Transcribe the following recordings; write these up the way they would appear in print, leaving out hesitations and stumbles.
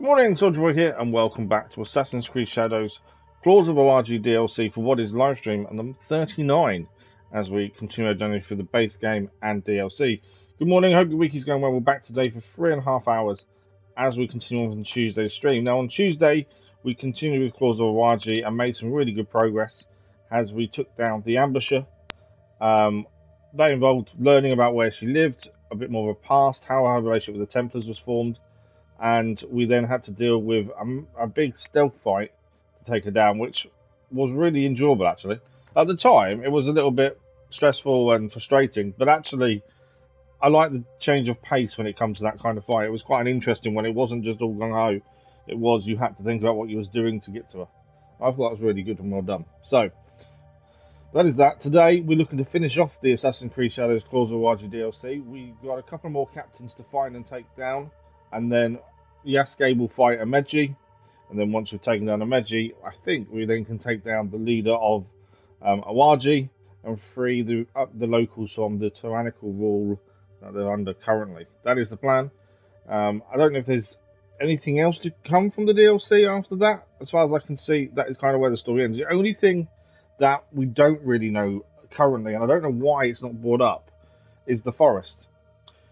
Good morning, Soldier Boy here, and welcome back to Assassin's Creed Shadows Claws of Awaji DLC for what is livestream and number 39 as we continue our journey through the base game and DLC. Good morning, hope your week is going well. We're back today for 3.5 hours as we continue on Tuesday's stream. Now on Tuesday, we continued with Claws of Awaji and made some really good progress as we took down the ambusher. That involved learning about where she lived, a bit more of a past, how her relationship with the Templars was formed, and we then had to deal with a big stealth fight to take her down, which was really enjoyable actually. At the time, it was a little bit stressful and frustrating, but actually, I like the change of pace when it comes to that kind of fight. It was quite an interesting one. It wasn't just all gung ho. It was you had to think about what you was doing to get to her. I thought it was really good and well done. So that is that. Today we're looking to finish off the Assassin's Creed Shadows Claws of Awaji DLC. We've got a couple more captains to find and take down, and then Yasuke will fight Tameji, and then once we've taken down Tameji, I think we then can take down the leader of Awaji and free the locals from the tyrannical rule that they're under currently. That is the plan. I don't know if there's anything else to come from the DLC after that. As far as I can see, that is kind of where the story ends. The only thing that we don't really know currently, and I don't know why it's not brought up, is the forest.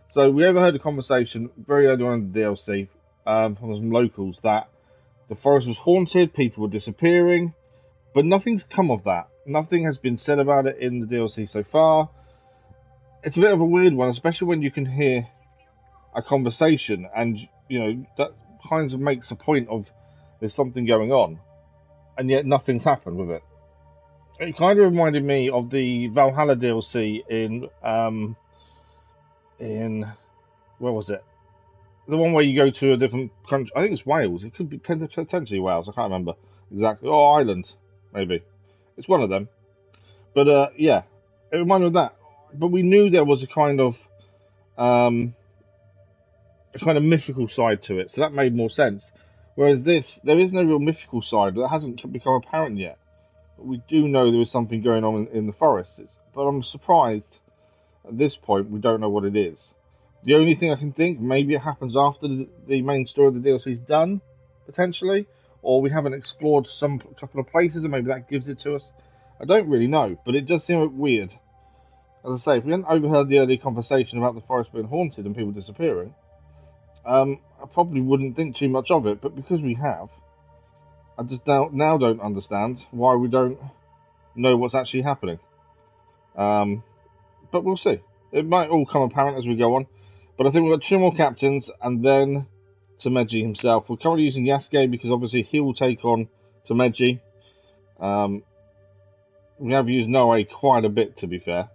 So we overheard a conversation very early on in the DLC from some locals that the forest was haunted, people were disappearing, but nothing's come of that. Nothing has been said about it in the DLC so far. It's a bit of a weird one, especially when you can hear a conversation and, you know, that kind of makes a point of there's something going on, and yet nothing's happened with it. It kind of reminded me of the Valhalla DLC in where was it? The one where you go to a different country. I think it's Wales. It could be potentially Wales. I can't remember exactly. Oh, Ireland, maybe. It's one of them. But yeah, it reminded me of that. But we knew there was a kind of mythical side to it, so that made more sense. Whereas this, there is no real mythical side that hasn't become apparent yet. But we do know there is something going on in the forest. But I'm surprised at this point we don't know what it is. The only thing I can think, maybe it happens after the main story of the DLC is done, potentially, or we haven't explored a couple of places, and maybe that gives it to us. I don't really know, but it does seem a bit weird. As I say, if we hadn't overheard the early conversation about the forest being haunted and people disappearing, I probably wouldn't think too much of it. But because we have, I just now don't understand why we don't know what's actually happening. But we'll see. It might all come apparent as we go on. But I think we've got 2 more captains, and then Tameji himself. We're currently using Yasuke because obviously he will take on Tameji. We have used Noe quite a bit, to be fair,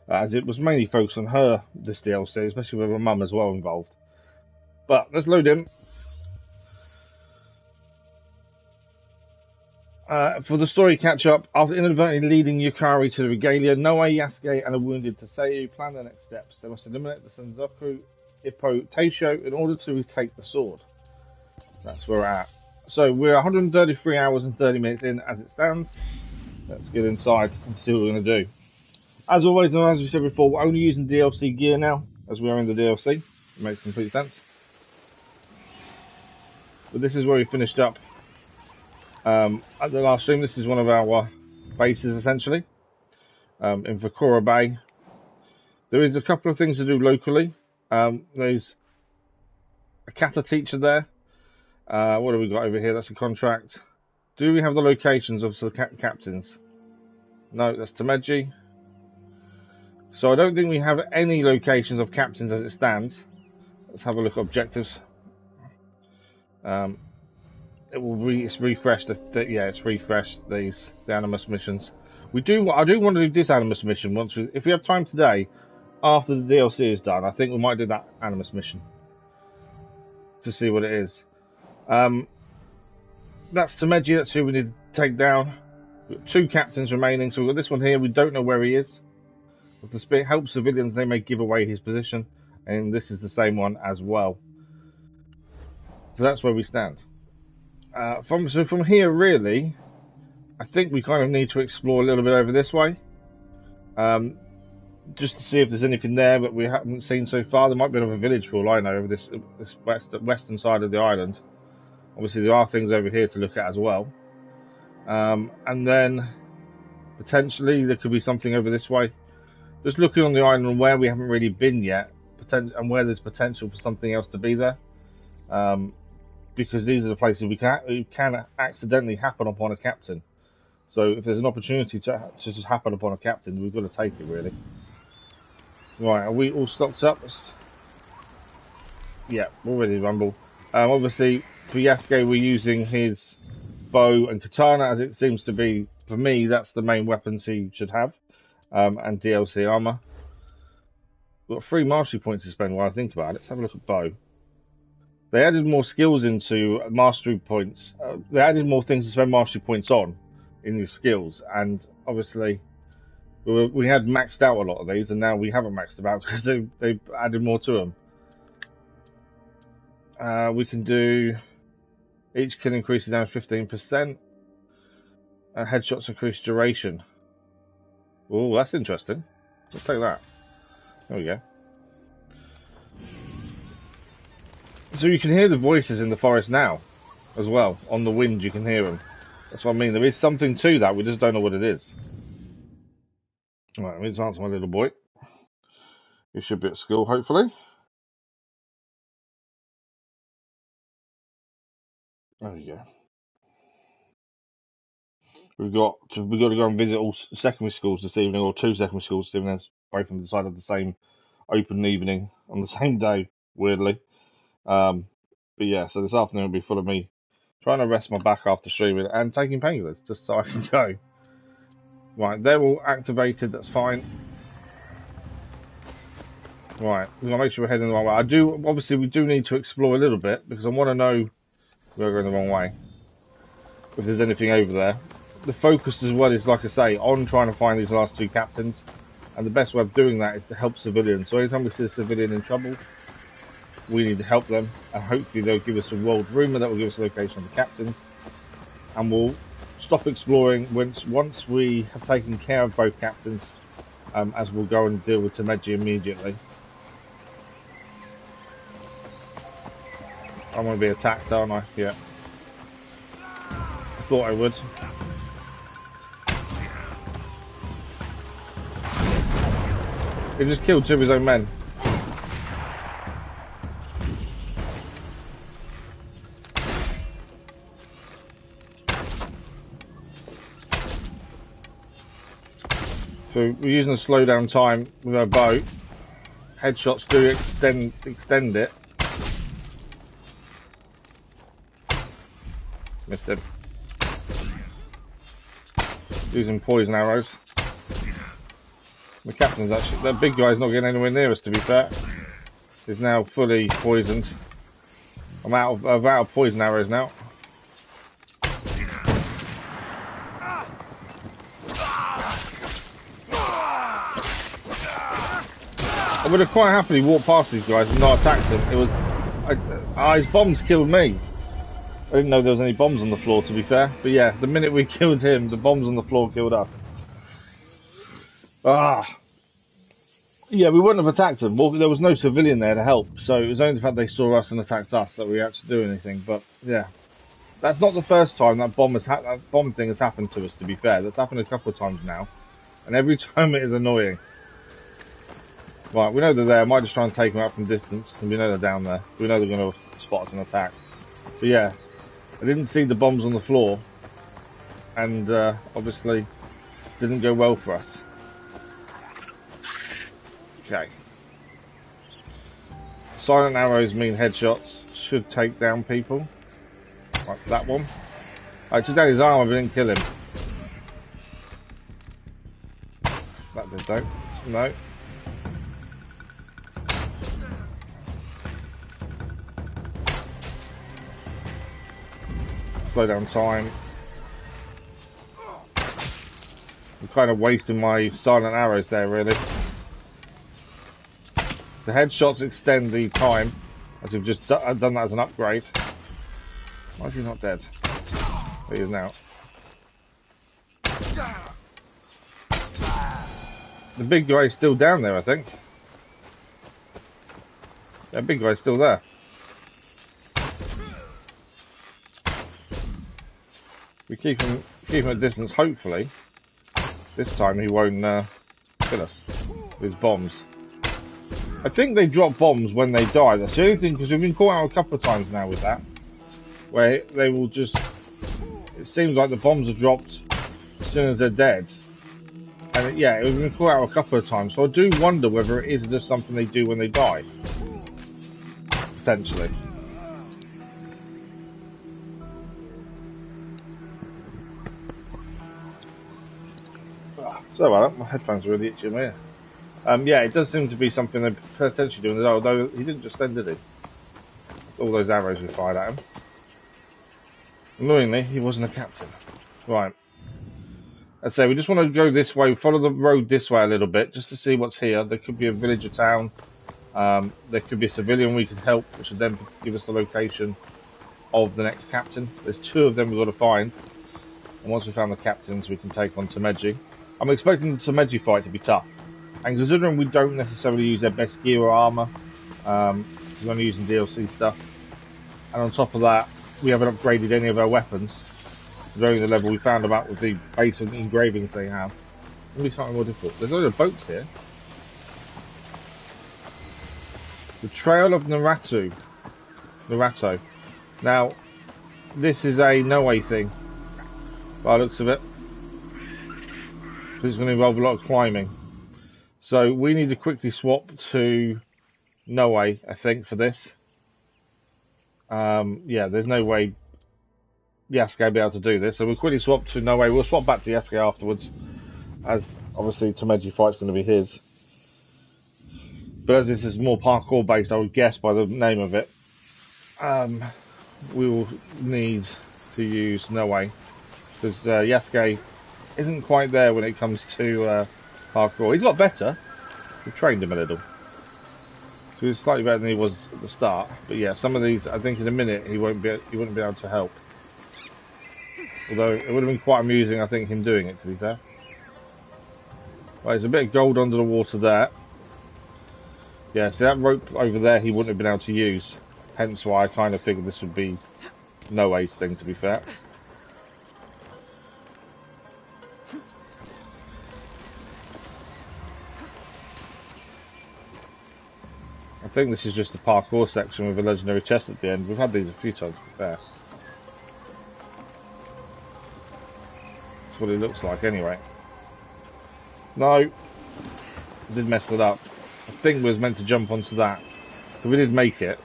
as it was mainly focused on her, this DLC, especially with her mum as well involved. But let's load in. For the story catch-up, after inadvertently leading Yukari to the Regalia, Noe, Yasuke, and a wounded Taisho plan their next steps. They must eliminate the Senzoku Ippo Taisho in order to retake the sword. That's where we're at. So we're 133 hours and 30 minutes in as it stands. Let's get inside and see what we're going to do. As always, and as we said before, we're only using DLC gear now, as we are in the DLC. It makes complete sense. But this is where we finished up. At the last stream, this is one of our bases essentially in Vakura Bay. There is a couple of things to do locally. There's a kata teacher there. What have we got over here? That's a contract. Do we have the locations of the captains? No, that's Tameji. So I don't think we have any locations of captains as it stands. Let's have a look at objectives. It's refreshed. Yeah, it's refreshed the Animus missions. I do want to do this Animus mission if we have time today, after the DLC is done. I think we might do that Animus mission to see what it is. That's Tameji. That's who we need to take down. We've got 2 captains remaining, so we've got this one here. We don't know where he is. If the spirit helps civilians, they may give away his position, and this is the same one as well. So that's where we stand. From here, really, I think we kind of need to explore a little bit over this way, just to see if there's anything there that we haven't seen so far. There might be another village for all I know over this western side of the island. Obviously, there are things over here to look at as well. And then potentially there could be something over this way. Just looking on the island where we haven't really been yet, and where there's potential for something else to be there. Because these are the places we can accidentally happen upon a captain. So if there's an opportunity to just happen upon a captain, we've got to take it, really. Right, are we all stocked up? Yeah, we're ready to rumble. Obviously, for Yasuke, we're using his bow and katana, as it seems to be, for me, that's the main weapons he should have. And DLC armor. We've got 3 mastery points to spend while I think about it. Let's have a look at bow. They added more skills into mastery points. They added more things to spend mastery points on in these skills. And obviously, we had maxed out a lot of these, and now we haven't maxed them out because they've added more to them. We can do each kill increases down 15%. Headshots increase duration. Oh, that's interesting. Let's take that. There we go. So you can hear the voices in the forest now, as well. On the wind, you can hear them. That's what I mean. There is something to that. We just don't know what it is. Right, let me just answer my little boy. He should be at school, hopefully. There we go. We've got to go and visit all secondary schools this evening, or 2 secondary schools this evening. Both of them decided the same open evening on the same day, weirdly. But yeah, so this afternoon will be full of me trying to rest my back after streaming and taking painkillers just so I can go. Right, they're all activated. That's fine. Right, we're gonna make sure we're heading the right way. Obviously, we do need to explore a little bit because I want to know we're going the wrong way. If there's anything over there, the focus as well is, like I say, on trying to find these last 2 captains, and the best way of doing that is to help civilians. So anytime we see a civilian in trouble, we need to help them, and hopefully they'll give us a world rumour that will give us a location of the captains, and we'll stop exploring once we have taken care of both captains, as we'll go and deal with Tameji immediately. I'm going to be attacked, aren't I? Yeah. I thought I would. He just killed 2 of his own men. So we're using a slowdown time with our bow. Headshots do extend it. Missed him. Using poison arrows. The captain's actually, that big guy's not getting anywhere near us, to be fair. He's now fully poisoned. I'm out of poison arrows now. I would have quite happily walked past these guys and not attacked them. It was, his bombs killed me. I didn't know there was any bombs on the floor, to be fair. But yeah, the minute we killed him, the bombs on the floor killed us. Yeah, we wouldn't have attacked them. Well, there was no civilian there to help, so it was only the fact they saw us and attacked us that we actually do anything. But yeah, that's not the first time that bomb thing has happened to us. To be fair, that's happened a couple of times now, and every time it is annoying. Right, we know they're there. I might just try and take them out from distance, and we know they're down there. We know they're going to spot us and attack. But yeah, I didn't see the bombs on the floor, and obviously didn't go well for us. Okay. Silent arrows mean headshots. Should take down people. Like that one. I took down his arm, but didn't kill him. That did though. No. Slow down time. I'm kind of wasting my silent arrows there, really. The headshots extend the time, as we've just done that as an upgrade. Why is he not dead? There he is now. The big guy's still down there, I think. Yeah, big guy's still there. We keep him at distance. Hopefully, this time he won't kill us with his bombs. I think they drop bombs when they die. That's the only thing, because we've been caught out a couple of times now with that, where they will just. It seems like the bombs are dropped as soon as they're dead. And yeah, we've been caught out a couple of times. So I do wonder whether it is just something they do when they die. Potentially. So about that, my headphones are really itchy in my ear. Yeah, it does seem to be something they're potentially doing, although he didn't just end, did he? All those arrows we fired at him. Annoyingly, he wasn't a captain. Right. I'd say we just want to go this way, follow the road this way a little bit, just to see what's here. There could be a village or town. There could be a civilian we could help, which would then give us the location of the next captain. There's 2 of them we've got to find. And once we found the captains, we can take on Tameji. I'm expecting the Tameji fight to be tough. And considering we don't necessarily use their best gear or armour, we're only using DLC stuff. And on top of that, we haven't upgraded any of our weapons. It's only the level we found about with the basic engravings they have. It'll be something more difficult. There's a lot of boats here. The Trail of Narato. Now, this is a no-way thing, by the looks of it. This is going to involve a lot of climbing. So we need to quickly swap to Noe, I think, for this. Yeah, there's no way Yasuke will be able to do this. So we'll quickly swap to Noe. We'll swap back to Yasuke afterwards, as obviously Tameji fight's going to be his. But as this is more parkour based, I would guess by the name of it, we will need to use Noe, because Yasuke isn't quite there when it comes to parkour. He's got better. We've trained him a little. So he's slightly better than he was at the start. But yeah, some of these, I think in a minute he wouldn't be able to help. Although it would have been quite amusing, I think, him doing it, to be fair. Right, there's a bit of gold under the water there. Yeah, see that rope over there he wouldn't have been able to use. Hence why I kind of figured this would be Noe's thing, to be fair. I think this is just a parkour section with a legendary chest at the end. We've had these a few times, to be fair. That's what it looks like anyway. No, I did mess it up. I think we was meant to jump onto that. So we did make it.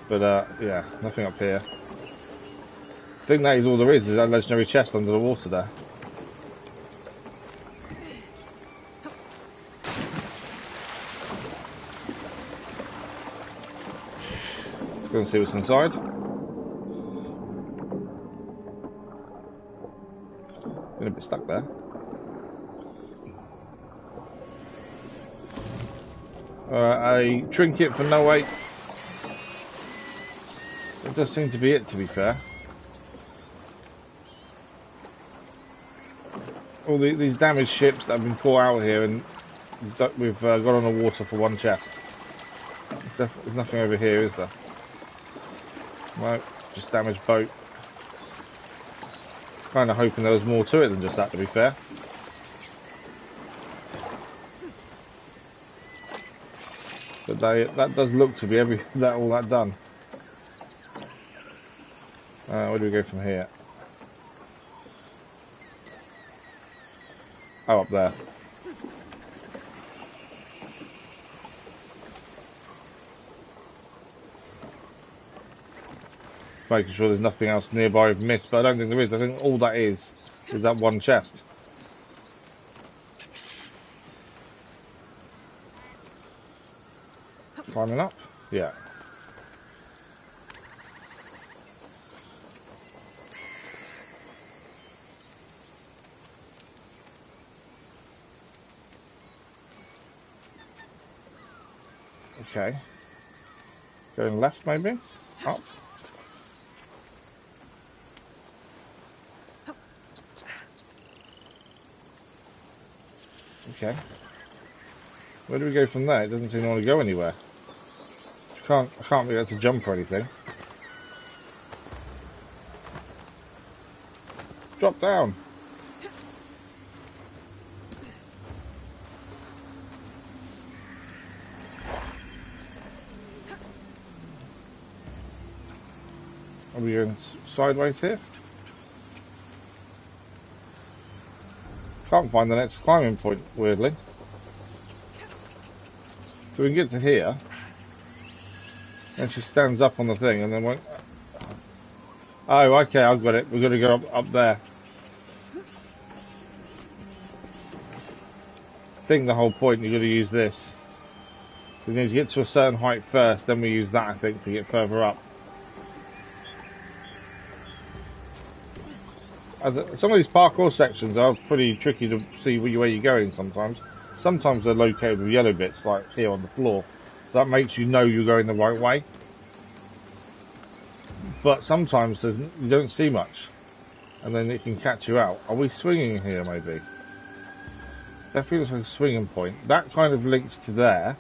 But yeah, nothing up here. I think that is all there is that legendary chest under the water there. Let's go and see what's inside. Been a bit stuck there. A trinket for Noe. It does seem to be it, to be fair. All these damaged ships that have been caught out here, and we've got on the water for 1 chest. There's nothing over here, is there? No, just damaged boat. Kind of hoping there was more to it than just that, to be fair. But that does look to be all that done. Where do we go from here? Oh, up there. Making sure there's nothing else nearby I've missed, but I don't think there is. I think all that is that 1 chest. Climbing up? Yeah. Okay. Going left, maybe? Up. Okay. Where do we go from there? It doesn't seem to want to go anywhere. I can't be able to jump or anything. drop down. Are we going sideways here? Can't find the next climbing point, weirdly. So we can get to here. And she stands up on the thing and then won't... Oh, okay, I've got it. We've got to go up there. I think the whole point, you've got to use this. We need to get to a certain height first, then we use that, I think, to get further up. Some of these parkour sections are pretty tricky to see where you're going sometimes. Sometimes they're located with yellow bits, like here on the floor. That makes you know you're going the right way. But sometimes you don't see much. And then it can catch you out. Are we swinging here, maybe? Definitely looks like a swinging point. That kind of links to there.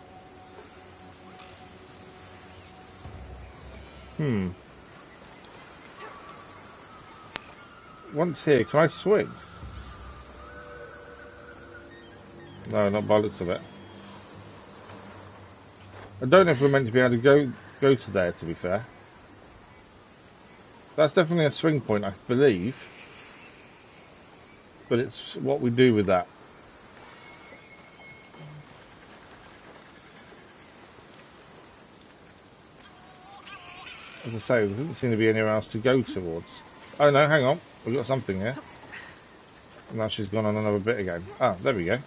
Once here, can I swing? No, not by the looks of it. I don't know if we're meant to be able to go to there, to be fair. That's definitely a swing point, I believe. But it's what we do with that. As I say, there doesn't seem to be anywhere else to go towards. Oh no, hang on. We've got something here. Now she's gone on another bit again. Ah, there we go.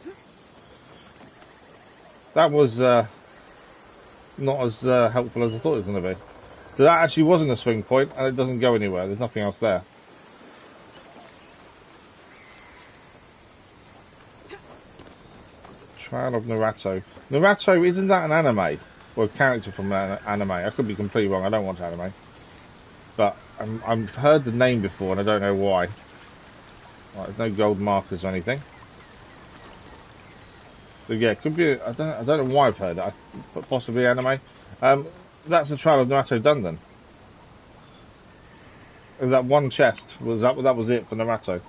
That was not as helpful as I thought it was going to be. So that actually wasn't a swing point, and it doesn't go anywhere. There's nothing else there. Trial of Naruto. Naruto, isn't that an anime? Or a character from an anime? I could be completely wrong. I don't watch anime. But I've heard the name before, and I don't know why. Right, there's no gold markers or anything. So yeah, it could be. I don't know why I've heard that. But possibly anime. That's the Trial of Naruto done then. That one chest that was it for Naruto.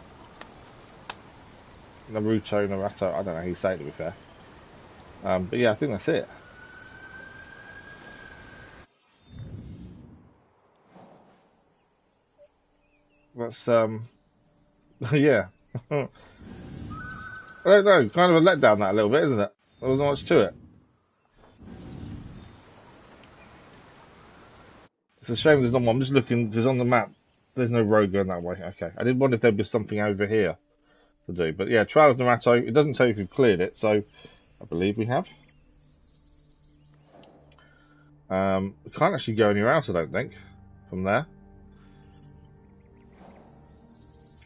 Naruto. I don't know how you say it, to be fair. But yeah, I think that's it. That's yeah. I don't know, kind of a letdown that a little bit, isn't it? There wasn't much to it. It's a shame there's not one. I'm just looking, because on the map, there's no road going that way. Okay. I did wonder if there'd be something over here to do. But yeah, Trial of Naruto, it doesn't tell you if we've cleared it, so I believe we have. We can't actually go anywhere else, I don't think, from there.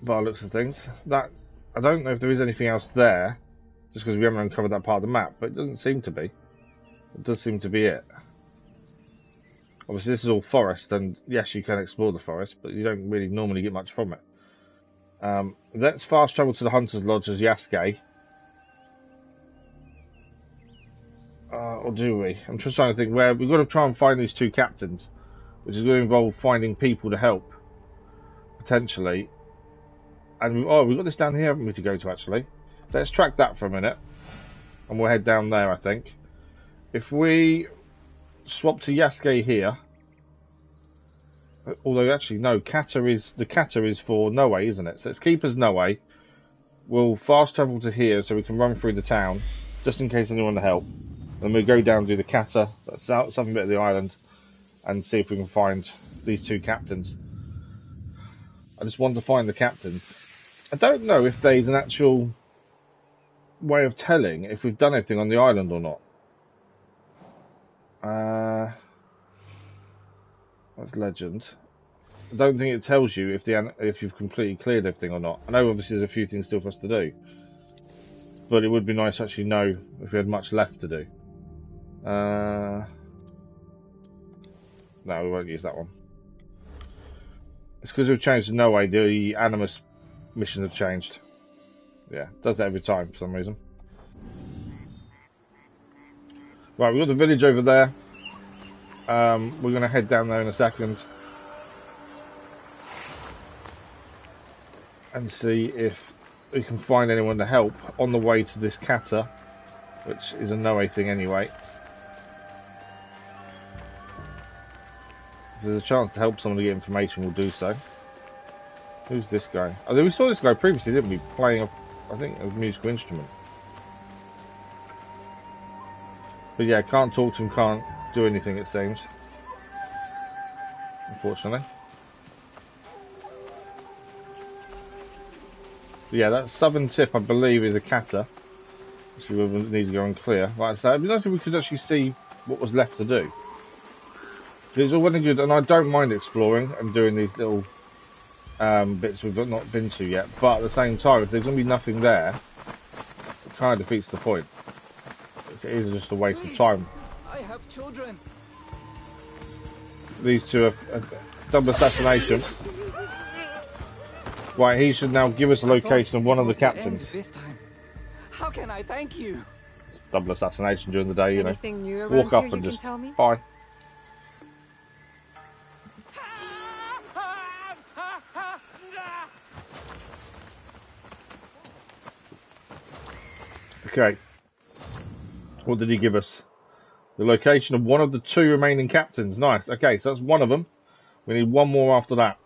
By the looks of things. That, I don't know if there is anything else there, just because we haven't uncovered that part of the map, but it doesn't seem to be. It does seem to be it. Obviously this is all forest, and yes, you can explore the forest, but you don't really normally get much from it. Let's fast travel to the Hunter's Lodge as Yasuke. Or do we? I'm just trying to think where... We've got to try and find these two captains, which is going to involve finding people to help, potentially. And we've got this down here, haven't we, to go to, actually? Let's track that for a minute, and we'll head down there, I think. If we swap to Yasuke here... Although, actually, no, the kata is for Noe, isn't it? So let's keep as Noe. We'll fast travel to here so we can run through the town, just in case anyone to help. Then we'll go down and do the kata, that's out southern bit of the island, and see if we can find these two captains. I just want to find the captains. I don't know if there's an actual way of telling if we've done anything on the island or not. That's legend. I don't think it tells you if you've completely cleared everything or not. I know obviously there's a few things still for us to do, but it would be nice to actually know if we had much left to do. No, we won't use that one. It's because we've changed to Noe, the Animus missions have changed. Yeah, it does that every time for some reason. Right, we've got the village over there. We're going to head down there in a second. and see if we can find anyone to help on the way to this kata, which is a no-way thing anyway. If there's a chance to help someone to get information, we'll do so. Who's this guy? Oh, we saw this guy previously, didn't we? Playing, I think, a musical instrument. But yeah, can't talk to him, can't do anything, it seems. Unfortunately. But yeah, that southern tip, I believe, is a kata. So we need to go and clear. Like I said, it'd be nice if we could actually see what was left to do. It's all well and good, and I don't mind exploring and doing these little bits we've not been to yet. But at the same time, if there's going to be nothing there, it kind of defeats the point. It is just a waste of time. I have children. These two are double assassination. Right, he should now give us a location of one of the captains. This time. How can I thank you? Double assassination during the day, you Anything new know. around Walk up here and you just can tell me? bye. Okay. What did he give us? The location of one of the two remaining captains. Nice. Okay, so that's one of them. We need one more after that.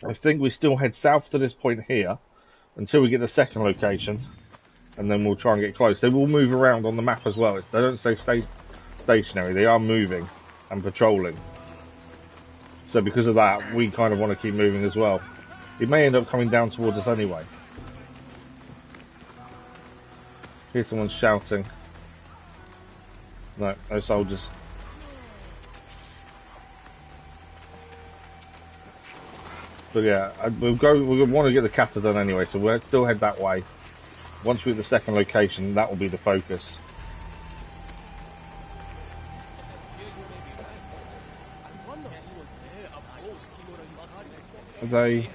I think we still head south to this point here until we get the second location, and then we'll try and get close. They will move around on the map as well. They don't stay stationary. They are moving and patrolling. So because of that, we kind of want to keep moving as well. It may end up coming down towards us anyway. Here's someone shouting. No soldiers. But yeah, we'll want to get the kata done anyway, so we'll still head that way. Once we get the second location, that will be the focus. They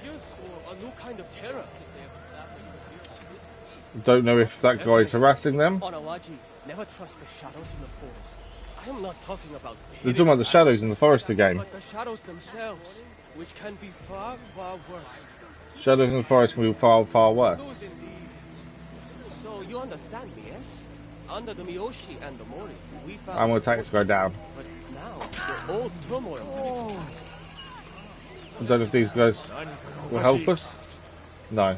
don't know if that guy is harassing them. On Awaji, never trust the shadows in the forest. I am not talking about They're talking about the shadows in the forest again. but the shadows themselves, which can be far, far worse. Shadows in the forest can be far, far worse. So you understand me, yes? Under the Miyoshi and the Mori, we found... I'm going to take this guy down. But now, the old turmoil... I don't know if these guys will help us. No.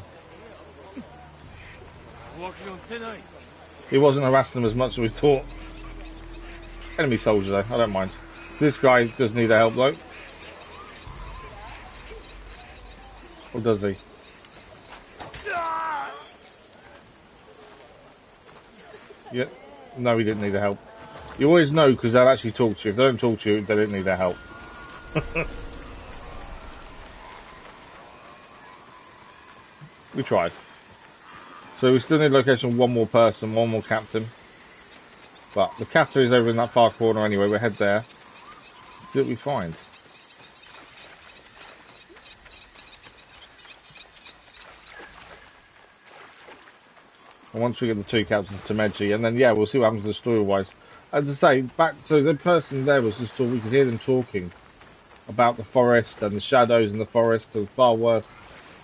Walking on thin ice. He wasn't harassing them as much as we thought. Enemy soldier though, I don't mind. This guy does need our help though. Or does he? Yeah. No, he didn't need their help. You always know because they'll actually talk to you. If they don't talk to you, they don't need their help. We tried. So we still need location of one more person, one more captain. But the kata is over in that far corner anyway. We'll head there. See what we find. And once we get the two captains to Tameji, and then yeah, we'll see what happens to the story-wise. As I say, back so the person there was just we could hear them talking about the forest and the shadows in the forest are far worse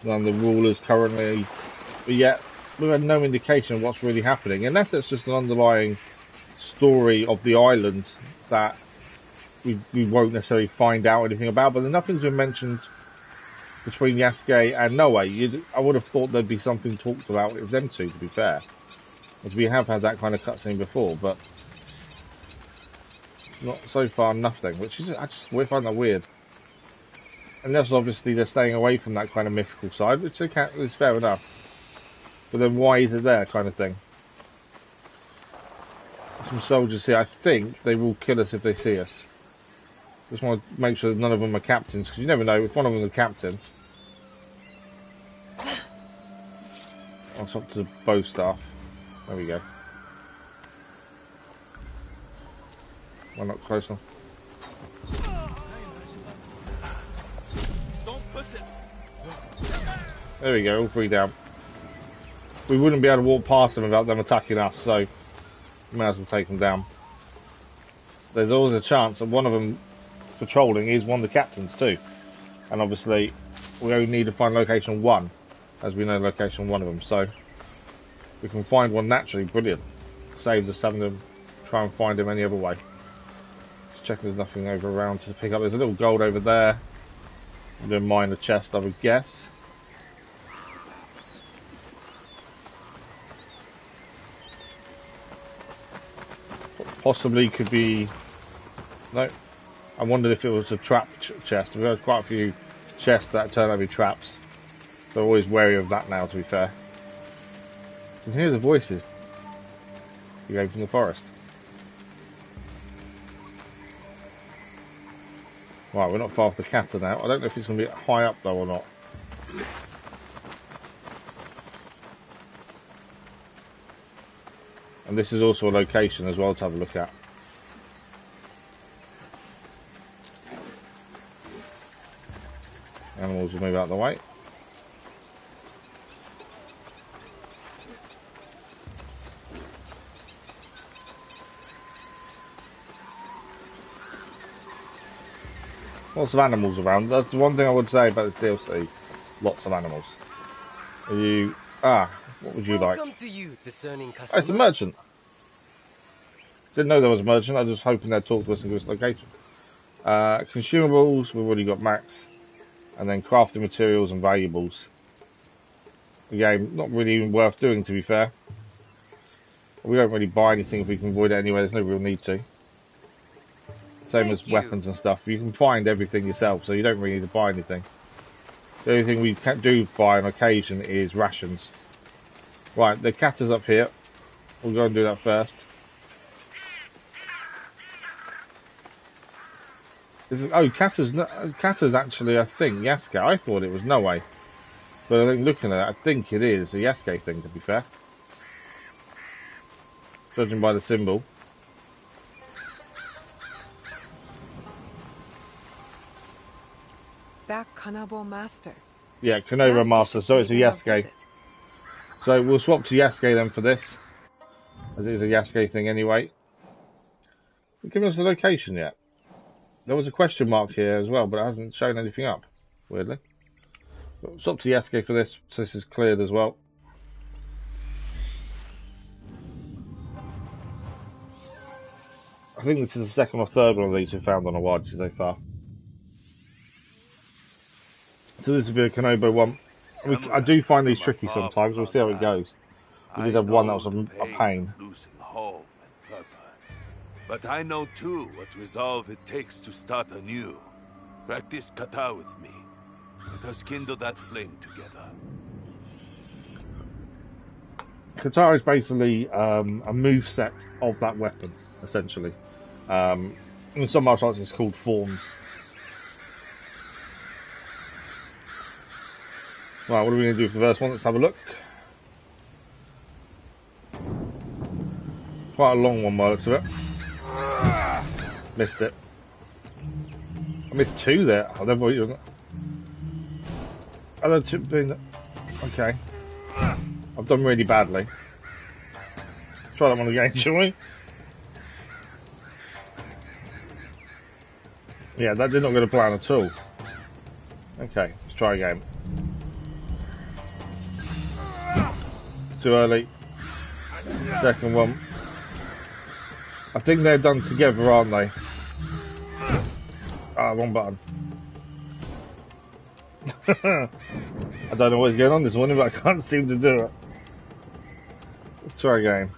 than the rulers currently. But yet we had no indication of what's really happening, unless it's just an underlying story of the island that we won't necessarily find out anything about. But nothing's been mentioned between Yasuke and Noe. I would have thought there'd be something talked about with them two, to be fair, as we have had that kind of cutscene before, but not so far. Nothing, which is we find that weird. Unless obviously they're staying away from that kind of mythical side, which is fair enough. But then why is it there, kind of thing? Some soldiers here. I think they will kill us if they see us. Just want to make sure that none of them are captains, because you never know if one of them is a captain. I'll swap to the bow staff. There we go. Well, not close enough. There we go, all three down. We wouldn't be able to walk past them without them attacking us, so we may as well take them down. There's always a chance that one of them patrolling is one of the captains too. And obviously, we only need to find location 1. as we know the location of one of them. So we can find one naturally, brilliant. Saves us having to try and find him any other way. Just check there's nothing over around to pick up. There's a little gold over there. I'm going to mine the chest, I would guess. Possibly could be... No. I wondered if it was a trap chest. We've had quite a few chests that turn out to be traps. So I'm always wary of that now, to be fair. You can hear the voices. You came from the forest. Right, we're not far off the Kata now. I don't know if it's going to be high up though or not. And this is also a location as well to have a look at. Animals will move out of the way. Lots of animals around. That's the one thing I would say about this DLC. Lots of animals. Are you... what would you like? To you, discerning Oh, it's a merchant. Didn't know there was a merchant. I was just hoping they'd talk to us and give us location. Consumables, we've already got max. And then crafting materials and valuables. Again, not really even worth doing, to be fair. We don't really buy anything if we can avoid it anyway. There's no real need to. Same as weapons and stuff. You can find everything yourself, so you don't really need to buy anything. The only thing we can do buy on occasion is rations. Right, the Kata's up here. We'll go and do that first. Kata's actually, I think, Yasuke. I thought it was no way. But I think looking at it, I think it is a Yasuke thing, to be fair. Judging by the symbol. That Kanabo master. Yeah, Kanobo master, so it's a Yasuke. So we'll swap to Yasuke then for this. As it is a Yasuke thing anyway. Give us the location yet. There was a question mark here as well, but it hasn't shown anything up, weirdly. But swap to Yasuke for this, so this is cleared as well. I think this is the second or third one of these we've found on Awaji so far. So this will be a Kanobo one. I do find these tricky sometimes, we'll see how it goes. We did have one that was a pain. Home and purpose. But I know too what resolve it takes to start anew. Practice kata with me. Let us kindle that flame together. Kata is basically a move set of that weapon, essentially. In some martial arts it's called forms. Right, what are we going to do for the first one? Let's have a look. Quite a long one by the looks of it. Missed it. I missed two there. I don't know what you're doing. I don't doing that. Okay. I've done really badly. Try that one again, shall we? Yeah, that did not go to plan at all. Okay, let's try again. Too early. Second one. I think they're done together, aren't they? Ah, wrong button. I don't know what's going on this morning, but I can't seem to do it. Let's try again.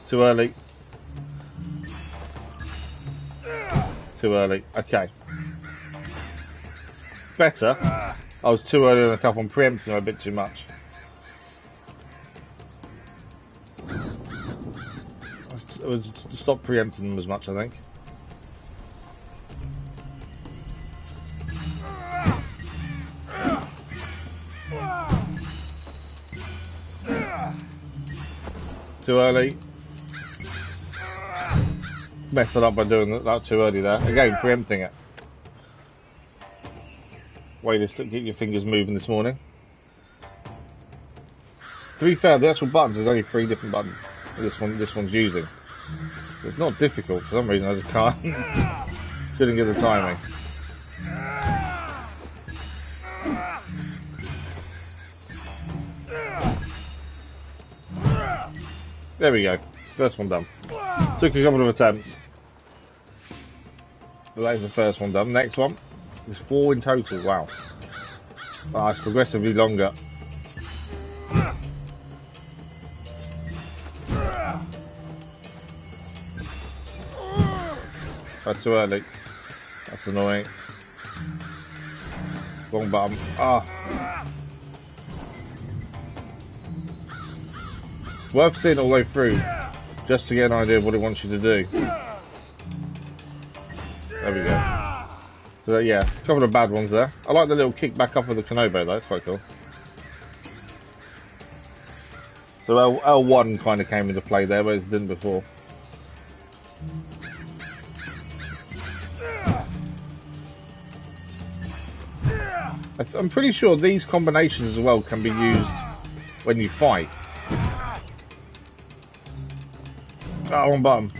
Too early. Too early. Okay. Better. I was too early on a couple. I'm preempting them a bit too much. Let's stop preempting them as much, I think. Too early. Messed it up by doing that too early there. Again, preempting it. Way to keep your fingers moving this morning. To be fair, the actual buttons, there's only 3 different buttons this one's using. It's not difficult for some reason. I just can't. Couldn't get the timing. There we go. First one done. Took a couple of attempts. But that is the first one done. Next one. There's 4 in total. Wow. Ah, it's progressively longer. That's too early. That's annoying. Wrong button. Ah. It's worth seeing it all the way through, just to get an idea of what it wants you to do. There we go. So yeah, a couple of bad ones there. I like the little kick back up of the Kanobo though, it's quite cool. So L1 kind of came into play there, whereas it didn't before. I'm pretty sure these combinations as well can be used when you fight. Oh, one button.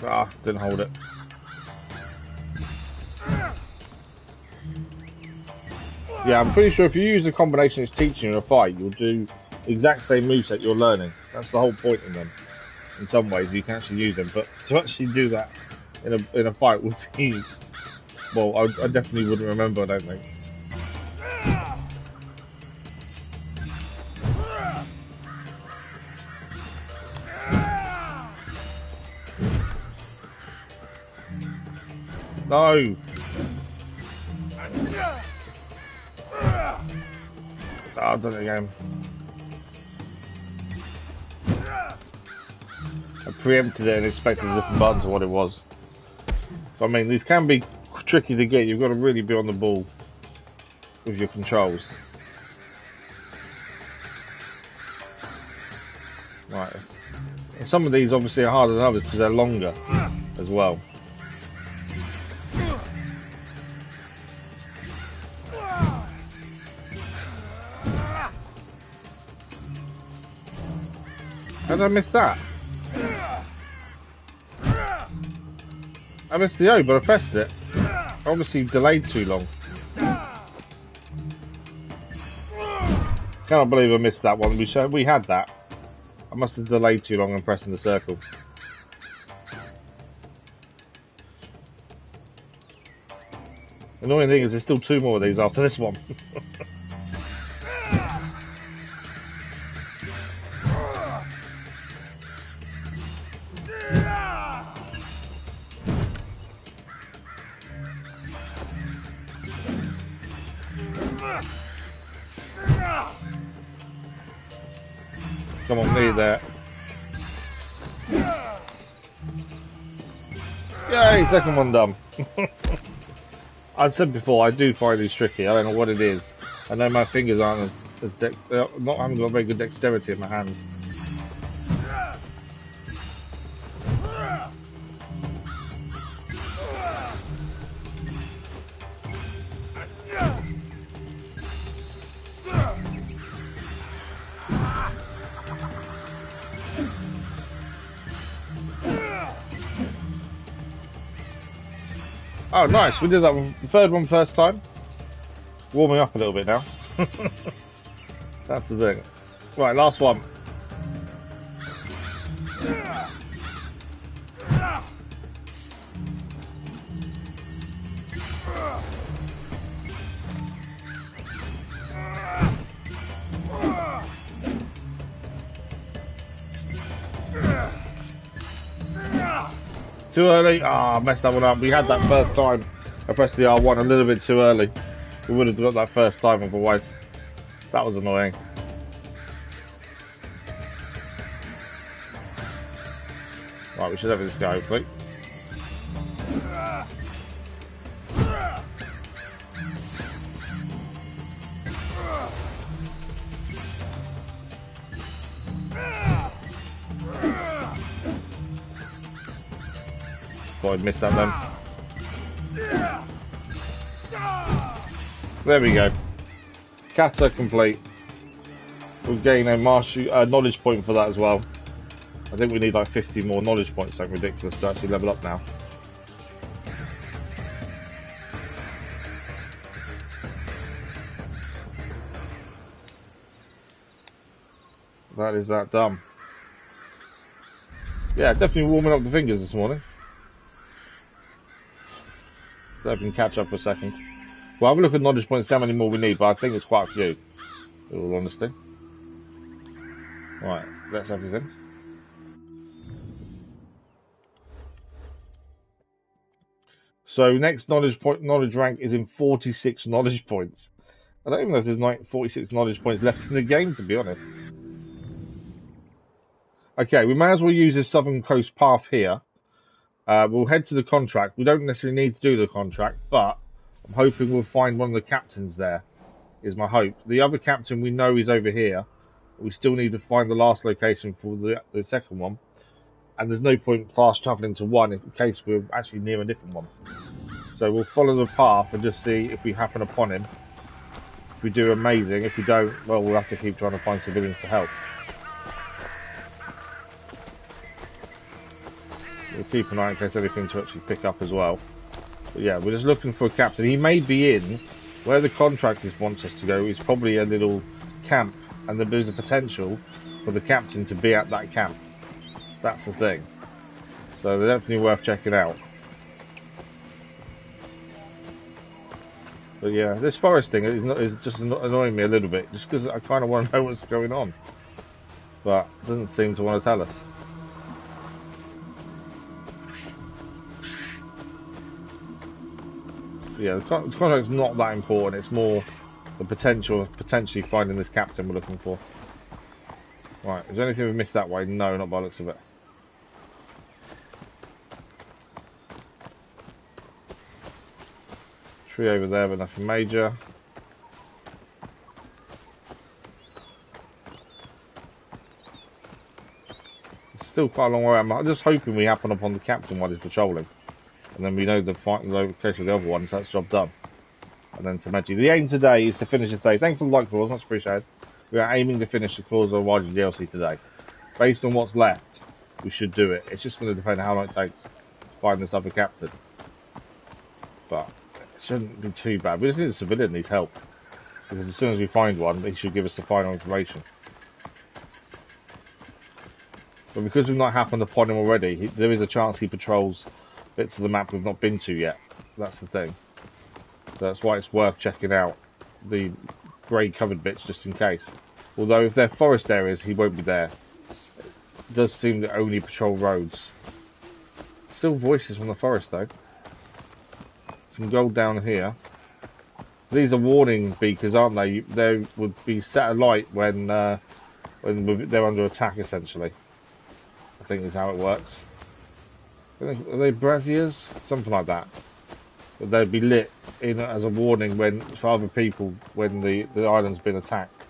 Ah, didn't hold it. Yeah, I'm pretty sure if you use the combination it's teaching you in a fight, you'll do the exact same moveset you're learning. That's the whole point in them. In some ways, you can actually use them, but to actually do that in a fight would be... Well, I definitely wouldn't remember, I don't think. No! Oh, I've done it again. I preempted it and expected different buttons or what it was. I mean, these can be tricky to get. You've got to really be on the ball with your controls. Right. And some of these obviously are harder than others because they're longer as well. How did I miss that? I missed the O, but I pressed it. I obviously delayed too long. Cannot believe I missed that one. We had that. I must have delayed too long and pressing the circle. The annoying thing is there's still 2 more of these after this one. Come on, need that. Yay, second one done. I said before, I do find these tricky. I don't know what it is. I know my fingers aren't as not having got very good dexterity in my hand. Oh, nice. We did that one, the third one first time. Warming up a little bit now. That's the thing. Right, last one. Too early? Ah, I messed that one up. We had that first time. I pressed the R1 a little bit too early. We would have got that first time otherwise. That was annoying. Right, we should have this go hopefully. I'd missed that then. There we go. Kata complete. we'll gain a knowledge point for that as well. I think we need like 50 more knowledge points, something ridiculous, to actually level up now. That is that dumb. Yeah, definitely warming up the fingers this morning. So I can catch up for a second. Well, have a look at knowledge points, how many more we need, but I think it's quite a few, in all honesty. Right, that's everything. So next knowledge rank is in 46 knowledge points. I don't even know if there's 46 knowledge points left in the game, to be honest. Okay, we may as well use this southern coast path here. We'll head to the contract. We don't necessarily need to do the contract, but I'm hoping we'll find one of the captains there, is my hope. The other captain we know is over here. We still need to find the last location for the second one. And there's no point fast travelling to one in case we're actually near a different one. So we'll follow the path and just see if we happen upon him. If we do, amazing. If we don't, well, we'll have to keep trying to find civilians to help. We'll keep an eye in case anything to actually pick up as well. But yeah, we're just looking for a captain. He may be in where the contractors want us to go. Is probably a little camp, and there's a potential for the captain to be at that camp. That's the thing. So they're definitely worth checking out. But yeah, this forest thing is just annoying me a little bit, just because I kind of want to know what's going on, but it doesn't seem to want to tell us. Yeah, the contract's not that important. It's more the potential of potentially finding this captain we're looking for. Right, is there anything we've missed that way? No, not by the looks of it. Tree over there, but nothing major. It's still quite a long way. I'm just hoping we happen upon the captain while he's patrolling. And then we know the location of the other one, so that's job done. And then Tameji. The aim today is to finish this day. Thanks for the like, Claus, much appreciated. We are aiming to finish the Claus of Awaji DLC today. Based on what's left, we should do it. It's just going to depend on how long it takes to find this other captain. But it shouldn't be too bad. We just need a civilian needs help. Because as soon as we find one, he should give us the final information. But because we've not happened upon him already, there is a chance he patrols bits of the map we've not been to yet. That's the thing. So that's why it's worth checking out the grey covered bits just in case. Although if they're forest areas, he won't be there. It does seem to only patrol roads. Still voices from the forest though. Some gold down here. These are warning beacons, aren't they? They would be set alight when they're under attack, essentially. I think is how it works. Are they braziers? Something like that. But they'd be lit in as a warning for other people when the island's been attacked.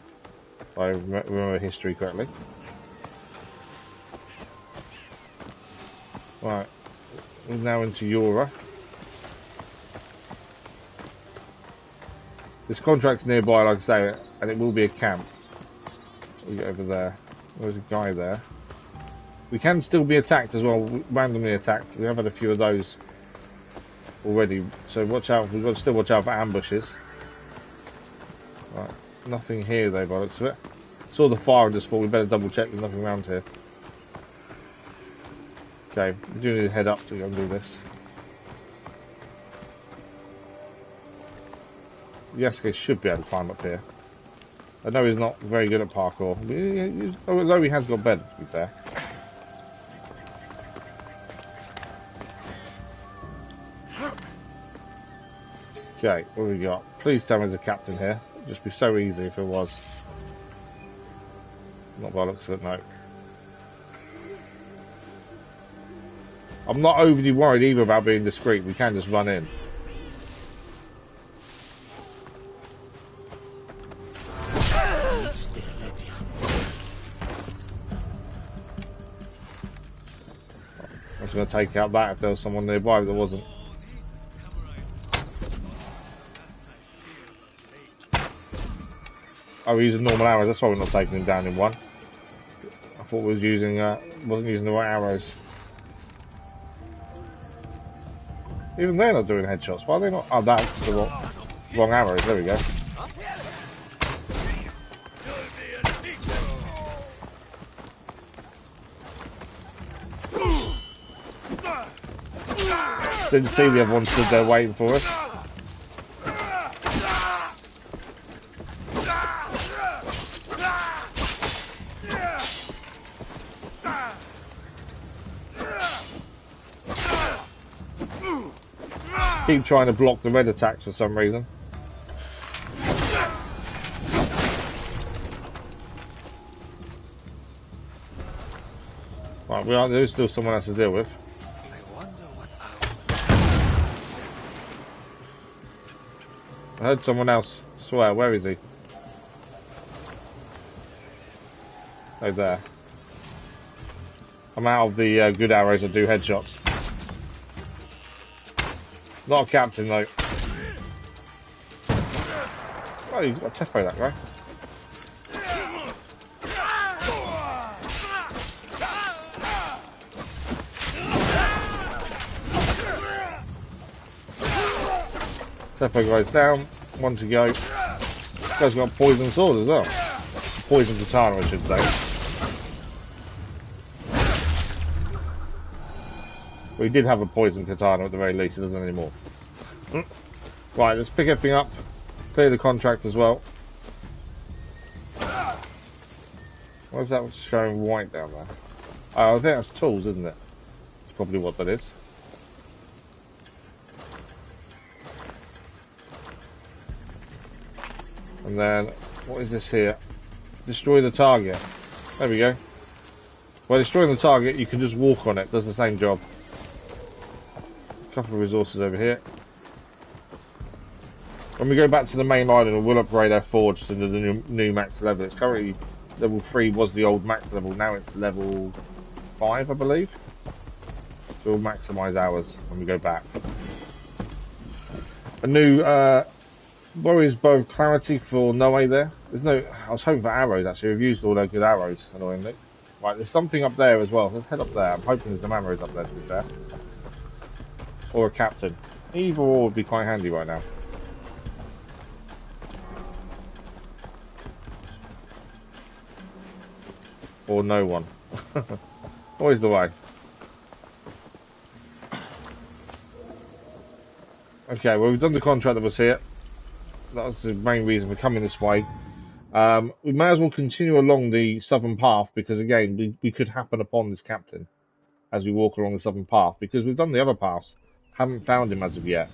If I remember history correctly. Right, we're now into Yura. This contract's nearby, like I say, and it will be a camp. We get over there. There's a guy there. We can still be attacked as well, randomly attacked. We have had a few of those already, so watch out. We've got to still watch out for ambushes. Right, nothing here though, by the looks of it. Saw the fire and just thought we better double check there's nothing around here. Okay, we do need to head up to go and do this. Yasuke should be able to climb up here. I know he's not very good at parkour, although he has got better, to be fair. Okay, what have we got? Please tell me there's a captain here. It'd just be so easy if it was. Not by the looks of it, no. I'm not overly worried either about being discreet. We can just run in. I was going to take out that if there was someone nearby, but there wasn't. Oh, we're using normal arrows. That's why we're not taking him down in one. I thought we was using, wasn't using the right arrows. Even they're not doing headshots. Why are they not? Oh, that's the wrong arrows. There we go. Didn't see the other one stood there waiting for us. Keep trying to block the red attacks for some reason. Right, there's still someone else to deal with. I heard someone else swear. Where is he? Oh, there. I'm out of the good arrows that do headshots. Not a captain though. Oh, he's got a tempo, that guy. Tempo guy's down. One to go. This guy's got a poison sword as well. Poison katana, I should say. Well, he did have a poison katana at the very least. He doesn't anymore. Right, let's pick everything up. Clear the contract as well. What is that showing white down there? Oh, I think that's tools, isn't it? That's probably what that is. And then, what is this here? Destroy the target. There we go. By destroying the target, you can just walk on it. Does the same job. A couple of resources over here. When we go back to the main island, we'll upgrade our forge to the new max level. It's currently level 3 was the old max level. Now it's level 5, I believe. So we'll maximise ours when we go back. A new Warrior's Bow of Clarity for Noe there. There's no. I was hoping for arrows actually. We've used all those good arrows, annoyingly. Right, there's something up there as well. Let's head up there. I'm hoping there's some arrows up there, to be fair. Or a captain. Either or would be quite handy right now. Or no one. Always the way. Okay, well, we've done the contract that was here. That was the main reason for coming this way. We may as well continue along the southern path because, again, we could happen upon this captain as we walk along the southern path because we've done the other paths. Haven't found him as of yet.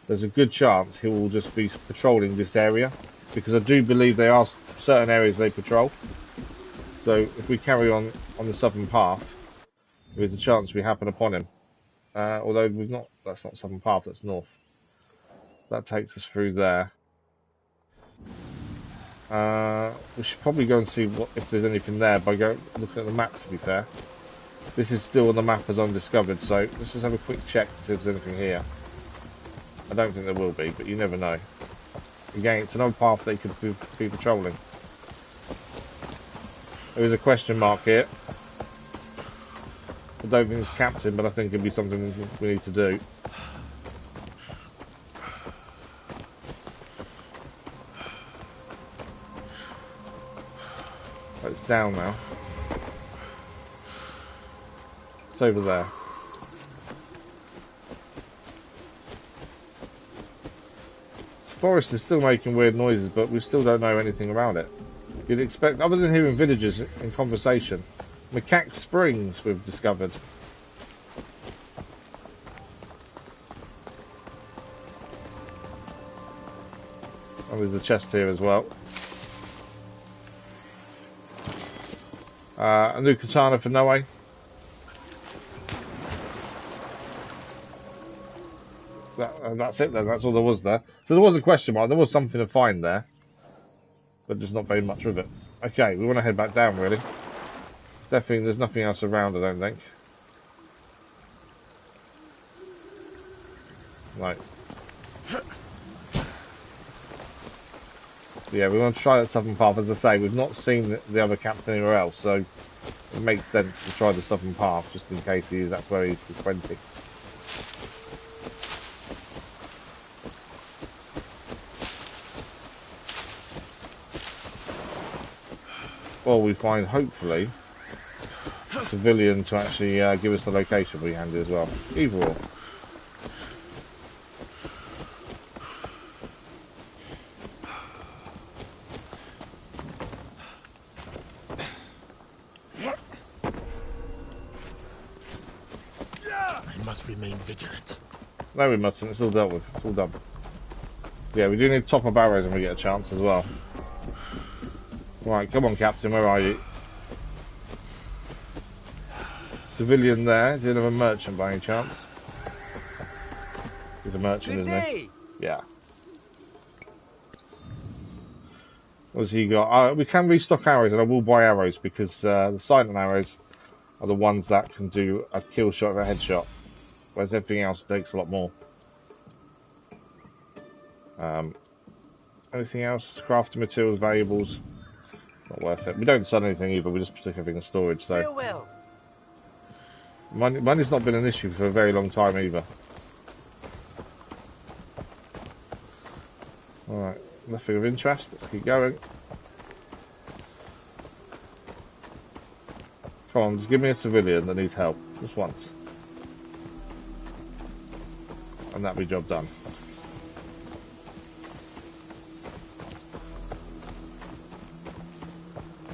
There's a good chance he will just be patrolling this area because I do believe there are certain areas they patrol. So if we carry on the southern path, there's a chance we happen upon him. Although we've not. That's not southern path. That's north. That takes us through there. We should probably go and see if there's anything there by looking at the map, to be fair. This is still on the map as undiscovered, so let's just have a quick check to see if there's anything here. I don't think there will be, but you never know. Again, it's another path they could be patrolling. There is a question mark here. I don't think it's captain, but I think it'd be something we need to do. It's down now. It's over there. This forest is still making weird noises, but we still don't know anything about it. You'd expect, other than hearing villagers in conversation, Macaque Springs we've discovered. And there's a chest here as well. A new katana for Noe. That's it then, that's all there was there. So there was a question mark, there was something to find there. But just not very much with it. Okay, we want to head back down really. Definitely, there's nothing else around, I don't think. Right. Yeah, we want to try that southern path. As I say, we've not seen the other captain anywhere else, so it makes sense to try the southern path just in case that's where he's frequenting. Or we find, hopefully, a civilian to actually give us the location we handy as well. Either or. I must remain vigilant. No, we mustn't. It's all dealt with. It's all done. Yeah, we do need to top up arrows when we get a chance as well. Right, come on, Captain. Where are you? Civilian there. Is he another merchant by any chance? He's a merchant, isn't he? Yeah. What's he got? We can restock arrows, and I will buy arrows because the silent arrows are the ones that can do a kill shot or a headshot, whereas everything else takes a lot more. Anything else? Crafting materials, valuables. Not worth it. We don't sell anything either. We just stick everything in storage. So Farewell. money's not been an issue for a very long time either. All right, nothing of interest. Let's keep going. Come on, just give me a civilian that needs help, just once, and that'll be job done.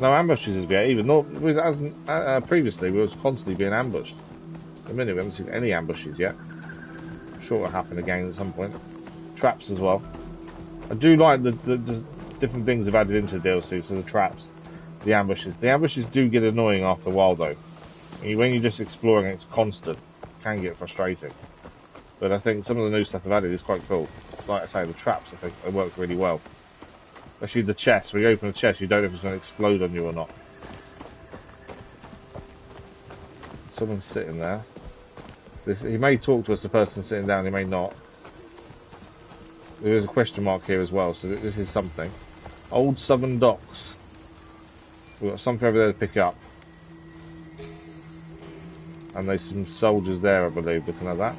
No ambushes as yet, even though as previously we was constantly being ambushed. At the minute we haven't seen any ambushes yet. I'm sure it'll happen again at some point. Traps as well. I do like the different things they've added into the DLC, so the traps, the ambushes. The ambushes do get annoying after a while though. When you're just exploring, it's constant. It can get frustrating. But I think some of the new stuff they've added is quite cool. Like I say, the traps, I think they work really well. Especially the chest. When you open a chest, you don't know if it's going to explode on you or not. Someone's sitting there. He may talk to us, the person sitting down, he may not. There is a question mark here as well, so this is something. Old Southern Docks. We've got something over there to pick up. And there's some soldiers there, I believe, looking at that.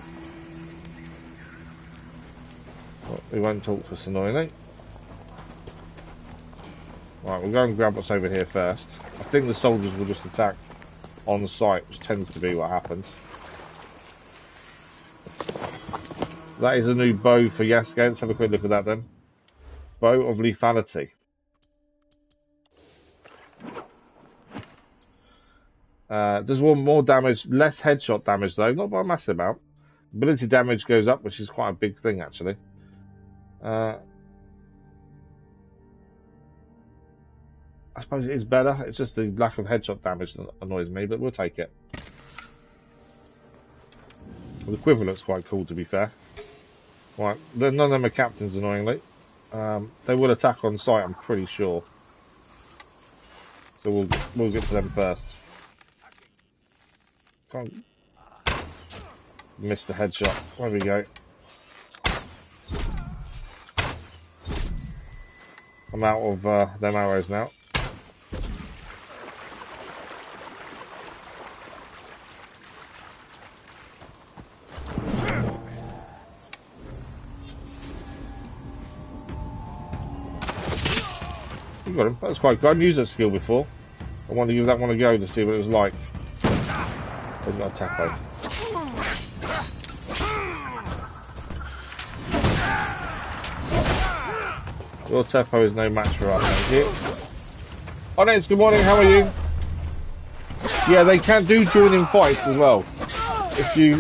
Well, he won't talk to us annoyingly. Right, we'll go and grab what's over here first. I think the soldiers will just attack on the site, which tends to be what happens. That is a new bow for Yasuke. Let's have a quick look at that then. Bow of Lethality. Does one more damage, less headshot damage though, not by a massive amount. Ability damage goes up, which is quite a big thing actually. I suppose it is better. It's just the lack of headshot damage that annoys me, but we'll take it. The quiver looks quite cool, to be fair. Right, none of them are captains, annoyingly. They will attack on sight, I'm pretty sure. So we'll get to them first. Can't miss the headshot. There we go. I'm out of them arrows now. You got him. That was quite good. I've used that skill before. I wanted to give that one a go to see what it was like. He's got a taco. Your Teppo is no match for us, thank you. Onyx, good morning, how are you? Yeah, they can do joining fights as well. If you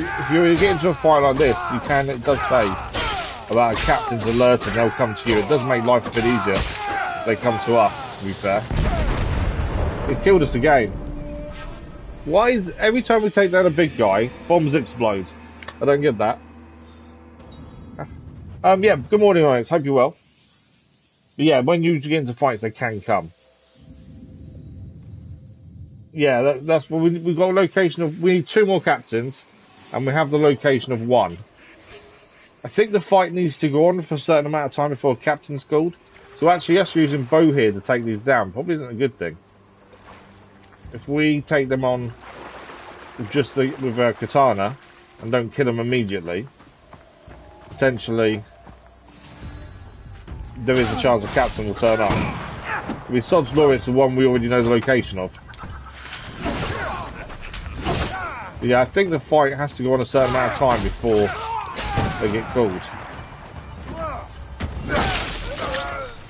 get into a fight like this, you can, it does say about a captain's alert and they'll come to you. It does make life a bit easier if they come to us, to be fair. He's killed us again. Why is, every time we take down a big guy, bombs explode? I don't get that. Yeah, good morning, Onyx, hope you're well. But yeah, when you get into fights, they can come. Yeah, that's what we've got a location of. We need 2 more captains, and we have the location of 1. I think the fight needs to go on for a certain amount of time before a captain's called. So actually us using bow here to take these down probably isn't a good thing. If we take them on just with a katana and don't kill them immediately, potentially there is a chance the captain will turn up. With Sod's Law, it's the one we already know the location of. But yeah, I think the fight has to go on a certain amount of time before they get called.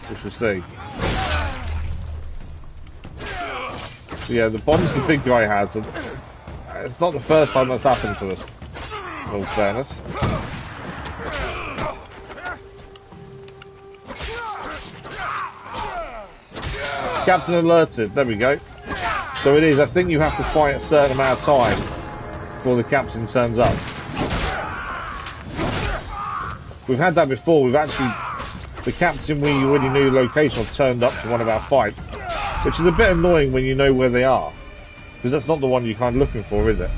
Which we'll see. So yeah, the bombs the big guy has, it's not the first time that's happened to us, in all fairness. Captain alerted, there we go. So it is, I think you have to fight a certain amount of time before the captain turns up. We've had that before, we've actually, the captain we already knew the location of turned up to one of our fights, which is a bit annoying when you know where they are, because that's not the one you're kind of looking for, is it?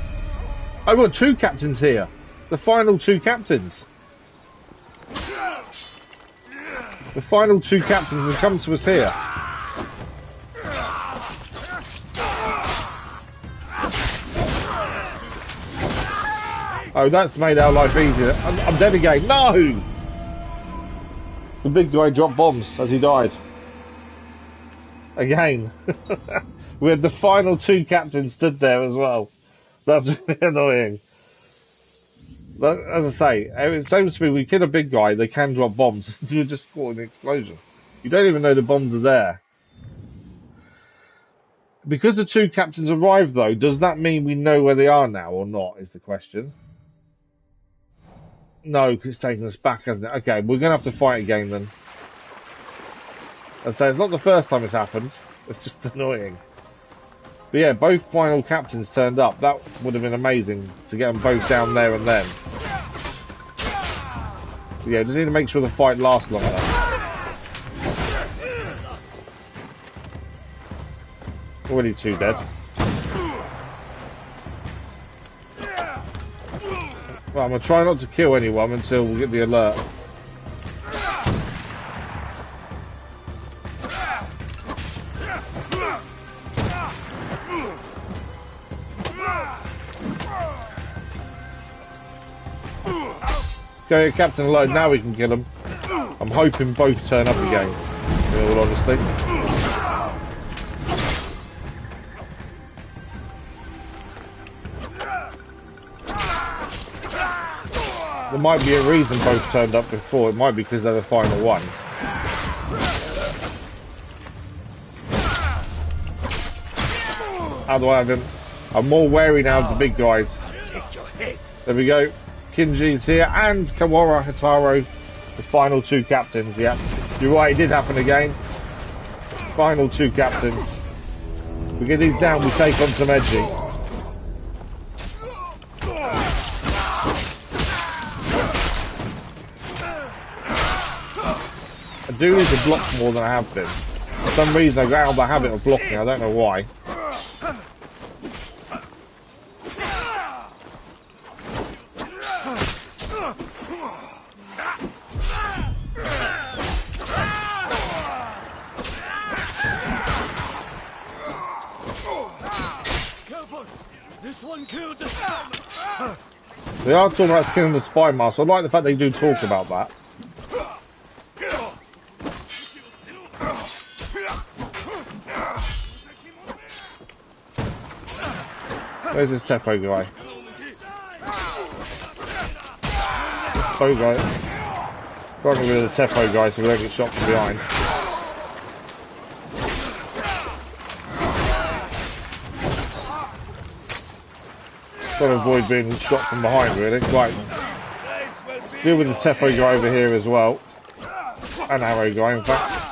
I've got 2 captains here, the final 2 captains. The final 2 captains have come to us here. Oh, that's made our life easier. I'm dead again. No! The big guy dropped bombs as he died. Again. We had the final 2 captains stood there as well. That's really annoying. But as I say, it seems to me we kill a big guy, they can drop bombs. You're just caught in the explosion. You don't even know the bombs are there. Because the 2 captains arrived though, does that mean we know where they are now or not, is the question. No, because it's taken us back, hasn't it? Okay, we're going to have to fight again then. I'd say it's not the first time it's happened. It's just annoying. But yeah, both final captains turned up. That would have been amazing to get them both down there and then. But yeah, just need to make sure the fight lasts long enough. Already 2 dead. Well, I'm going to try not to kill anyone until we get the alert. Okay, Captain alert, now we can kill him. I'm hoping both turn up again, in all honesty. There might be a reason both turned up before. It might be because they're the final ones. How do I have him? I'm more wary now of the big guys. There we go. Kinji's here and Kawara Hataro, the final 2 captains. Yeah, you're right, it did happen again. Final 2 captains. We get these down, we take on Tameji. I do need to block more than I have been. For some reason I got out of the habit of blocking, I don't know why. This one killed the spy. They are talking about killing the spy master. I like the fact they do talk about that. Where's this Teppo guy? Teppo guy. Trying to get rid of the Teppo guy so we don't get shot from behind. Trying to avoid being shot from behind, really. Right. Deal with the Teppo guy over here as well. An arrow guy, in fact.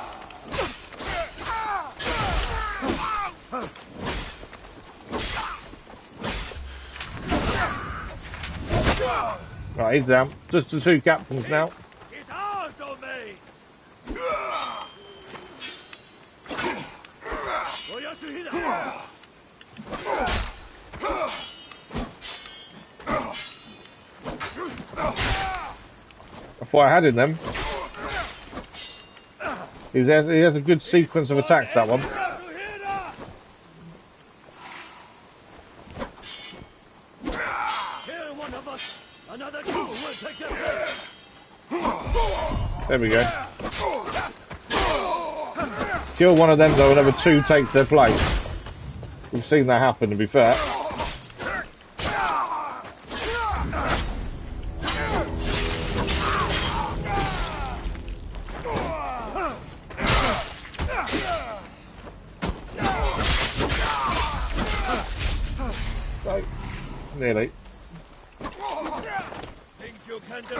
Right, he's down. Just the 2 captains now. It's hard on me. I thought I had in them. He has a good sequence of attacks, that one. There we go. Kill one of them though, another two takes their place. We've seen that happen, to be fair. So, nearly. Think you can do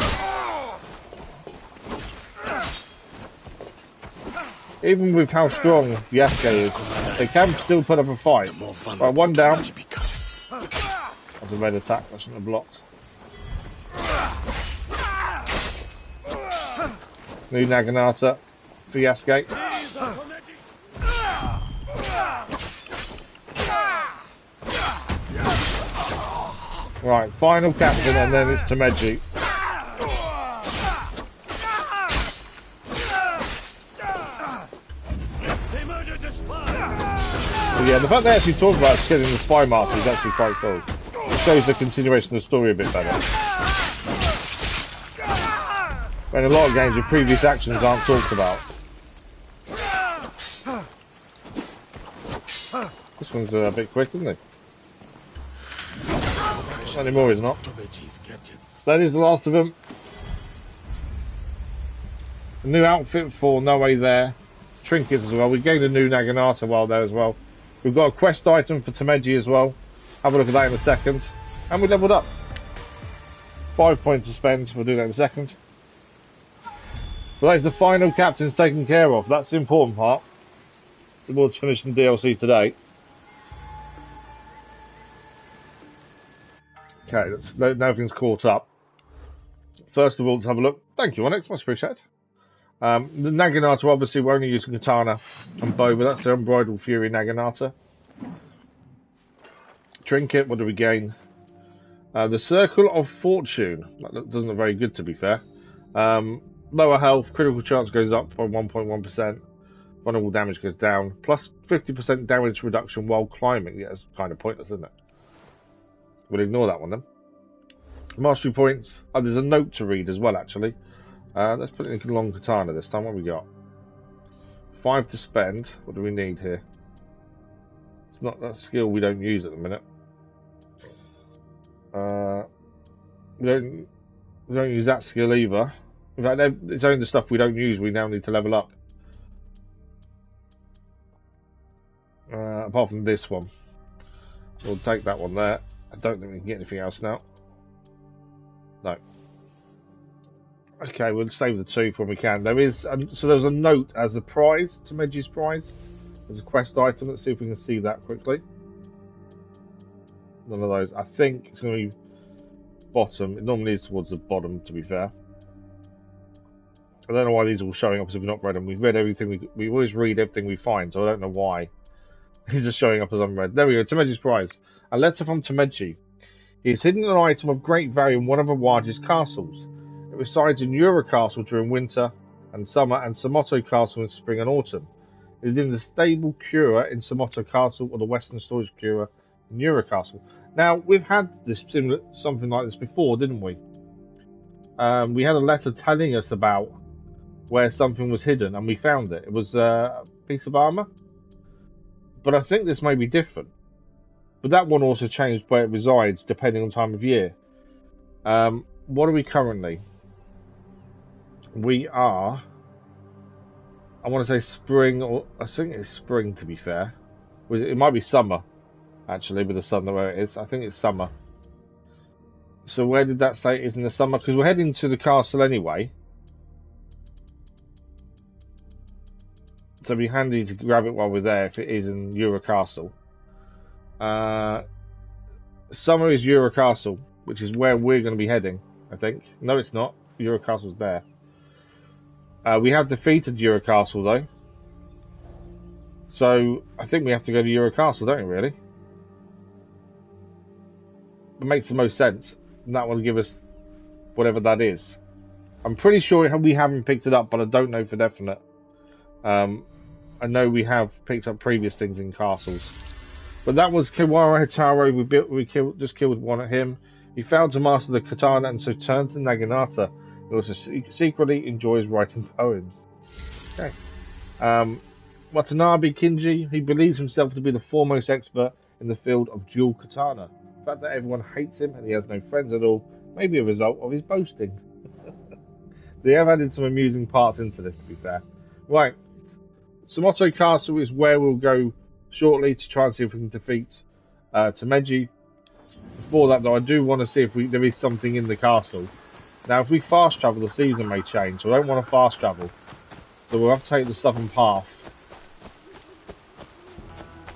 Even with how strong Yasuke is, they can still put up a fight. Right, one down. That's a red attack, I shouldn't have blocked. New Naginata for Yasuke. Right, final captain and then it's Tameji. Yeah, the fact they actually talk about killing the spy master is actually quite cool. It shows the continuation of the story a bit better. When a lot of games with previous actions aren't talked about. This one's a bit quick, isn't it? Not anymore, is not. That is the last of them. A new outfit for No Way There. Trinkets as well. We gained a new Naginata while there as well. We've got a quest item for Tameji as well. Have a look at that in a second. And we leveled up. 5 points to spend. We'll do that in a second. But that's the final captain's taken care of. That's the important part. Towards finishing DLC today. Okay, now everything's caught up. First of all, let's have a look. Thank you, Onyx. Much appreciated. The Naginata, obviously, we're only using katana and bow, but that's the Unbridled Fury Naginata. Trinket, what do we gain? The Circle of Fortune. That doesn't look very good, to be fair. Lower health, critical chance goes up by 1.1%. Vulnerable damage goes down. Plus 50% damage reduction while climbing. Yeah, that's kind of pointless, isn't it? We'll ignore that one then. Mastery points. Oh, there's a note to read as well, actually. Let's put it in long katana this time. What have we got? 5 to spend. What do we need here? It's not that skill we don't use at the minute. We don't use that skill either. In fact, it's only the stuff we don't use we now need to level up. Apart from this one. We'll take that one there. I don't think we can get anything else now. No. Okay, we'll save the 2 when we can. There is so there's a note as a prize, Tameji's prize. There's a quest item. Let's see if we can see that quickly. None of those. I think it's going to be bottom. It normally is towards the bottom, to be fair. I don't know why these are all showing up as if we've not read them. We've read everything. We always read everything we find, so I don't know why. These are showing up as unread. There we go. Tameji's prize. A letter from Tameji. He has hidden an item of great value in one of Awaji's castles. It resides in Yura Castle during winter and summer, and Samoto Castle in spring and autumn. It is in the stable Cura in Samoto Castle, or the Western Storage Cura in Yura Castle. Now, we've had this something like this before, didn't we? We had a letter telling us about where something was hidden, and we found it. It was a piece of armour. But I think this may be different. But that one also changed where it resides, depending on time of year. What are we currently? We are... I want to say spring, or I think it's spring, to be fair. It might be summer, actually, with the sun where it is. I think it's summer. So where did that say it is in the summer? Because we're heading to the castle anyway. So it'd be handy to grab it while we're there if it is in Yura Castle. Summer is Yura Castle, which is where we're going to be heading, I think. No, it's not. Yura Castle's there. We have defeated Yura Castle, though. So, I think we have to go to Yura Castle, don't we, really? It makes the most sense. And that will give us whatever that is. I'm pretty sure we haven't picked it up, but I don't know for definite. I know we have picked up previous things in castles. But that was Kiwara Hitaro. We killed one at him. He failed to master the katana and so turned to Naginata. He also secretly enjoys writing poems. Okay. Watanabe Kinji. He believes himself to be the foremost expert in the field of dual katana. The fact that everyone hates him and he has no friends at all may be a result of his boasting. They have added some amusing parts into this, to be fair. Right. Sumoto Castle is where we'll go shortly to try and see if we can defeat Tameji. Before that, though, I do want to see if there is something in the castle. Now, if we fast travel, the season may change, so I don't want to fast travel. So we'll have to take the southern path.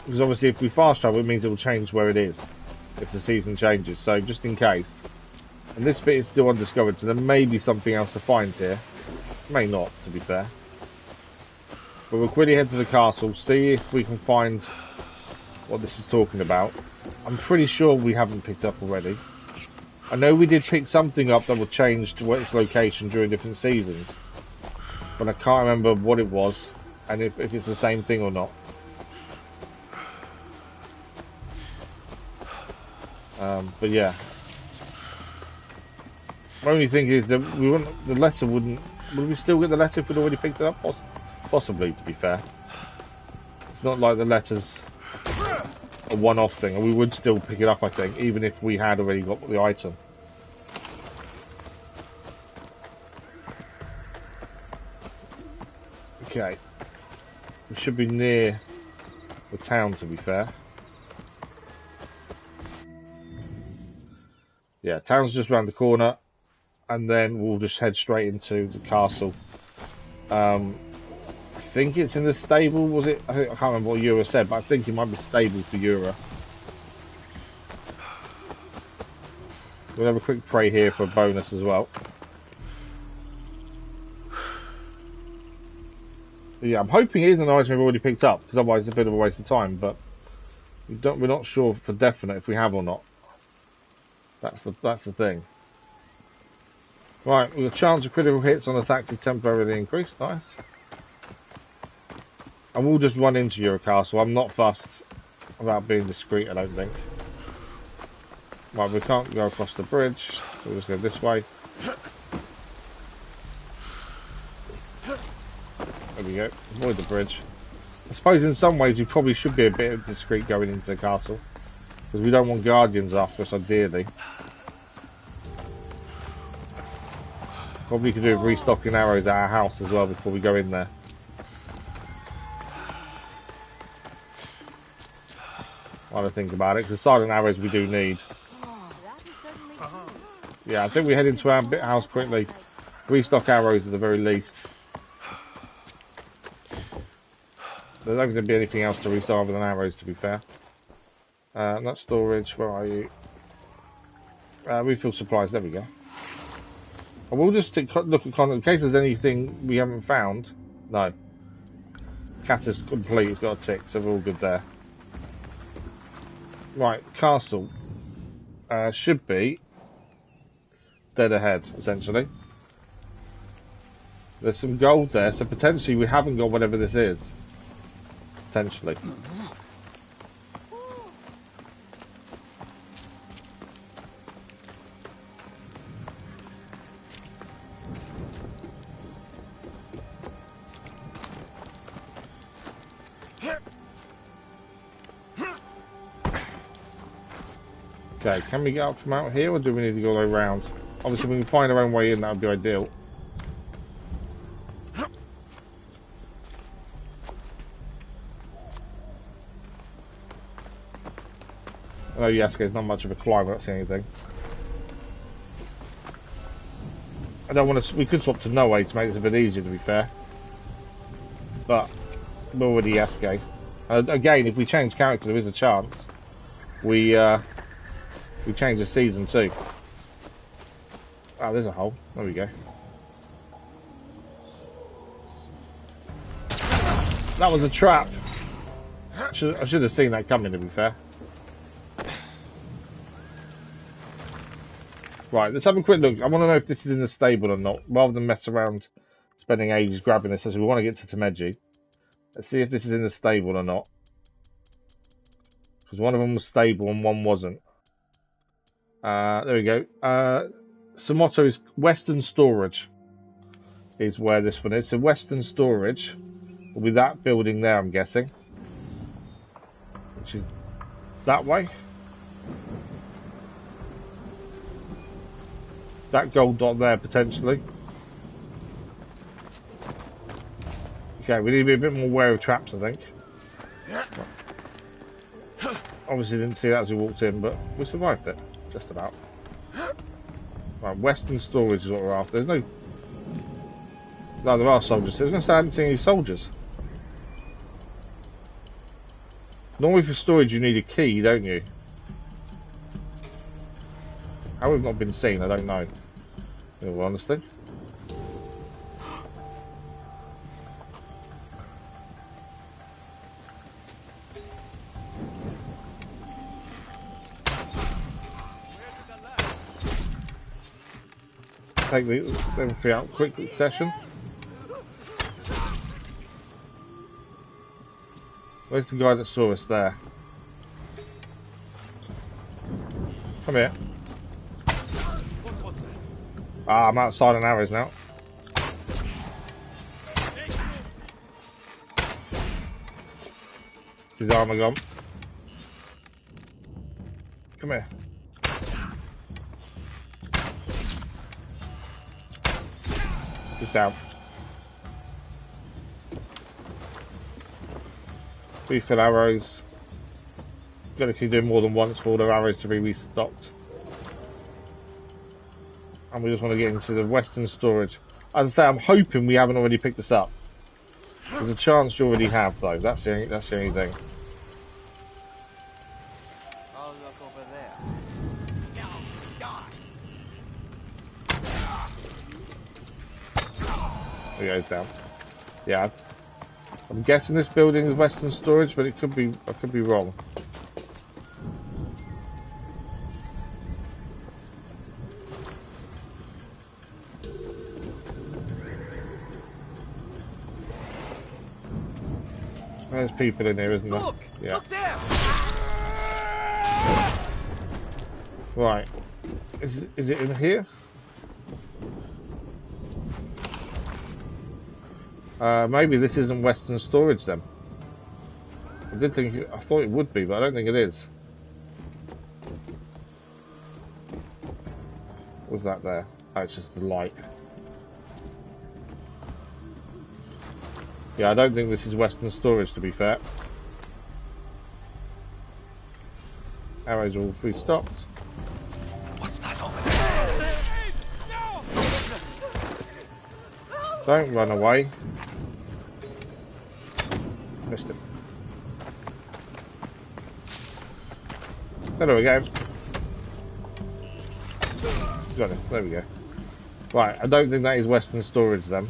Because obviously, if we fast travel, it means it will change where it is if the season changes. So, just in case. And this bit is still undiscovered, so there may be something else to find here. May not, to be fair. But we'll quickly head to the castle, see if we can find what this is talking about. I'm pretty sure we haven't picked up already. I know we did pick something up that will change to its location during different seasons. But I can't remember what it was, and if it's the same thing or not. But yeah. My only thing is that the letter wouldn't... Would we still get the letter if we'd already picked it up? Possibly, to be fair. It's not like the letter's a one-off thing, and we would still pick it up, I think, even if we had already got the item. Okay. We should be near the town, to be fair. Yeah, town's just around the corner, and then we'll just head straight into the castle. I think it's in the stable, was it? I can't remember what Yura said, but I think it might be stable for Yura. We'll have a quick pray here for a bonus as well. But yeah, I'm hoping it is an item we've already picked up, because otherwise it's a bit of a waste of time, but we're not sure for definite if we have or not. That's the thing. Right, with a chance of critical hits on attacks is temporarily increased. Nice. And we'll just run into Yura Castle. I'm not fussed about being discreet, I don't think. Right, we can't go across the bridge, so we'll just go this way. There we go. Avoid the bridge. I suppose in some ways we probably should be a bit discreet going into the castle, because we don't want guardians after us, ideally. Probably could do with restocking arrows at our house as well before we go in there. While I think about it, because silent arrows we do need. Yeah, I think we head into our house quickly. Restock arrows at the very least. There's not going to be anything else to restock other than arrows, to be fair. Not storage, where are you? Refill supplies, there we go. And we'll just look at content in case there's anything we haven't found. No. Kata's complete, it's got a tick, so we're all good there. Right, castle. Should be dead ahead, essentially. There's some gold there, so potentially we haven't got whatever this is. Potentially. Okay, can we get up from out here, or do we need to go around? Obviously, we can find our own way in, that would be ideal. I know Yasuke's not much of a climber, that's anything. I don't want to. We could swap to Noe to make this a bit easier, to be fair. But we're already Yasuke. Again, if we change character, there is a chance we change the season too. Oh, there's a hole. There we go. That was a trap. I should have seen that coming, to be fair. Right, let's have a quick look. I want to know if this is in the stable or not, rather than mess around spending ages grabbing this, as we want to get to Tameji. Let's see if this is in the stable or not. Because one of them was stable and one wasn't. There we go. Somoto is Western Storage. Is where this one is. So Western Storage will be that building there, I'm guessing. Which is that way. That gold dot there, potentially. Okay, we need to be a bit more aware of traps, I think. Obviously didn't see that as we walked in, but we survived it. Just about. Right, Western Storage is what we're after. There's no... No, there are soldiers. I was going to say I haven't seen any soldiers. Normally for storage you need a key, don't you? How we've not been seen, I don't know. In all honesty. Take them three out quick succession. Where's the guy that saw us there? Come here. Ah, I'm outside on arrows now. His armor gone. Come here. He's down. Refill arrows. Gotta keep doing more than once for all their arrows to be restocked. And we just want to get into the Western Storage. As I say, I'm hoping we haven't already picked this up. There's a chance you already have, though. That's the only thing. I'll look over there. There he goes down. Yeah, I'm guessing this building is Western Storage, but it could be. I could be wrong. There's people in here, isn't there? Look! Yeah. Look there! Right. Is it in here? Maybe this isn't Western Storage then. I thought it would be, but I don't think it is. What's that there? Oh, it's just the light. Yeah, I don't think this is Western Storage, to be fair. Arrows are all restocked. What's that over there? Don't run away. Missed it. There we go. Got it. There we go. Right, I don't think that is Western Storage then.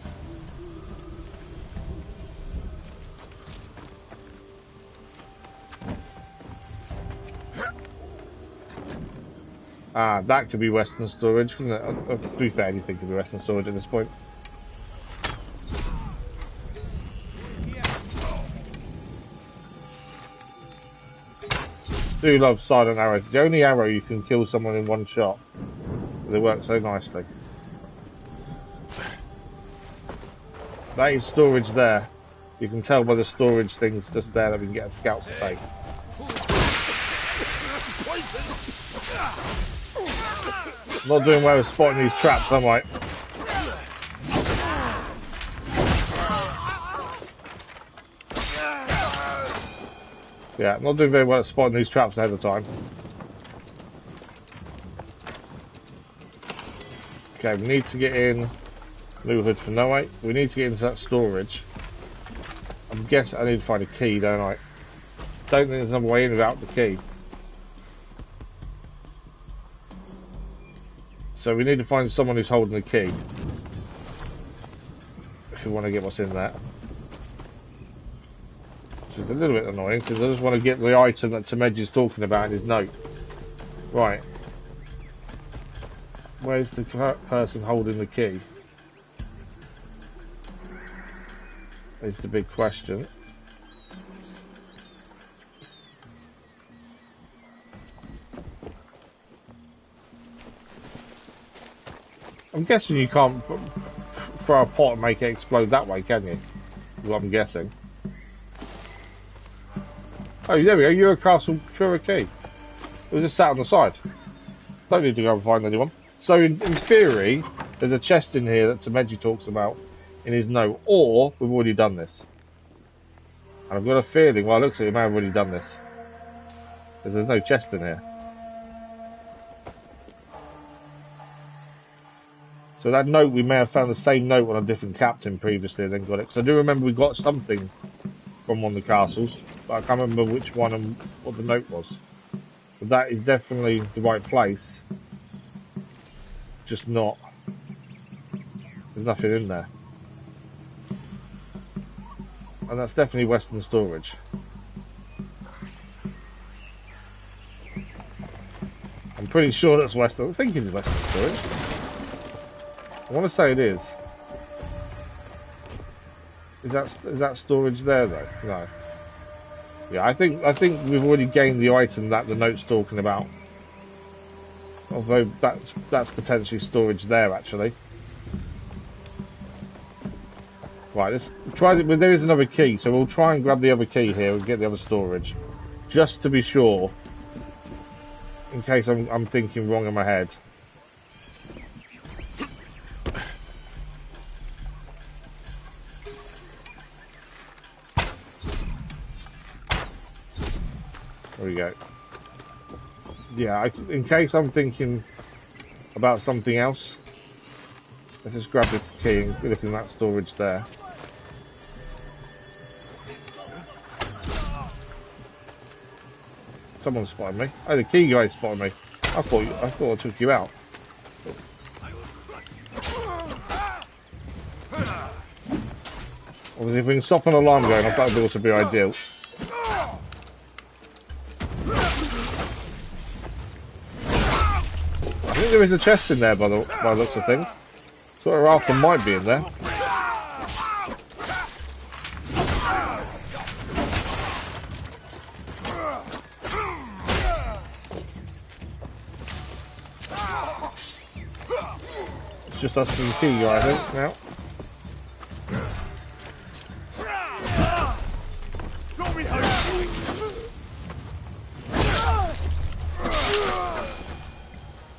Ah, that could be Western Storage, couldn't it? To be fair, anything could be Western Storage at this point. Do love silent arrows. It's the only arrow you can kill someone in one shot. They work so nicely. That is storage there. You can tell by the storage things just there that we can get a scout to take. Not doing well with spotting these traps, am I? Yeah, not doing very well at spotting these traps ahead of time. Okay, we need to get in. New hood for no wait. We need to get into that storage. I'm guessing I need to find a key, don't I? Don't think there's another way in without the key. So we need to find someone who's holding the key. If we want to get what's in there. Which is a little bit annoying, since I just want to get the item that Tameji's talking about in his note. Right. Where's the person holding the key? Is the big question. I'm guessing you can't throw a pot and make it explode that way, can you? Well, I'm guessing. Oh, there we go. You're a castle Kuraki. It was just sat on the side. Don't need to go and find anyone. So, in theory, there's a chest in here that Tameji talks about in his note, or we've already done this. And I've got a feeling, well, it looks like we may have already done this. Because there's no chest in here. So that note, we may have found the same note on a different captain previously and then got it. Because I do remember we got something from one of the castles, but I can't remember which one and what the note was. But that is definitely the right place. Just not. There's nothing in there. And that's definitely Western storage. I'm pretty sure that's Western. I think it's Western storage. I want to say it is. Is that storage there though? No. Yeah, I think we've already gained the item that the note's talking about. Although that's potentially storage there actually. Right, let's try it. Well, there is another key, so we'll try and grab the other key here and get the other storage, just to be sure. In case I'm thinking wrong in my head. There we go. Yeah, in case I'm thinking about something else, let's just grab this key and look in that storage there. Someone spotted me. Oh, the key guy spotted me. I thought I took you out. Obviously, if we can stop an alarm going off, that would also be ideal. I think there is a chest in there by the looks of things. So what we're after might be in there. It's just us and the key guy, I think, now.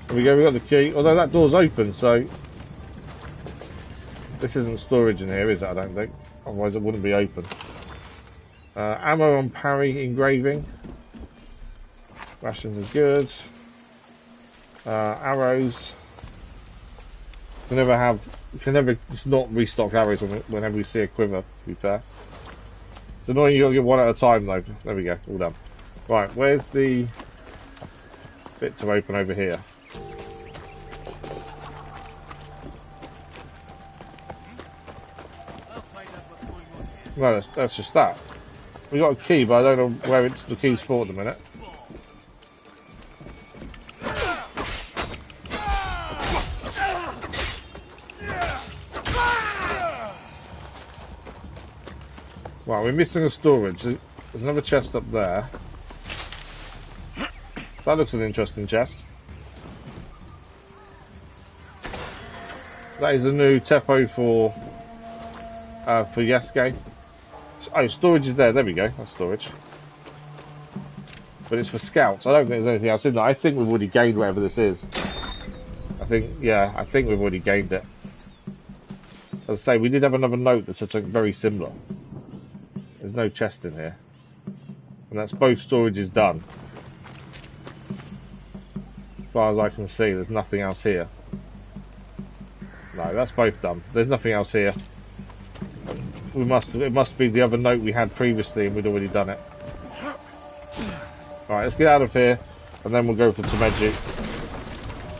There we go, we got the key. Although that door's open, so this isn't storage in here, is it? I don't think. Otherwise it wouldn't be open. Ammo on parry engraving. Rations are good. Arrows. Can never not restock arrows whenever we see a quiver, to be fair. It's annoying you gotta get one at a time though. There we go, all done. Right, where's the bit to open over here? No, that's just that. We got a key, but I don't know where the key's for at the minute. Right, we're missing a storage. There's another chest up there. That looks an interesting chest. That is a new Teppo for Yasuke. Oh, storage is there. There we go. That's storage. But it's for scouts. I don't think there's anything else in there. I think we've already gained whatever this is. I think we've already gained it. As I say, we did have another note that said something very similar. There's no chest in here. And that's both storages done. As far as I can see, there's nothing else here. No, that's both done. There's nothing else here. It must be the other note we had previously and we'd already done it. Alright, let's get out of here and then we'll go for Tameji.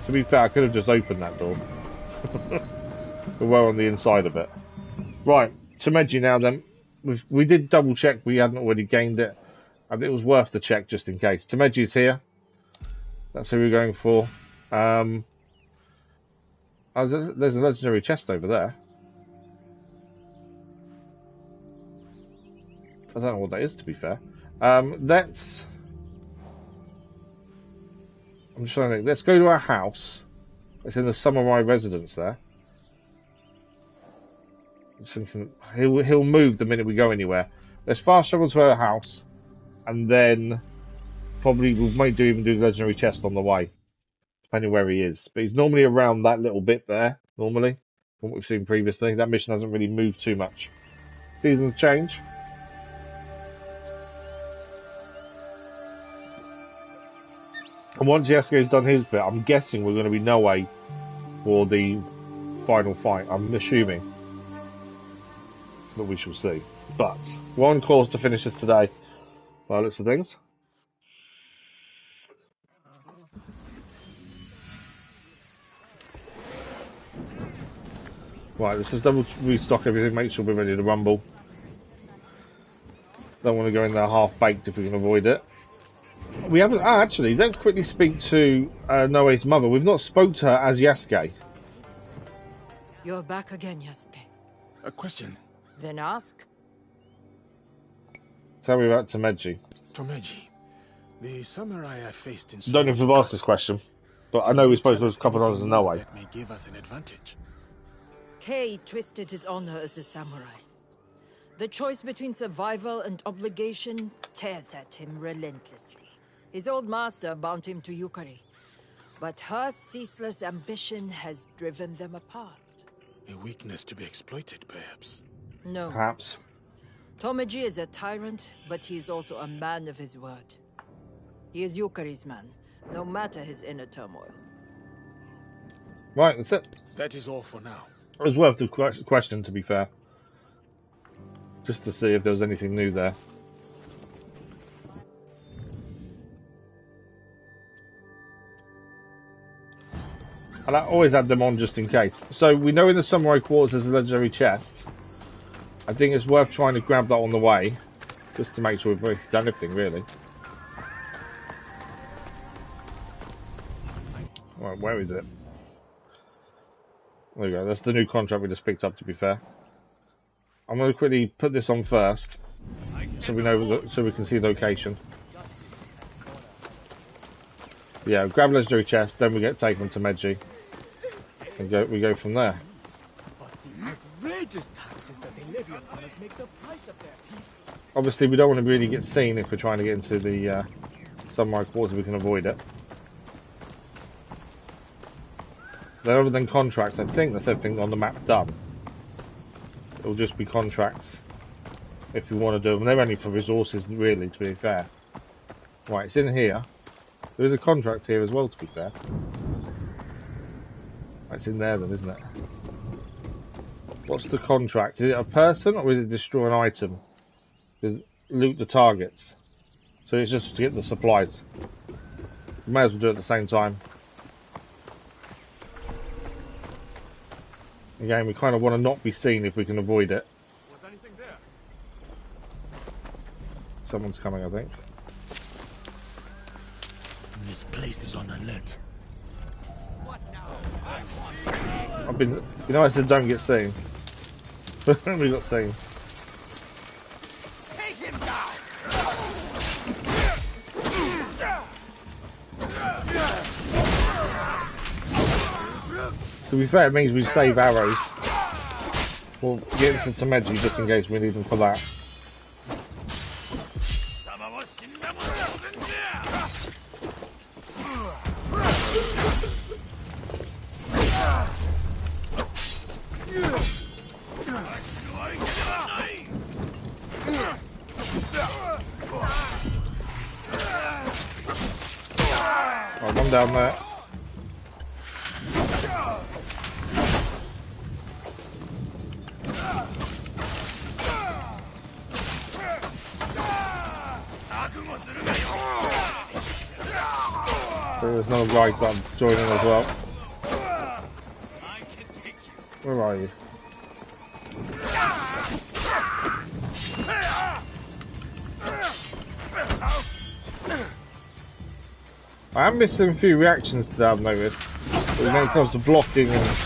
To be fair, I could have just opened that door. But we're on the inside of it. Right, Tameji now then. We did double check we hadn't already gained it. And it was worth the check just in case. Tameji's here. That's who we're going for. There's a legendary chest over there. I don't know what that is, to be fair. I'm just trying to think. Let's go to our house. It's in the samurai residence there. I'm thinking he'll move the minute we go anywhere. Let's fast travel to her house, and then probably we might even do the legendary chest on the way, depending where he is. But he's normally around that little bit there, normally, from what we've seen previously. That mission hasn't really moved too much. Seasons change. And once Yasuke's done his bit, I'm guessing we're going to be Noe for the final fight. I'm assuming. But we shall see. But we're on course to finish this today, by the looks of things. Right, let's just double restock everything, make sure we're ready to rumble. Don't want to go in there half-baked if we can avoid it. We haven't... actually, let's quickly speak to Noe's mother. We've not spoke to her as Yasuke. You're back again, Yasuke. A question. Then ask. Tell me about Tameji. Tameji, the samurai I faced in... Don't know if we've asked this question, but I know we're supposed to have a couple of hours in Noe. That may give us an advantage. Kay twisted his honor as a samurai. The choice between survival and obligation tears at him relentlessly. His old master bound him to Yukari, but her ceaseless ambition has driven them apart. A weakness to be exploited, perhaps. No. Perhaps. Tameji is a tyrant, but he is also a man of his word. He is Yukari's man, no matter his inner turmoil. Right, that's it. That is all for now. It was worth the question, to be fair. Just to see if there was anything new there. And I always add them on just in case. So we know in the samurai quarters there's a legendary chest. I think it's worth trying to grab that on the way, just to make sure we've basically done everything, really. Right, where is it? There we go. That's the new contract we just picked up, to be fair. I'm going to quickly put this on first, so we know, so we can see the location. Yeah, grab legendary chest, then we get taken to Tameji, and we go from there. Outrageous taxes that they levy upon us make the price of their peace. Obviously, we don't want to really get seen if we're trying to get into the samurai quarters. We can avoid it. Then other than contracts, I think that's everything on the map done. It'll just be contracts if you want to do them. They're only for resources, really, to be fair. Right, it's in here. There is a contract here as well, to be fair. It's in there then, isn't it? What's the contract? Is it a person or is it destroy an item? Is loot the targets? So it's just to get the supplies. We may as well do it at the same time. Again, we kind of want to not be seen if we can avoid it. Was anything there? Someone's coming, I think. This place is on alert. What now? I've been, you know, I said don't get seen. We got seen. Take him down! To be fair, it means we save arrows. We'll get into Tameji just in case we need them for that. Right, one down there. There's another guy that I'm joining as well. Where are you? I am missing a few reactions today, I've noticed. But when it comes to blocking and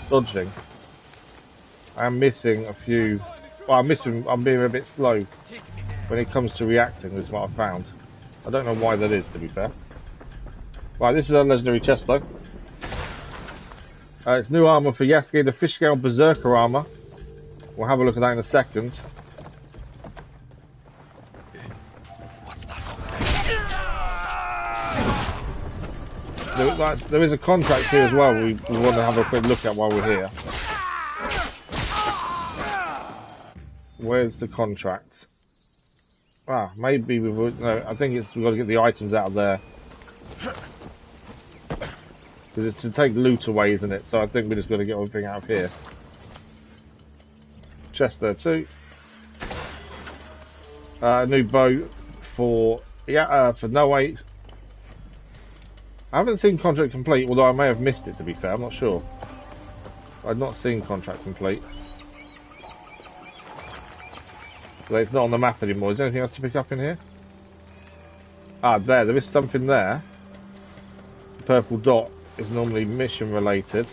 dodging, I am missing a few. Well, I'm being a bit slow when it comes to reacting, is what I've found. I don't know why that is, to be fair. Right, this is a legendary chest though. It's new armour for Yasuke, the fish scale berserker armour. We'll have a look at that in a second. There is a contract here as well we want to have a quick look at while we're here. Where's the contract? Ah, maybe we would. No, I think we've got to get the items out of there. Because it's to take loot away, isn't it? So I think we just got to get everything out of here. Chest there too. New bow for for no 8. I haven't seen contract complete, although I may have missed it. To be fair, I'm not sure. I've not seen contract complete. So it's not on the map anymore. Is there anything else to pick up in here? Ah, there is something there. The purple dot is normally mission related.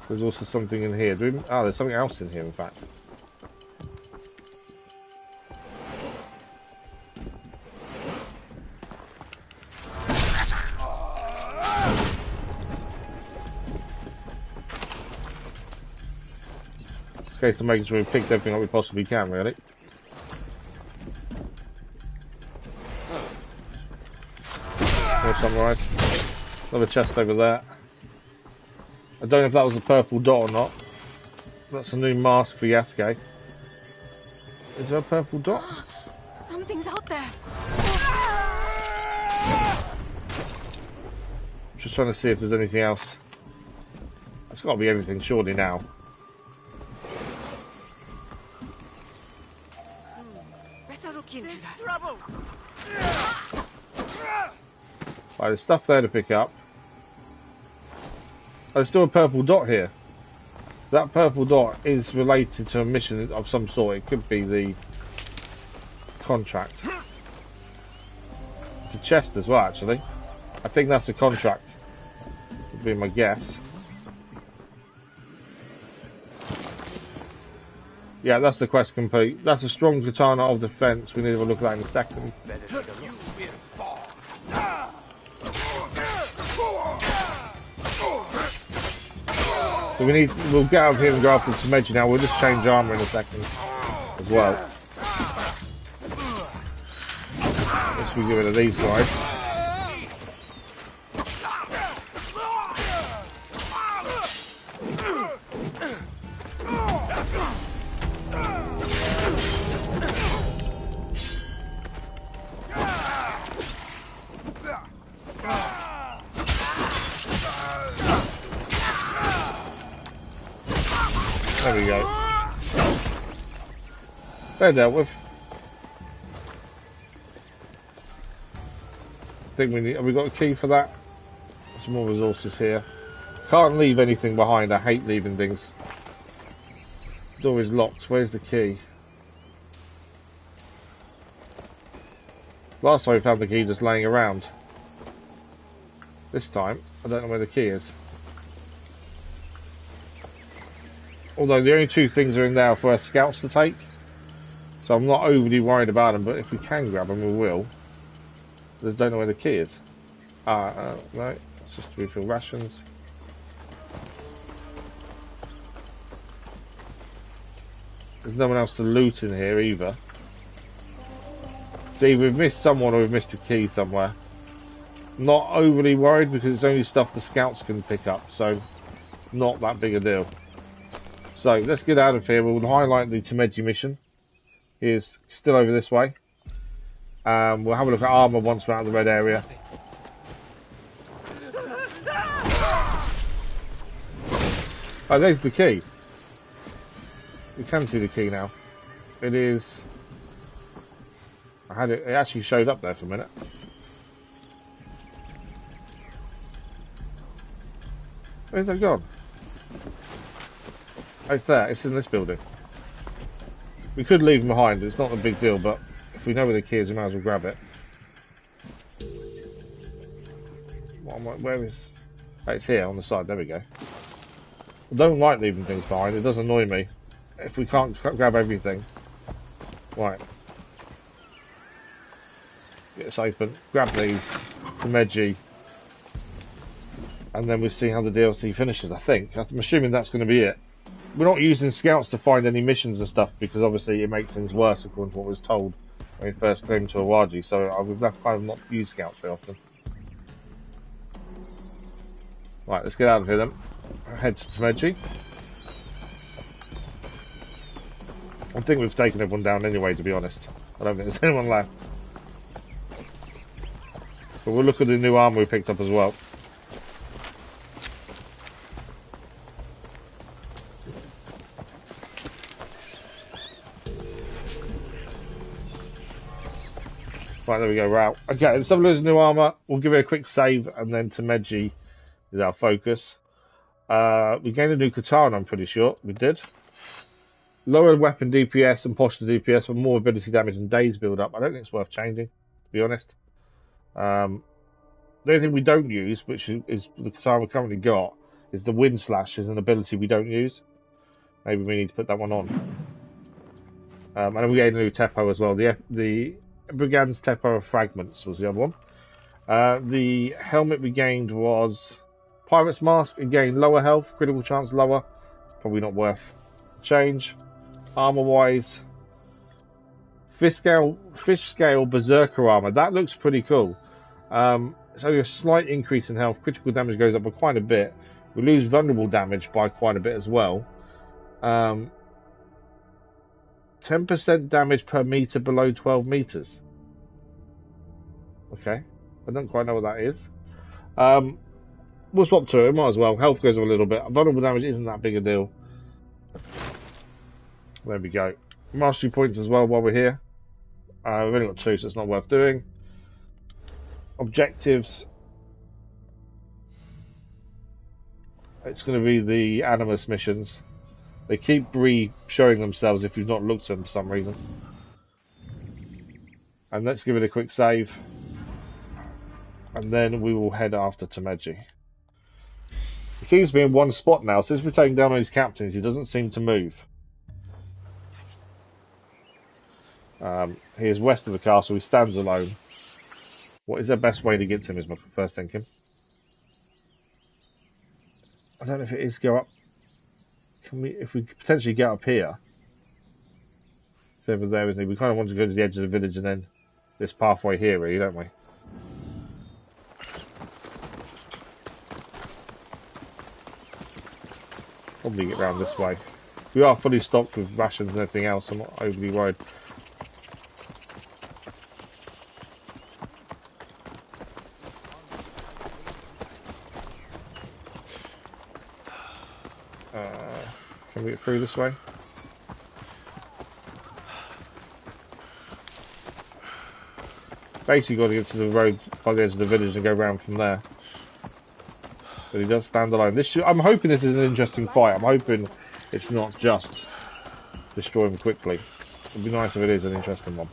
There's also something in here. There's something else in here, in fact. It's a case of making sure we've picked everything up we possibly can, really. More sunrise. Another chest over there. I don't know if that was a purple dot or not. That's a new mask for Yasuke. Is there a purple dot? Something's out there. Just trying to see if there's anything else. That's got to be everything, surely now. Better look into that. Trouble. Right, there's stuff there to pick up. There's still a purple dot here. That purple dot is related to a mission of some sort. It could be the contract. It's a chest as well, actually. I think that's a contract. Would be my guess. Yeah, that's the quest complete. That's a strong katana of defense. We need to have a look at that in a second. So we'll get out of here and go after Tameji now. We'll just change armour in a second as well. Once we get rid of these guys. There we go. They're dealt with. I think we need. Have we got a key for that? Some more resources here. Can't leave anything behind. I hate leaving things. Door is locked. Where's the key? Last time we found the key just laying around. This time, I don't know where the key is. Although the only two things are in there for our scouts to take. So I'm not overly worried about them, but if we can grab them, we will. I just don't know where the key is. No, it's just to refill rations. There's no one else to loot in here either. See, we've missed someone or we've missed a key somewhere. Not overly worried because it's only stuff the scouts can pick up, so not that big a deal. So let's get out of here. We'll highlight the Tameji mission. It's still over this way. We'll have a look at armour once we're out of the red area. Oh, there's the key. We can see the key now. It is. I had it. It actually showed up there for a minute. Where's that gone? Oh, it's there. It's in this building. We could leave them behind. It's not a big deal, but if we know where the key is, we might as well grab it. Where is? Oh, it's here on the side. There we go. I don't like leaving things behind. It does annoy me. If we can't grab everything. Right. Get this open. Grab these. Tameji. And then we'll see how the DLC finishes, I think. I'm assuming that's going to be it. We're not using scouts to find any missions and stuff, because obviously it makes things worse according to what was told when we first came to Awaji, so we've kind of not used scouts very often. Right, let's get out of here then. Head to Tameji. I think we've taken everyone down anyway, to be honest. I don't think there's anyone left. But we'll look at the new armor we picked up as well. Right, there we go, we're out. Okay, let's have a look at the new armor. We'll give it a quick save, and then Tameji is our focus. We gained a new katana, I'm pretty sure. We did. Lower weapon DPS and posture DPS, but more ability damage and days build up. I don't think it's worth changing, to be honest. The only thing we don't use, which is the katana we currently got, is the wind slash is an ability we don't use. Maybe we need to put that one on. And then we gained a new Teppo as well. The Brigand's Teppo of Fragments was the other one. The helmet we gained was Pirate's Mask. Again, lower health, critical chance lower. Probably not worth change. Armor wise, fish scale berserker armor. That looks pretty cool. It's only a slight increase in health. Critical damage goes up by quite a bit. We lose vulnerable damage by quite a bit as well. 10% damage per meter below 12 meters. Okay, I don't quite know what that is. We'll swap to it, might as well. Health goes up a little bit. Vulnerable damage isn't that big a deal. There we go. Mastery points as well while we're here. We've only got 2, so it's not worth doing. Objectives. It's going to be the Animus missions. They keep showing themselves if you've not looked at them for some reason. And let's give it a quick save. And then we will head after Tameji. He seems to be in one spot now. Since we're taking down all his captains, he doesn't seem to move. He is west of the castle. He stands alone. What is the best way to get to him is my first thinking. I don't know if it is go up. Can we, if we potentially get up here? It's over there, isn't he? We kind of want to go to the edge of the village and then this pathway here, really, don't we? Probably get round this way. We are fully stocked with rations and everything else. I'm not overly worried. Can we get through this way? Basically got to get to the road by the edge of the village and go round from there. But he does stand alone. I'm hoping this is an interesting fight. I'm hoping it's not just destroy him quickly. It'd be nice if it is an interesting one.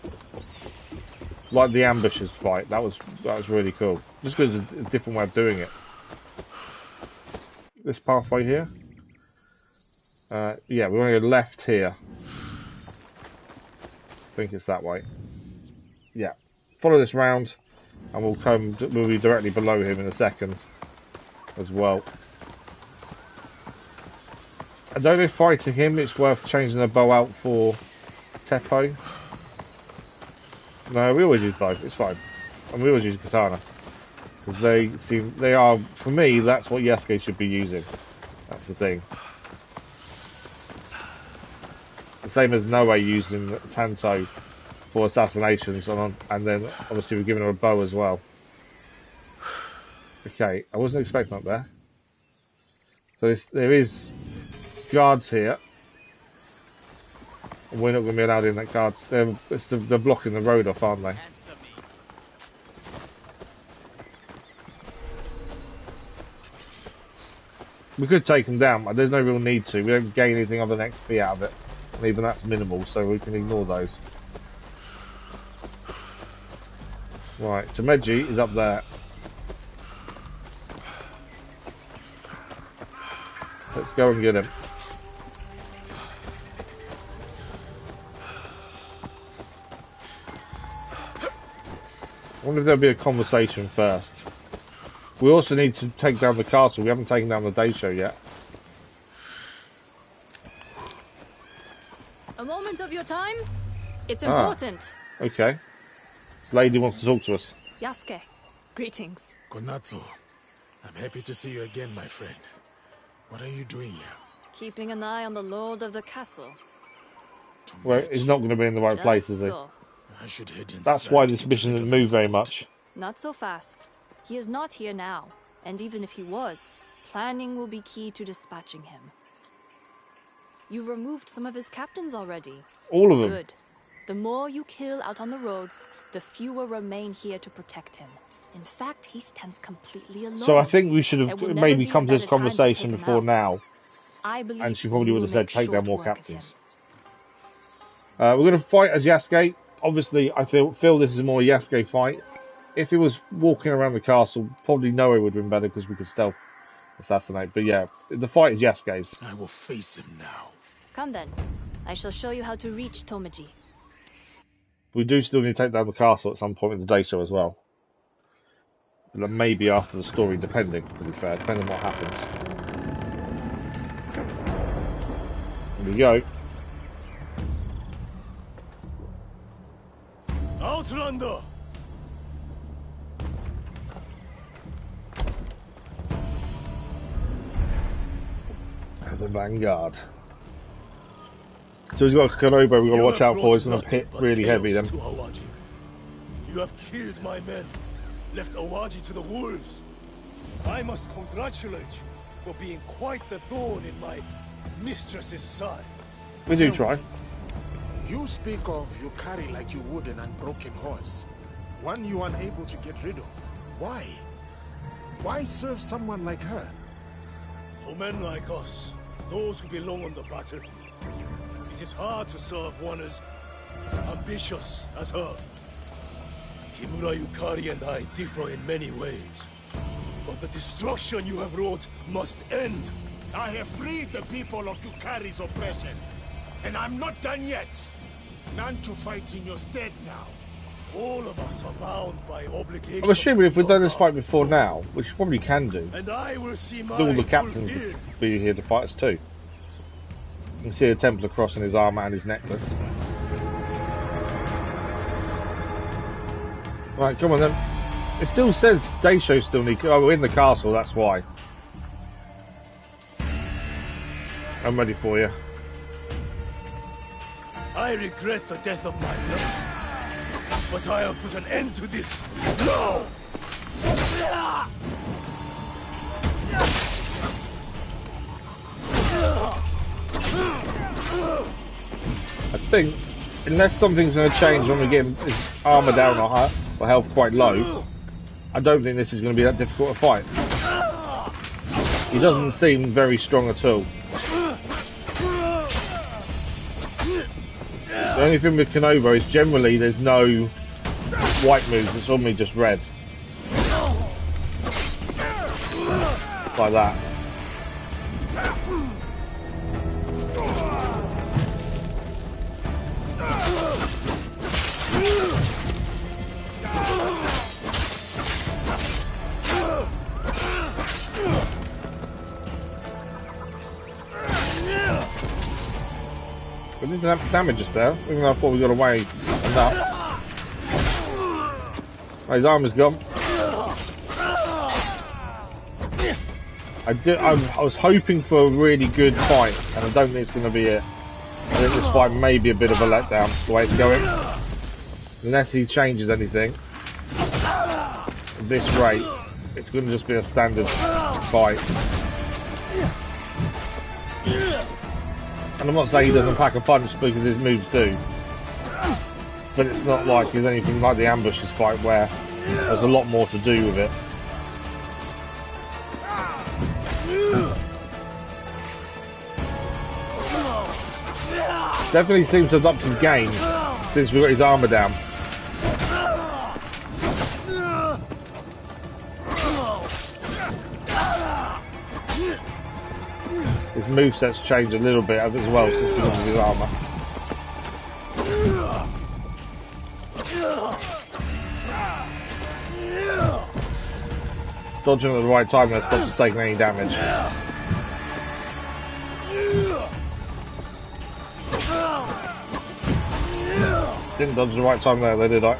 Like the ambushes fight. That was really cool. Just because it's a different way of doing it. This pathway here. Yeah, we're going to go left here. I think it's that way. Yeah. Follow this round, and we'll be directly below him in a second as well. I don't know if fighting him it's worth changing the bow out for Teppo. No, we always use bow, it's fine. And we always use katana. Because they are, for me, that's what Yasuke should be using. That's the thing. The same as Noe using Tanto for assassinations, and then obviously we're giving her a bow as well. Okay, I wasn't expecting that there. So there is guards here. And we're not going to be allowed in that guards. They're blocking the road off, aren't they? We could take them down, but there's no real need to. We don't gain anything other than XP out of it. And even that's minimal, so we can ignore those. Right, Tameji is up there. Let's go and get him. I wonder if there'll be a conversation first. We also need to take down the castle. We haven't taken down the taisho yet. A moment of your time? It's important. Okay. This lady wants to talk to us. Yasuke, greetings. Konatsu, I'm happy to see you again, my friend. What are you doing here? Keeping an eye on the lord of the castle. Well, he's not going to be in the right place, is he? So. I should head inside. That's why this get mission rid didn't of move him for very good. much. Not so fast. He is not here now, and even if he was, planning will be key to dispatching him. You've removed some of his captains already. All of them. Good. The more you kill out on the roads, the fewer remain here to protect him. In fact, he stands completely alone. So I think we should There have will never maybe be a come to this better time to conversation take him before out. now. I believe And she probably would have you said, will take make down more short work of captains. him. We're going to fight as Yasuke. Obviously, I feel this is a more Yasuke fight. If he was walking around the castle, probably Noe would have been better because we could stealth assassinate. But yeah, the fight is Yasuke's. I will face him now. Come then. I shall show you how to reach Tameji. We do still need to take down the castle at some point with the taisho as well. But maybe after the story, depending, to be fair, depending on what happens. Here we go. Outlander! The Vanguard. So he's got a Kanobo we've got to watch out for. He's going to hit really heavy then. You have killed my men, left Awaji to the wolves. I must congratulate you for being quite the thorn in my mistress's side. We do try. You speak of Yukari like you would an unbroken horse. One you unable to get rid of. Why? Why serve someone like her? For men like us, those who belong on the battlefield, it is hard to serve one as ambitious as her. Kimura Yukari and I differ in many ways. But the destruction you have wrought must end. I have freed the people of Yukari's oppression. And I'm not done yet. None to fight in your stead now. All of us are bound by obligations. I'm assuming if we've done this fight before now, which we probably can do, And I will see my all the captains would be here to fight us too. You can see a Templar cross on his arm and his necklace. Right, come on then. It still says taisho still need... Oh, we're in the castle, that's why. I'm ready for you. I regret the death of my love, but I'll put an end to this now. I think, unless something's going to change when we get his armour down or health quite low, I don't think this is going to be that difficult to fight. He doesn't seem very strong at all. The only thing with Kanobo is generally there's no white moves, it's normally just red. Like that. We didn't have damage us there, even though I thought we got away enough. Oh, his arm is gone. I was hoping for a really good fight, and I don't think it's going to be it. I think this fight may be a bit of a letdown, the way it's going. Unless he changes anything. At this rate, it's going to just be a standard fight. And I'm not saying he doesn't pack a punch because his moves do. But it's not like there's anything like the ambushes fight where there's a lot more to do with it. Definitely seems to have upped his game since we got his armour down. His moveset's changed a little bit as well since because of his armour. Dodging at the right time there stops us taking any damage. Didn't dodge at the right time there, though, did I?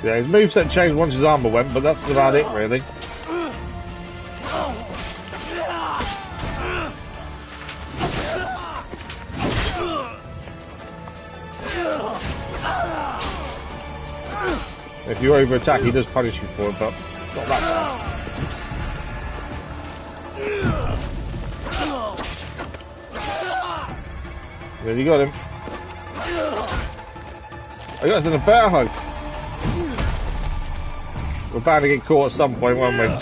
Yeah, his moveset changed once his armor went, but that's about it, really. If you over attack, he does punish you for it, but not that bad. Yeah, you got him. I got us in a bear hug. We're bound to get caught at some point, won't we? I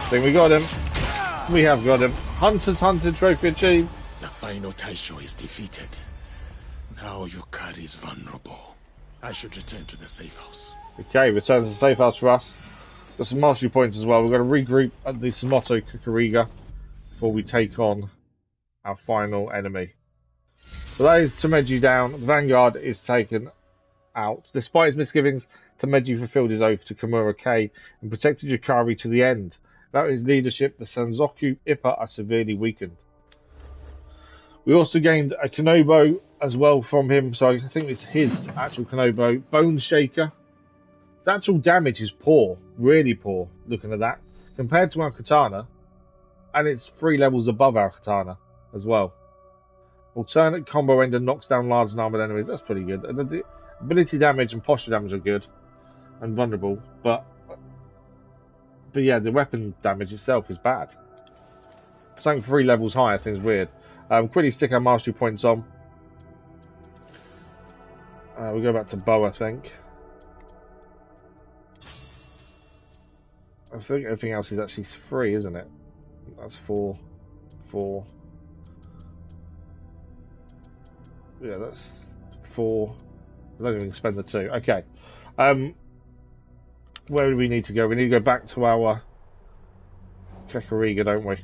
think we got him. We have got him. Hunters hunted, trophy achieved. The final taisho is defeated. Now Yukari is vulnerable. I should return to the safe house. Okay, return to the safe house for us. Got some mastery points as well. We've got to regroup at the Sumoto Kukuriga before we take on our final enemy. So that is Tameji down. The Vanguard is taken out. Despite his misgivings, Tameji fulfilled his oath to Kimura K and protected Yukari to the end. Without his leadership, the Sanzoku Ippa are severely weakened. We also gained a Kanobo as well from him, so I think it's his actual Kanobo. Bone Shaker. His actual damage is poor, really poor, looking at that, compared to our Katana, and it's 3 levels above our Katana as well. Alternate combo ender knocks down large and armored enemies, that's pretty good. The ability damage and posture damage are good and vulnerable, but yeah, the weapon damage itself is bad. Something 3 levels higher seems weird. Quickly stick our mastery points on. We go back to bow, I think. I think everything else is actually 3, isn't it? That's 4. 4. Yeah, that's 4. I don't even spend the 2. Okay. Where do we need to go? We need to go back to our Kukuriga, don't we?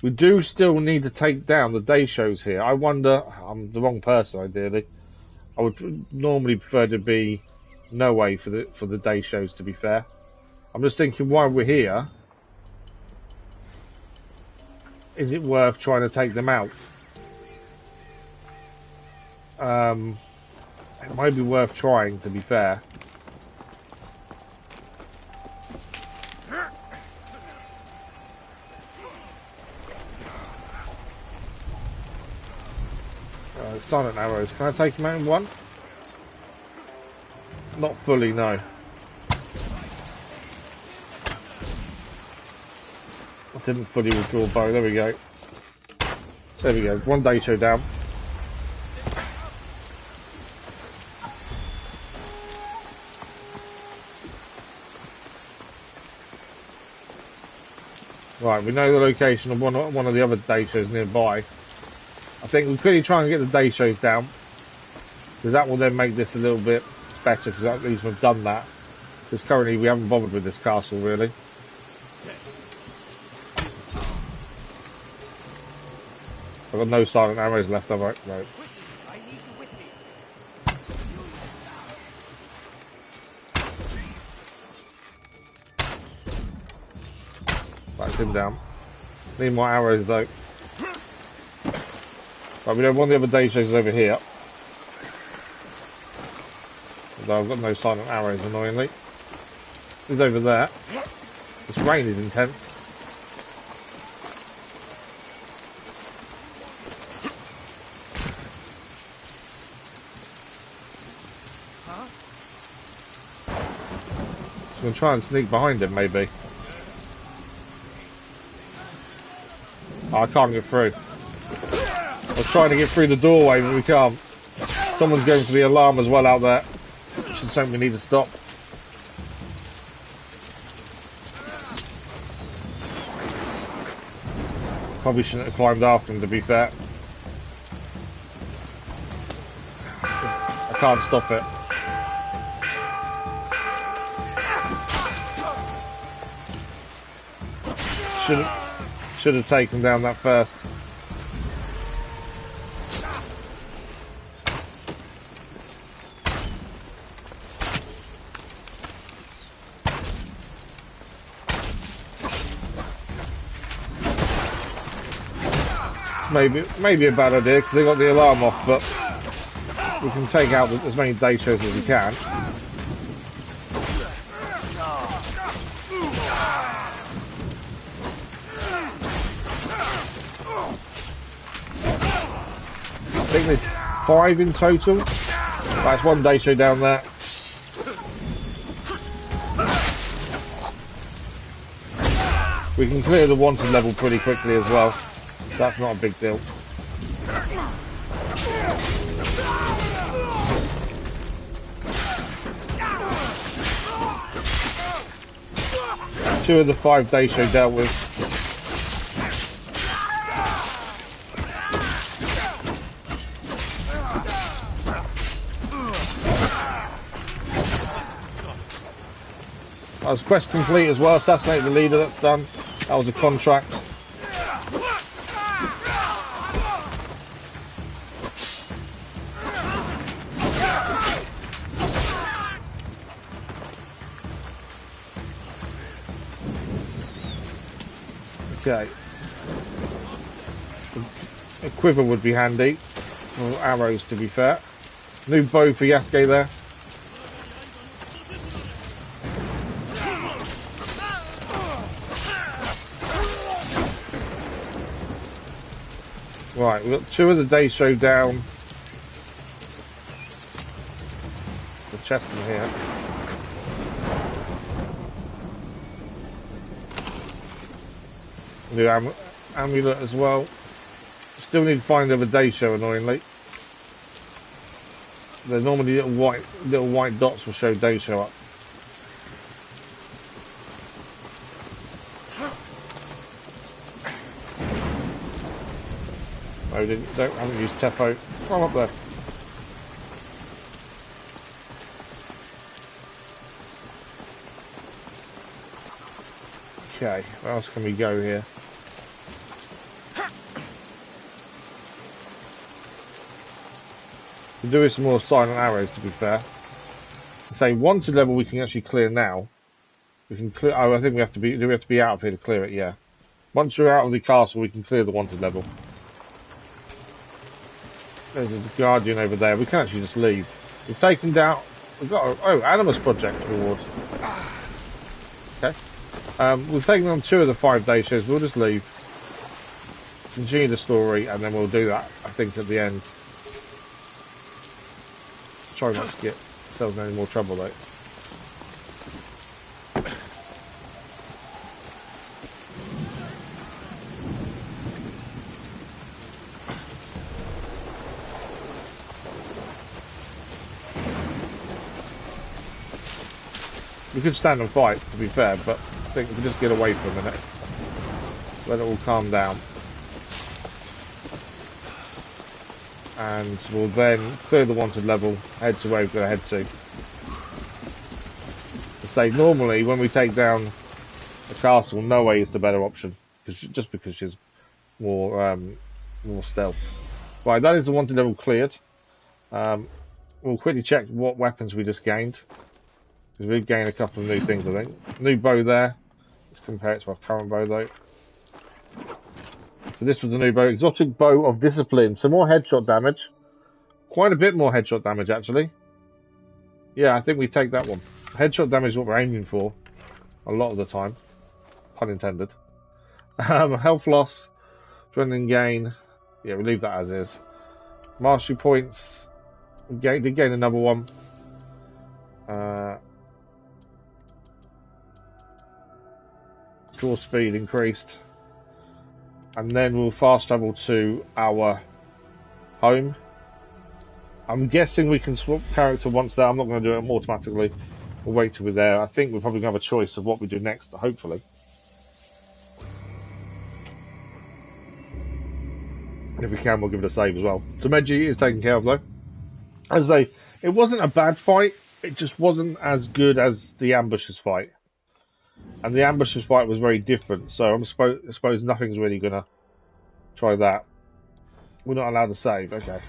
We do still need to take down the daishos here. I wonder... I'm the wrong person, ideally. I would normally prefer to be no way for the daishos, to be fair. I'm just thinking, while we're here, is it worth trying to take them out? It might be worth trying, to be fair. Silent arrows. Can I take him out in one? Not fully, no. I didn't fully withdraw bow. There we go. There we go. 1 daisho down. Right, we know the location of one of the other daishos nearby. I think we'll quickly try and get the daishos down, because that will then make this a little bit better, because at least we've done that. Because currently we haven't bothered with this castle, really. I've got no silent arrows left, have I? No. That's him down. Need more arrows, though. Right, we know one of the other daishos is over here. Although I've got no silent arrows, annoyingly. He's over there. This rain is intense. So I'm going to try and sneak behind him, maybe. Oh, I can't get through. We're trying to get through the doorway, but we can't. Someone's going for the alarm as well out there. Should something we need to stop. Probably shouldn't have climbed after him, to be fair. I can't stop it. Should have taken down that first. Maybe a bad idea because they got the alarm off, but we can take out as many taishos as we can. I think there's 5 in total. That's 1 taisho down there. We can clear the wanted level pretty quickly as well. That's not a big deal. Two of the 5 taisho dealt with. That was quest complete as well. Assassinate the leader, that's done. That was a contract. Okay. A quiver would be handy. Or arrows, to be fair. New bow for Yasuke there. Right, we've got 2 of the taisho down. The chest in here. New amulet as well. Still need to find the other taisho, annoyingly. There's normally little white dots will show taisho up. I haven't used Tefo. Climb up there. Okay, where else can we go here? We'll do some more silent arrows, to be fair. Say wanted level we can actually clear now. We can clear. Oh, I think we have to be. Do we have to be out of here to clear it? Yeah. Once we're out of the castle, we can clear the wanted level. There's a guardian over there. We can actually just leave. We've taken down. We've got Animus Project reward. Okay. We've taken on 2 of the 5 taishos. We'll just leave. Continue the story, and then we'll do that. I think at the end. Try not to get ourselves in any more trouble though. We could stand and fight, to be fair, but I think we can just get away for a minute. Let it all calm down. And we'll then clear the wanted level, head to where we're going to head to. To say, normally when we take down a castle, Noe is the better option, just because she's more stealth. Right, that is the wanted level cleared. We'll quickly check what weapons we just gained. Because we've gained a couple of new things, I think. New bow there. Let's compare it to our current bow, though. So this was the new bow. Exotic Bow of Discipline. So more headshot damage. Quite a bit more headshot damage, actually. Yeah, I think we take that one. Headshot damage is what we're aiming for. A lot of the time. Pun intended. Health loss. Adrenaline gain. Yeah, we leave that as is. Mastery points. We did gain another one. Draw speed increased. And then we'll fast travel to our home. I'm guessing we can swap character once there. I'm not going to do it automatically. We'll wait till we're there. I think we're probably going to have a choice of what we do next, hopefully. And if we can, we'll give it a save as well. Tameji is taken care of, though. As I say, it wasn't a bad fight. It just wasn't as good as the ambushes fight. And the ambushes fight was very different. So I suppose nothing's really going to try that. We're not allowed to save. Okay.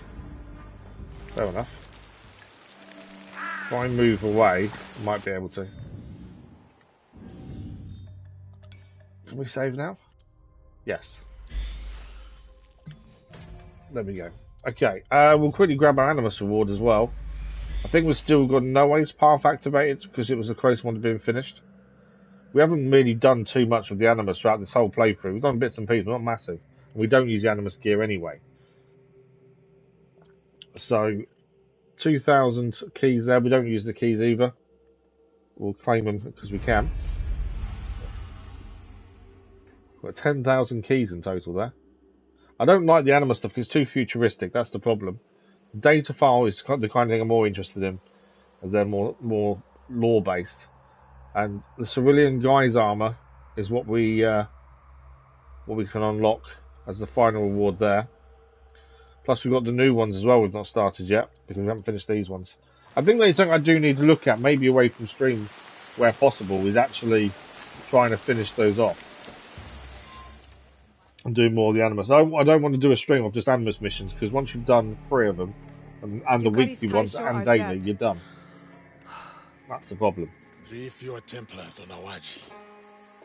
Fair enough. If I move away, I might be able to. Can we save now? Yes. There we go. Okay, we'll quickly grab our Animus reward as well. I think we've still got Noe's path activated because it was the close one to being finished. We haven't really done too much with the Animus throughout this whole playthrough. We've done bits and pieces, but not massive. And we don't use the Animus gear anyway. So, 2,000 keys there. We don't use the keys either. We'll claim them because we can. We've got 10,000 keys in total there. I don't like the Animus stuff because it's too futuristic. That's the problem. The data file is the kind of thing I'm more interested in, as they're more lore based. And the Cerulean Guy's armor is what we can unlock as the final reward there. Plus we've got the new ones as well. We've not started yet because we haven't finished these ones. I think there's something I do need to look at, maybe away from stream, where possible, is actually trying to finish those off. And do more of the Animus. I don't want to do a stream of just Animus missions, because once you've done 3 of them, and the weekly ones and daily, you're done. That's the problem. 3 fewer Templars on Awaji.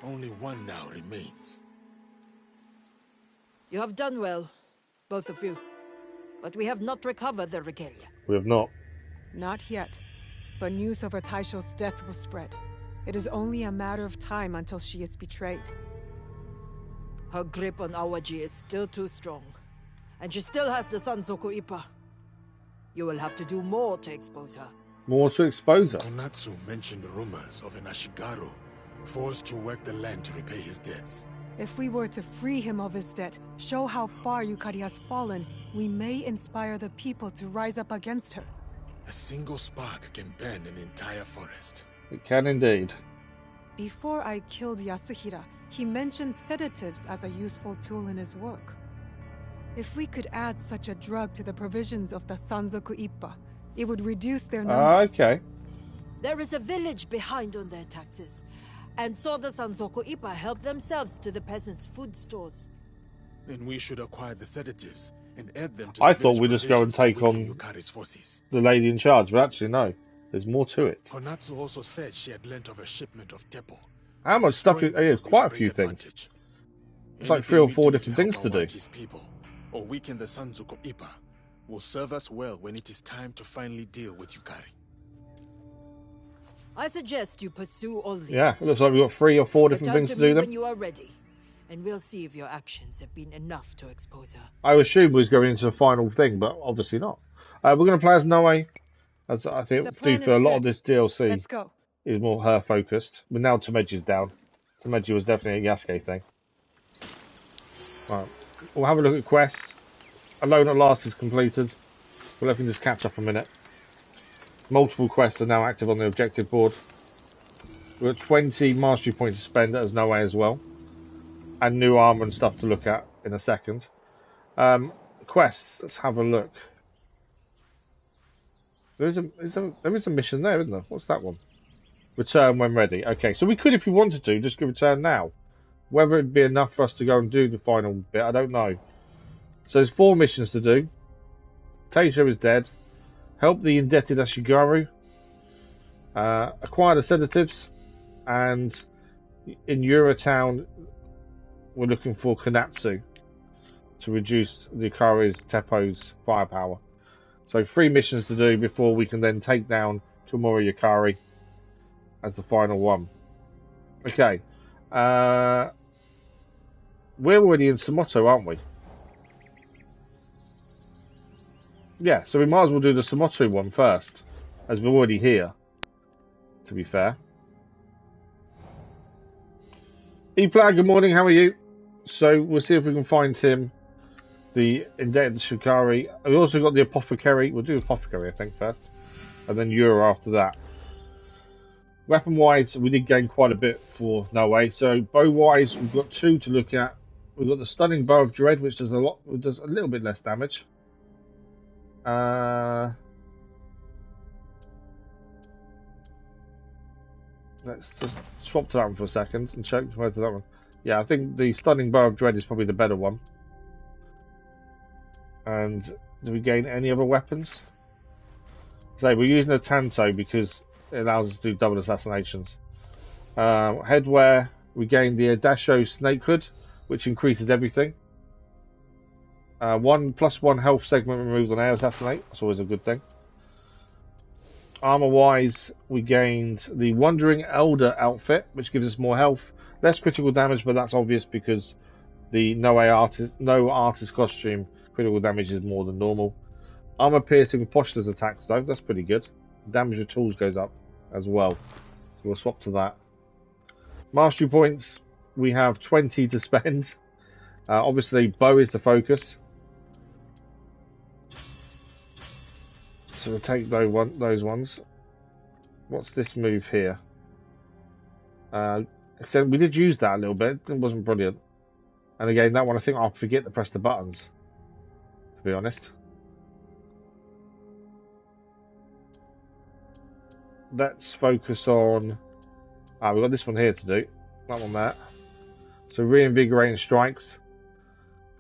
Only 1 now remains. You have done well, both of you. But we have not recovered the Regalia. We have not. Not yet. But news of her taisho's death will spread. It is only a matter of time until she is betrayed. Her grip on Awaji is still too strong. And she still has the Sanzoku Ippa. You will have to do more to expose her. More to expose her? Konatsu mentioned rumors of an Ashigaru forced to work the land to repay his debts. If we were to free him of his debt, show how far Yukari has fallen, we may inspire the people to rise up against her. A single spark can burn an entire forest. It can indeed. Before I killed Yasuhira, he mentioned sedatives as a useful tool in his work. If we could add such a drug to the provisions of the Sanzoku Ippa, it would reduce their numbers. Okay. There is a village behind on their taxes, and so the Sanzoku Ippa help themselves to the peasants' food stores. Then we should acquire the sedatives and add them to I the thought we'd just go and take on Yukari's forces. The lady in charge, but actually no. There's more to it. Konatsu also said she had learnt of a shipment of Teppo. How much stuff is there's quite a few things. It's like 3 or 4 different things to do. People, or weaken the Sanzoku Ippa, will serve us well when it is time to finally deal with Yukari. I suggest you pursue all these. Yeah, it looks like we've got 3 or 4 different things to do them. When you are ready, and we'll see if your actions have been enough to expose her. I assumed we was going into the final thing, but obviously not. We're going to play as Noe, as I think do for a lot of this DLC. Let's go. Is more her focused. But now Tameji's down. Tameji was definitely a Yasuke thing. Right. We'll have a look at quests. Alone at Last is completed. We'll let them just catch up a minute. Multiple quests are now active on the objective board. We've got 20 mastery points to spend as Noe as well. And new armor and stuff to look at in a second. Quests, let's have a look. There is a mission there, isn't there? What's that one? Return when ready. Okay, so we could, if we wanted to, just go return now. Whether it'd be enough for us to go and do the final bit, I don't know. So there's 4 missions to do. Taisho is dead. Help the indebted Ashigaru. Acquire the sedatives. And in Yuratown, we're looking for Konatsu to reduce the Yukari's Teppo's firepower. So 3 missions to do before we can then take down Komori Yukari as the final one. Okay. We're already in Samoto, aren't we? Yeah, so we might as well do the Samoto one first, as we're already here, to be fair. E-Player, good morning, how are you? So we'll see if we can find him. The indebted Yukari. We also got the apothecary. We'll do apothecary, I think, first, and then Yura after that. Weapon-wise, we did gain quite a bit for Noe. So bow-wise, we've got 2 to look at. We've got the stunning bow of dread, which does a little bit less damage. Let's just swap to that one for a second and check where to that one. Yeah, I think the stunning bow of dread is probably the better one. And do we gain any other weapons? So we're using a Tanto because it allows us to do double assassinations. Headwear, we gain the Taisho snake hood, which increases everything. 1+1 health segment removed on air assassinate. That's always a good thing. Armor-wise, we gained the Wandering Elder outfit, which gives us more health, less critical damage, but that's obvious because the no artist costume critical damage is more than normal. Armor piercing with Postula's attacks, though, that's pretty good. Damage of tools goes up as well, so we'll swap to that. Mastery points, we have 20 to spend. Obviously, bow is the focus. So we'll take those ones. What's this move here? Except we did use that a little bit. It wasn't brilliant. And again, that one I think I'll forget to press the buttons, to be honest. Let's focus on... we've got this one here to do. That one there. So reinvigorating strikes.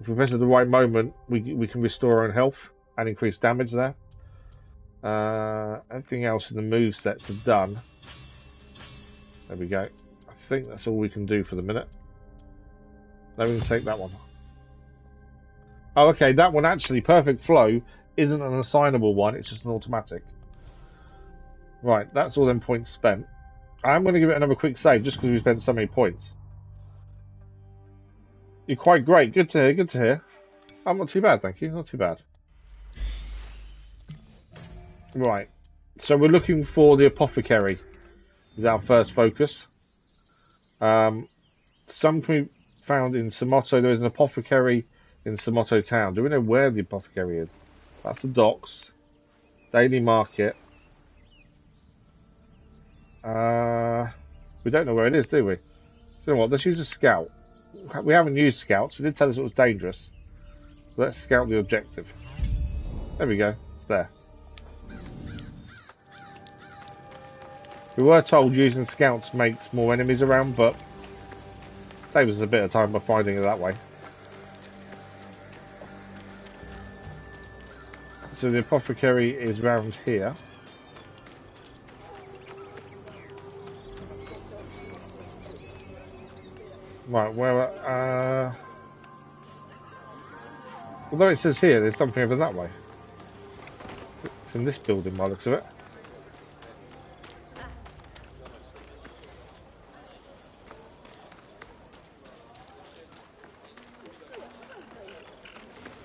If we press at the right moment, we can restore our own health and increase damage there. Everything else in the move sets are done. There we go. I think that's all we can do for the minute. Then we can take that one. Oh, okay, that one actually, Perfect Flow, isn't an assignable one, it's just an automatic. Right, that's all them points spent. I'm going to give it another quick save just because we spent so many points. You're quite great, good to hear, good to hear. I'm not too bad, thank you, not too bad. Right, so we're looking for the apothecary. Is our first focus. Some can be found in Samoto. There is an apothecary in Samoto town. Do we know where the apothecary is? That's the docks. Daily market. We don't know where it is, do we? You know what? Let's use a scout. We haven't used scouts. It did tell us it was dangerous. So let's scout the objective. There we go. It's there. We were told using scouts makes more enemies around, but saves us a bit of time by finding it that way. So the apothecary is round here. Right, where although it says here there's something over that way. It's in this building by the looks of it.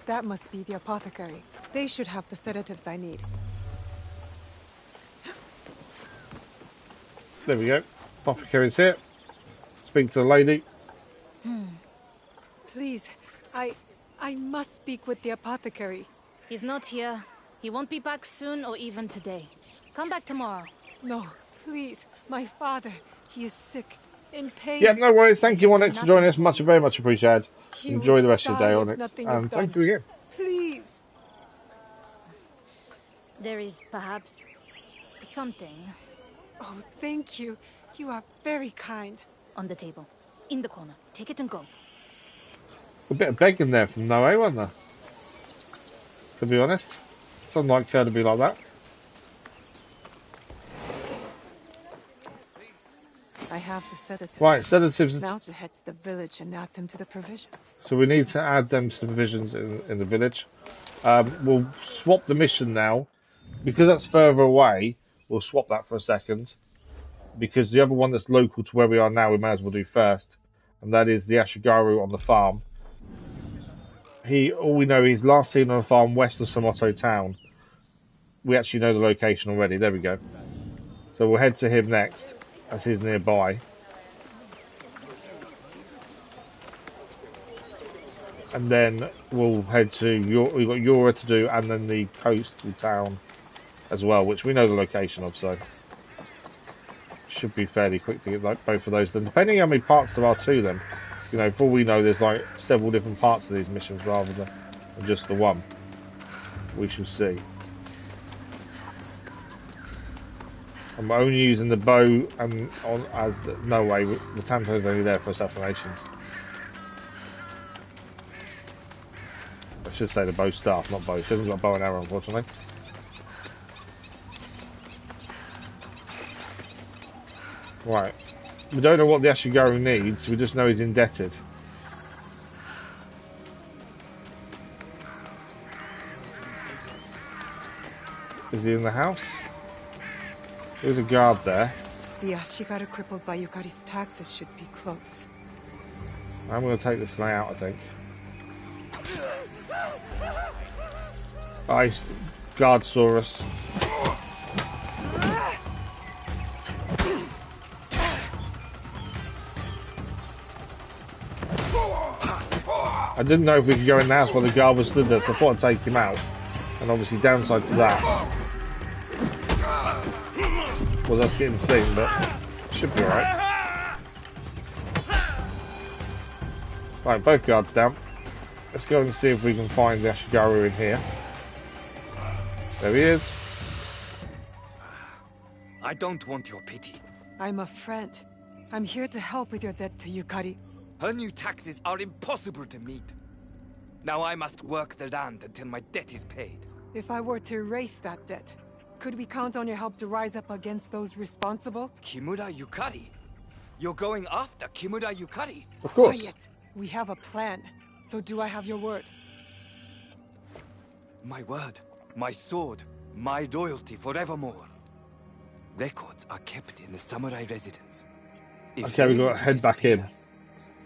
That must be the apothecary. They should have the sedatives I need. There we go. Apothecary's here. Speak to the lady. Please, I must speak with the apothecary. He's not here. He won't be back soon or even today. Come back tomorrow. No, please. My father, he is sick, in pain. Yeah, no worries. Thank you, Onyx, for joining us. Very much appreciated. Enjoy the rest of your day, Onyx. And thank you again. Please. There is perhaps something. Oh, thank you. You are very kind. On the table. In the corner. Take it and go. A bit of begging there from Noe, wasn't there? To be honest. It's unlike her to be like that. I have the sedatives. Right, sedatives. Now to head to the village and add them to the provisions. So we need to add them to the provisions in the village. We'll swap the mission now. Because that's further away, we'll swap that for a second. Because the other one that's local to where we are now, we may as well do first. And that is the Ashigaru on the farm. All we know is last seen on a farm west of Samoto town. We actually know the location already. There we go. So we'll head to him next, as he's nearby. and then we'll head to we've got Yura to do, and then the coastal town as well, which we know the location of, so should be fairly quick to get like both of those done. Depending on how many parts there are to them, you know, for all we know, there's like several different parts of these missions rather than just the one. We shall see. I'm only using the bow and no way. The Tanto's only there for assassinations. I should say the bow staff, not bow. She hasn't got a bow and arrow, unfortunately. Right. We don't know what the Ashigaru needs. We just know he's indebted. Is he in the house? There's a guard there. The Ashigaru crippled by Yukari's taxes should be close. I'm going to take this guy out, I think. Ice guard saw us. I didn't know if we could go in the house while the guard was stood there, so I thought I'd take him out. And obviously downside to that was us getting seen, but should be alright. Right, both guards down. Let's go and see if we can find the Ashigaru in here. There he is. I don't want your pity. I'm a friend. I'm here to help with your debt to Yukari. Her new taxes are impossible to meet. Now I must work the land until my debt is paid. If I were to erase that debt, could we count on your help to rise up against those responsible? Kimura Yukari? You're going after Kimura Yukari? Of course. Quiet. We have a plan. So do I have your word? My word, my sword, my loyalty forevermore. Records are kept in the samurai residence. If Okay, we got to head back in.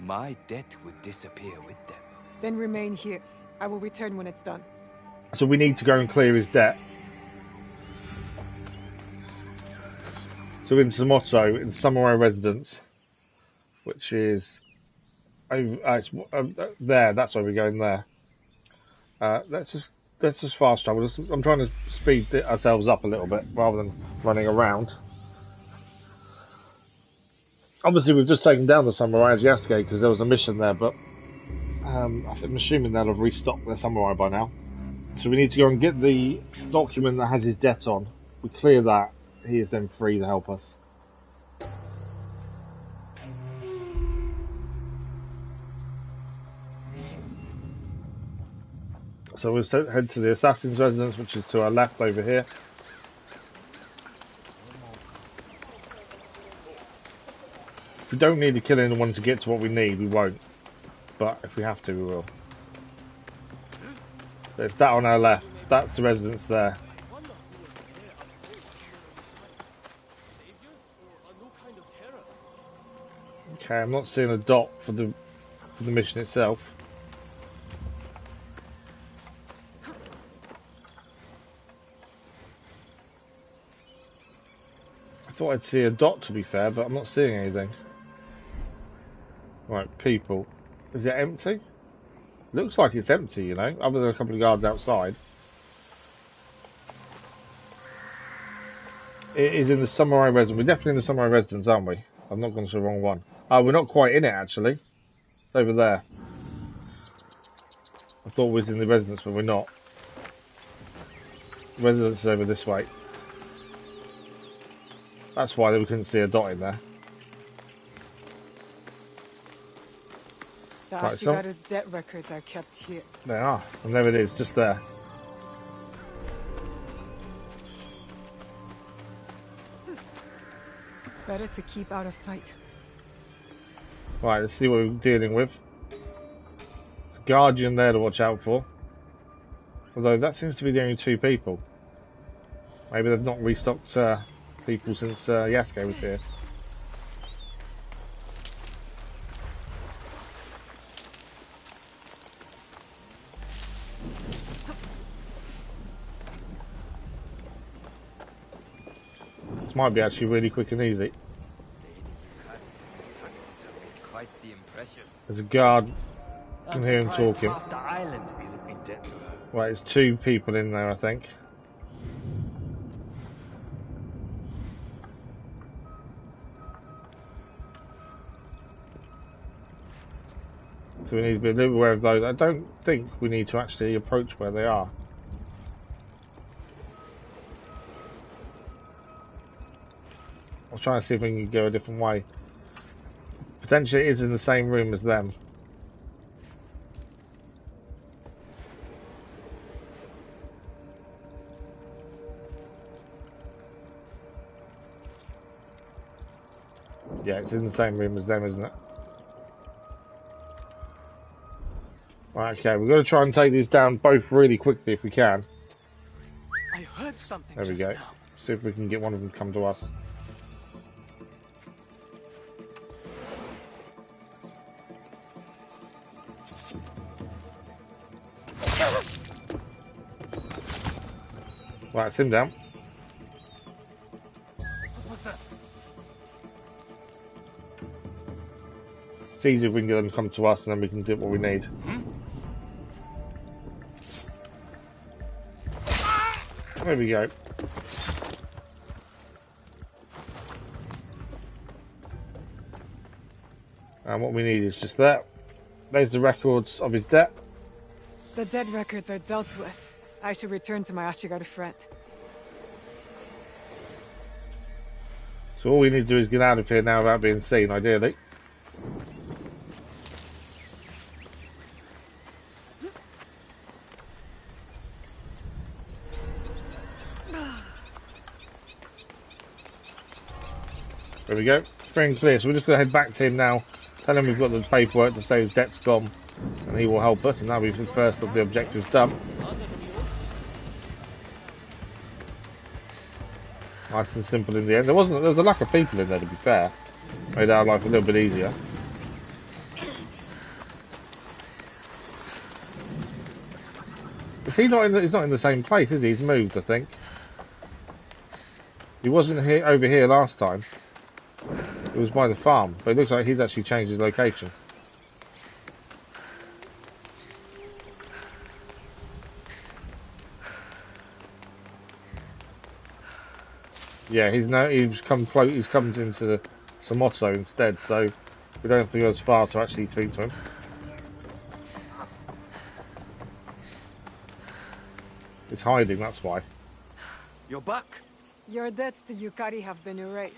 My debt would disappear with them. Then remain here. I will return when it's done. So we need to go and clear his debt. So in Samoto, in Samurai Residence, which is over, there. That's where we're going there. Let's just fast travel. I'm trying to speed ourselves up a little bit rather than running around. Obviously, we've just taken down the Samurai as Yasuke because there was a mission there, but I'm assuming they'll have restocked their Samurai by now. So we need to go and get the document that has his debt on. We clear that, he is then free to help us. So we'll head to the Assassin's Residence, which is to our left over here. If we don't need to kill anyone to get to what we need, we won't. But if we have to, we will. There's that on our left. That's the residence there. Okay, I'm not seeing a dot for the mission itself. I thought I'd see a dot, to be fair, but I'm not seeing anything. Right, people. Is it empty? Looks like it's empty, you know, other than a couple of guards outside. It is in the Samurai Residence. We're definitely in the Samurai Residence, aren't we? I've not gone to the wrong one. Oh, we're not quite in it, actually. It's over there. I thought we was in the residence, but we're not. The residence is over this way. That's why we couldn't see a dot in there. The Right, Ashigaru's debt records are kept here. They are, and there it is, just there. Better to keep out of sight. Right, let's see what we're dealing with. There's a guardian there to watch out for. Although that seems to be the only two people. Maybe they've not restocked people since Yasuke was here. This might be actually really quick and easy. Quite the impression. There's a guard I can hear him talking. Half the island isn't in debt to her. Right, it's 2 people in there, I think. So we need to be a little aware of those. I don't think we need to actually approach where they are. I'll try and see if we can go a different way. Potentially it is in the same room as them. Yeah, it's in the same room as them, isn't it? Right, okay, we've got to try and take these down both really quickly if we can. I heard something. There we go. Now. See if we can get one of them to come to us. Right, it's him down. What was that? It's easy if we can get them to come to us and then we can do what we need. There we go. And what we need is just that. There's the records of his debt. The debt records are dealt with. I should return to my Ashigaru friend. So all we need to do is get out of here now without being seen, ideally. There we go. Free and clear. So we're just going to head back to him now. Tell him we've got the paperwork to say his debt's gone. And he will help us. And that'll be the first of the objectives done. Nice and simple in the end. There was a lack of people in there, to be fair. Made our life a little bit easier. Is he not in he's not in the same place, is he? He's moved, I think. He wasn't here over here last time. It was by the farm, but it looks like he's actually changed his location. Yeah, he's come into the Samoto instead, so we don't have to go as far to actually speak to him. He's hiding, that's why. You're back? Your debts to Yukari have been erased.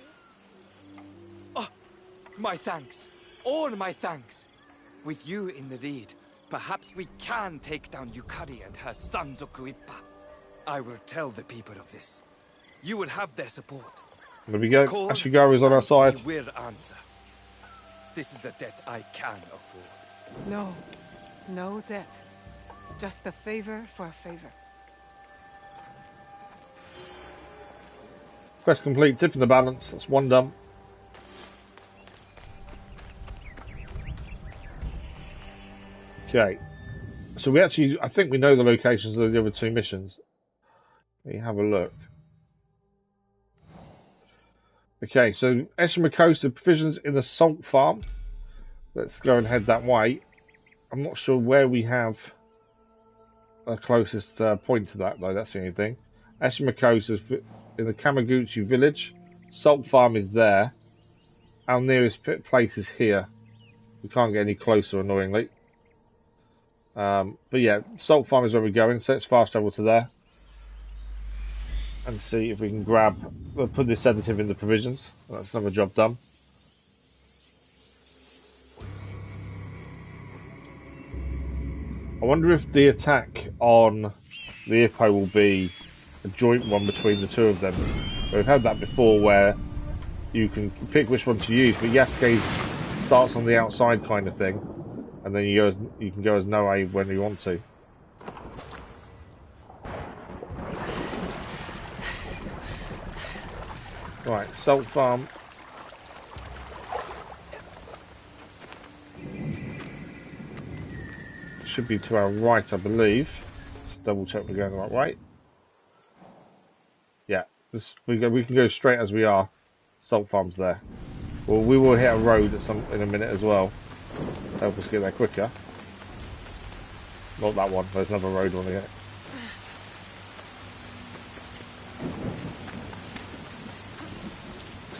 Oh, my thanks. All my thanks. With you in the lead, perhaps we can take down Yukari and her Sanzoku Ippa. I will tell the people of this. You will have their support. There we go. Ashigaru is on our side. He will answer. This is a debt I can afford. No. No debt. Just a favor for a favor. Quest complete. Tip in the balance. That's one done. Okay. So I think we know the locations of the other 2 missions. Let me have a look. Okay, so Eshimakosa provisions in the salt farm. Let's go and head that way. I'm not sure where we have the closest point to that, though. That's the only thing. Eshimakosa is in the Kamaguchi village. Salt farm is there. Our nearest place is here. We can't get any closer, annoyingly. But yeah, salt farm is where we're going, so let's fast travel to there. And see if we can put this sedative in the provisions. That's another job done. I wonder if the attack on the Ippo will be a joint one between the 2 of them. We've had that before where you can pick which one to use, but Yasuke starts on the outside kind of thing, and then you can go as Noe when you want to. Right, salt farm. Should be to our right, I believe. Let's double check we're going the right way. Yeah, we can go straight as we are. Salt farm's there. Well, we will hit a road in a minute as well. Help us get there quicker. Not that one, there's another road one again.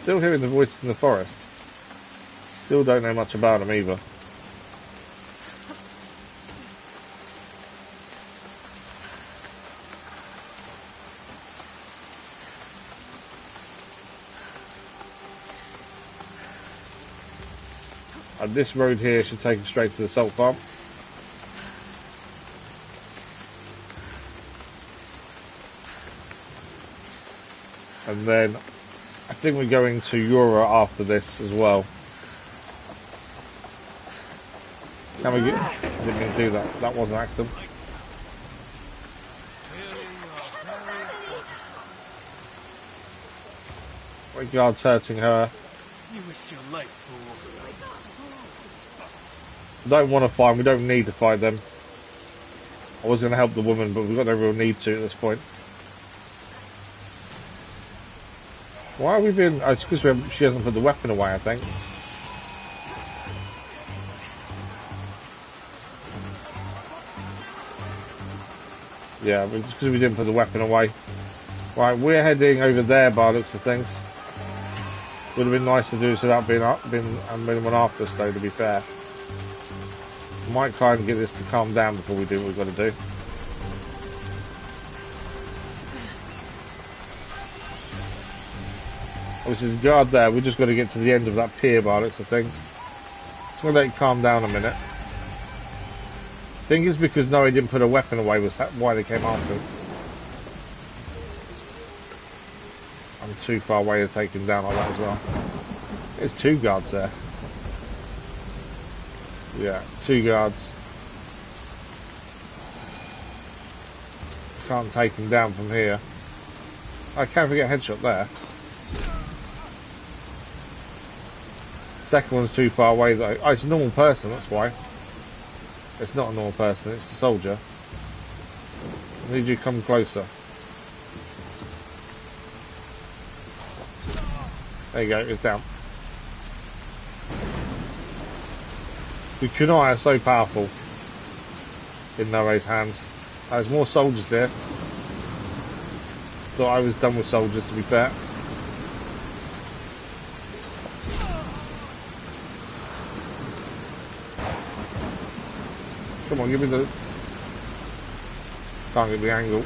Still hearing the voices in the forest. Still don't know much about them either. And this road here should take us straight to the salt farm. And then I think we're going to Yura after this as well. Can we get... I didn't mean to do that. That was an accident. My guard's hurting her. You risk your life, fool. Don't want to fight. We don't need to fight them. I was going to help the woman, but we've got no real need to at this point. Why have we been... Oh, it's because she hasn't put the weapon away, I think. Yeah, just because we didn't put the weapon away. Right, we're heading over there by the looks of things. Would have been nice to do this without being anyone after us, though, to be fair. Might try and get this to calm down before we do what we've got to do. Obviously there's a guard there, we've just got to get to the end of that pier by the looks of things. Just going to let it calm down a minute. I think it's because Noe didn't put a weapon away was why they came after him. I'm too far away to take him down like that as well. There's two guards there. Yeah, two guards. Can't take him down from here. I can't get a headshot there. Second one's too far away though. Oh, it's a normal person, that's why. It's not a normal person, it's a soldier. I need you to come closer. There you go, it's down. The kunai are so powerful in Noe's hands. There's more soldiers here. Thought I was done with soldiers, to be fair. Come on, give me the... Can't get the angle.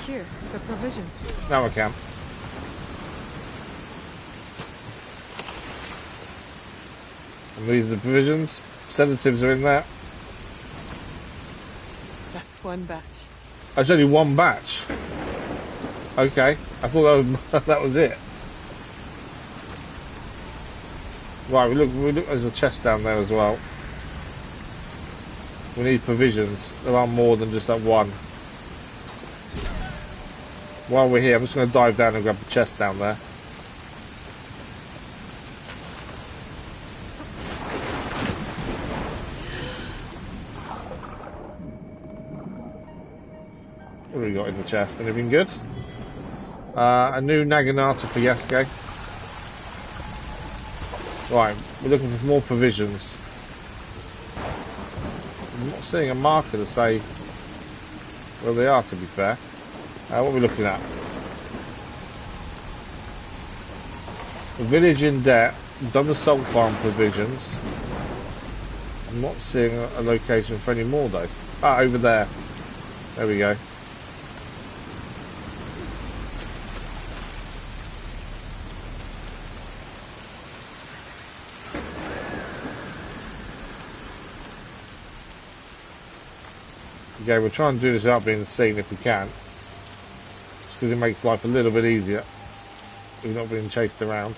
Here, the provisions. Now I can. And these are the provisions. Sedatives are in there. That's one batch. That's only one batch. Okay, I thought that was it. Right, we look. There's a chest down there as well. We need provisions. There are more than just that one. While we're here, I'm just going to dive down and grab the chest down there. What have we got in the chest? Anything good? A new Naginata for Yasuke. Right, we're looking for more provisions. I'm not seeing a marker to say where they are, to be fair. What are we looking at? The village in debt. Done the salt farm provisions. I'm not seeing a location for any more though. Ah, over there. There we go. Okay, we'll try and do this without being seen if we can. Just because it makes life a little bit easier. If we're not being chased around.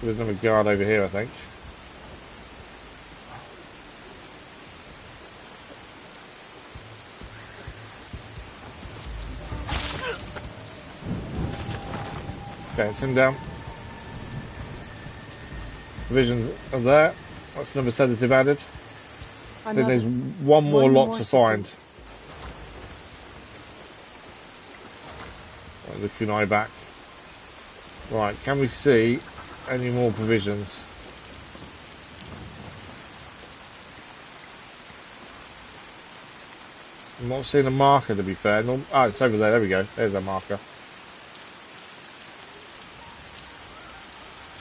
There's another guard over here, I think. Okay, it's him down. Provisions are there. That's another sedative added. I think there's one more lot to find. Right, the kunai back. Right, can we see any more provisions. I'm not seeing a marker, to be fair. No, oh, it's over there. There we go. There's a marker.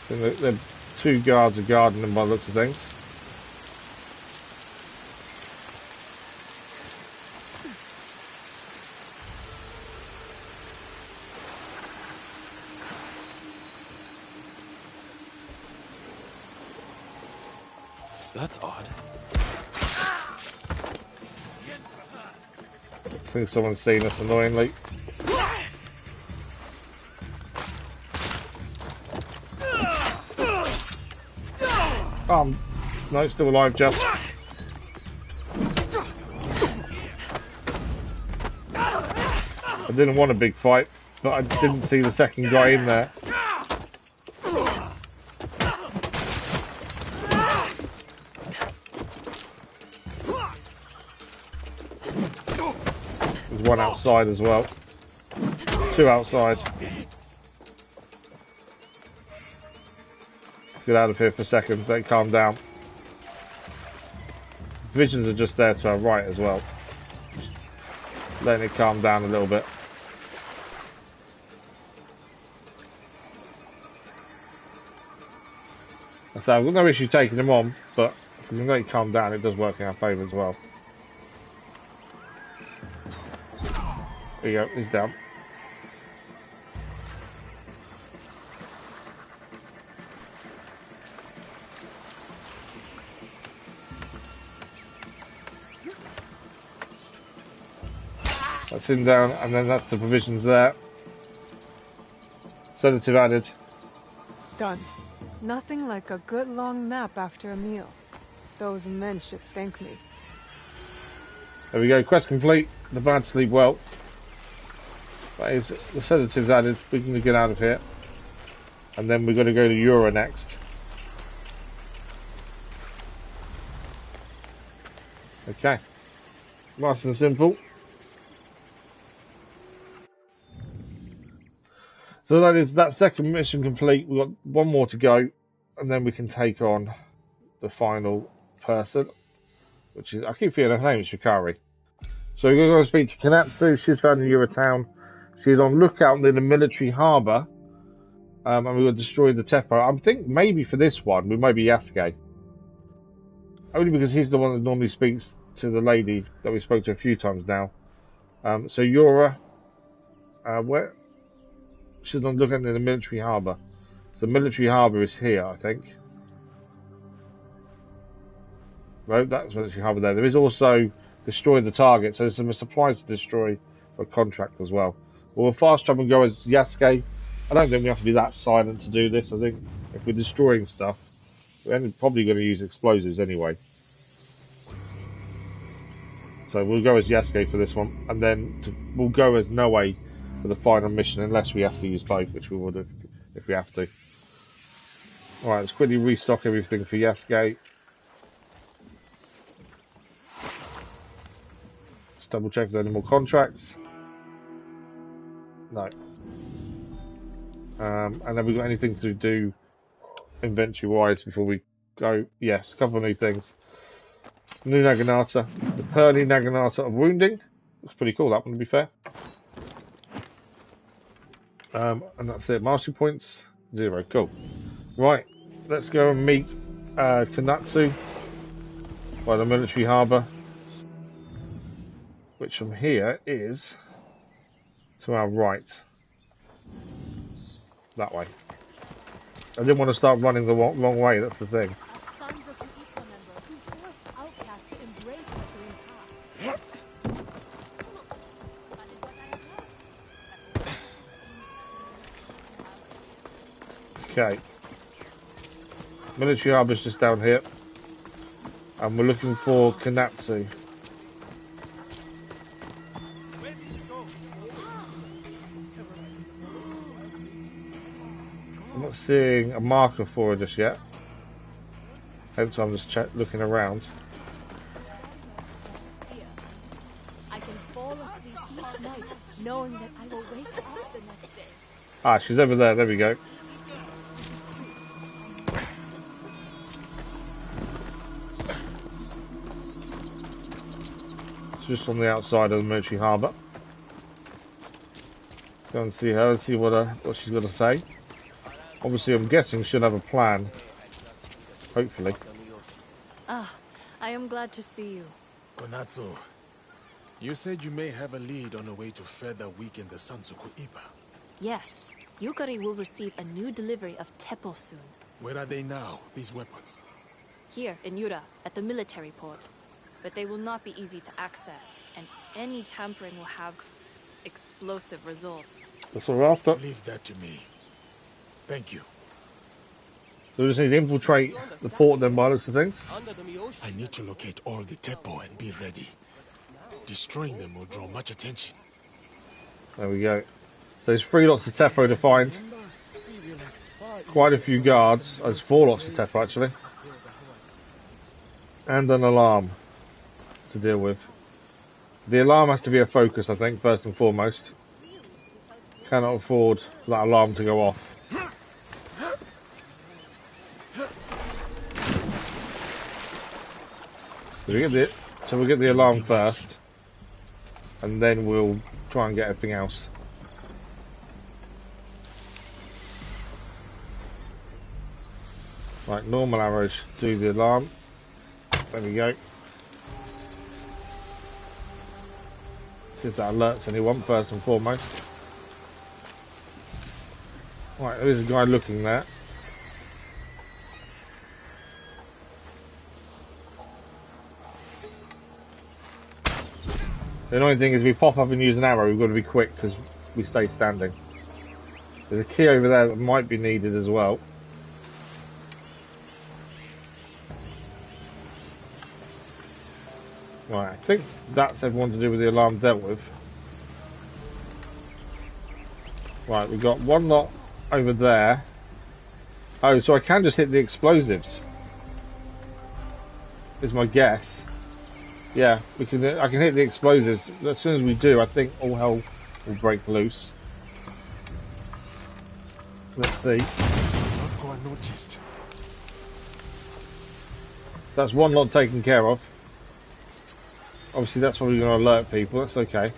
I think the two guards are guarding them by the looks of things. That's odd. I think someone's seen us annoyingly. No, still alive, Jeff. I didn't want a big fight, but I didn't see the second guy in there. There's one outside as well. Two outside. Get out of here for a second, then calm down. Visions are just there to our right as well. Just letting it calm down a little bit. So I've got no issue taking them on, but if we can let it calm down, it does work in our favour as well. There you go, he's down. That's him down, and then that's the provisions there. Sedative added. Done. Nothing like a good long nap after a meal. Those men should thank me. There we go, quest complete. The bad sleep well. That is, the sedative's added. We can get out of here. And then we're going to go to Eura next. Okay. Nice and simple. So that is that second mission complete. We've got one more to go, and then we can take on the final person, which is, I keep forgetting her name is Yukari. So we're going to speak to Kanatsu. She's found in Yura town. She's on lookout near the military harbour, and we're going to destroy the Teppo. I think maybe for this one we might be Yasuke, only because he's the one that normally speaks to the lady that we spoke to a few times now. So Yura, where? She's on looking at the military harbour. So the military harbour is here, I think. No, that's military harbour there. There is also destroy the target, so there's some supplies to destroy for a contract as well. We'll fast travel and go as Yasuke. I don't think we have to be that silent to do this. I think if we're destroying stuff, we're probably going to use explosives anyway. So we'll go as Yasuke for this one, and then we'll go as Noe for the final mission, unless we have to use both, which we would have if we have to. Alright, let's quickly restock everything for Yasuke. Just double check if there's any more contracts. No. And then we got anything to do inventory wise before we go? Yes, a couple of new things. New Naginata, the Pearly Naginata of Wounding. Looks pretty cool, that one, to be fair. And that's it. Mastery points 0. Cool. Right, let's go and meet Kanatsu by the military harbour, which from here is to our right. That way. I didn't want to start running the wrong way, that's the thing. Okay. Military harbour's just down here. And we're looking for Kanatsu. I'm not seeing a marker for her just yet. Hence why I'm just looking around. I can fall asleep each night knowing that I will wake up the next day. Ah, she's over there. There we go. just on the outside of the military harbour. Go and see her, see what she's got to say. Obviously, I'm guessing she'll have a plan. Hopefully. Ah, I am glad to see you. Konatsu, you said you may have a lead on a way to further weaken the Sanzoku Ippa. Yes, Yukari will receive a new delivery of Teppo soon. Where are they now, these weapons? Here in Yura, at the military port. But they will not be easy to access, and any tampering will have explosive results. That's what we're after. Leave that to me. Thank you. So we just need to infiltrate the port then by the looks of things. I need to locate all the Teppo and be ready. Destroying them will draw much attention. There we go. So there's 3 lots of Teppo to find. Quite a few guards. Oh, there's 4 lots of Teppo actually. And an alarm to deal with. The alarm has to be a focus, I think, first and foremost. Cannot afford that alarm to go off. So we'll get the alarm first, and then we'll try and get everything else. Right, normal arrows do the alarm. There we go. See if that alerts anyone first and foremost. Right, there's a guy looking there. The annoying thing is we pop up and use an arrow, we've got to be quick because we stay standing. There's a key over there that might be needed as well. Right, I think that's everyone to do with the alarm dealt with. Right, we've got 1 lot over there. Oh, so I can just hit the explosives. Is my guess. Yeah, I can hit the explosives. As soon as we do, I think all hell will break loose. Let's see. Not go unnoticed. That's 1 lot taken care of. Obviously, that's probably going to alert people. That's okay.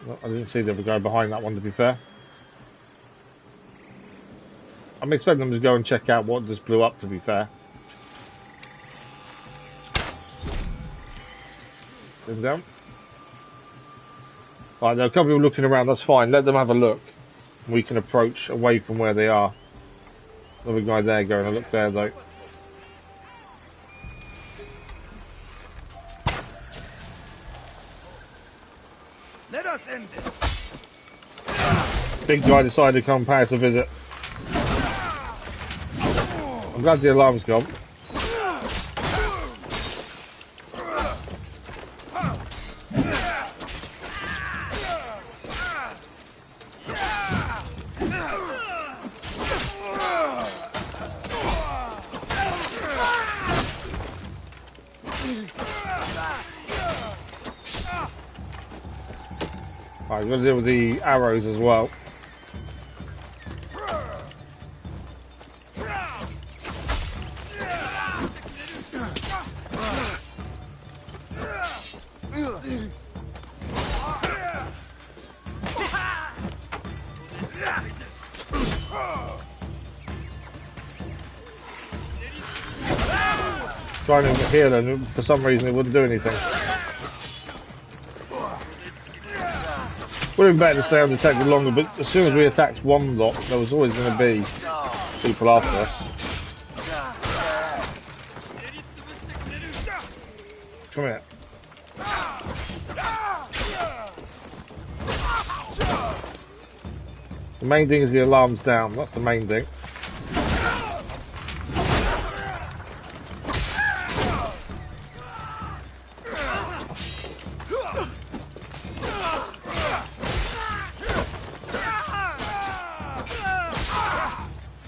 Well, I didn't see the other guy behind that one, to be fair. I'm expecting them to go and check out what just blew up, to be fair. Sit them down. Right, there are a couple of people looking around, that's fine. Let them have a look. We can approach away from where they are. Another guy there going to look there, though. Let us end this. Big guy decided to come pay us a visit. I'm glad the alarm's gone. Right, we've got to deal with the arrows as well. Trying to heal them, for some reason it wouldn't do anything. Would have been better to stay undetected longer, but as soon as we attacked 1 lot, there was always going to be people after us. Come here. The main thing is the alarm's down, that's the main thing.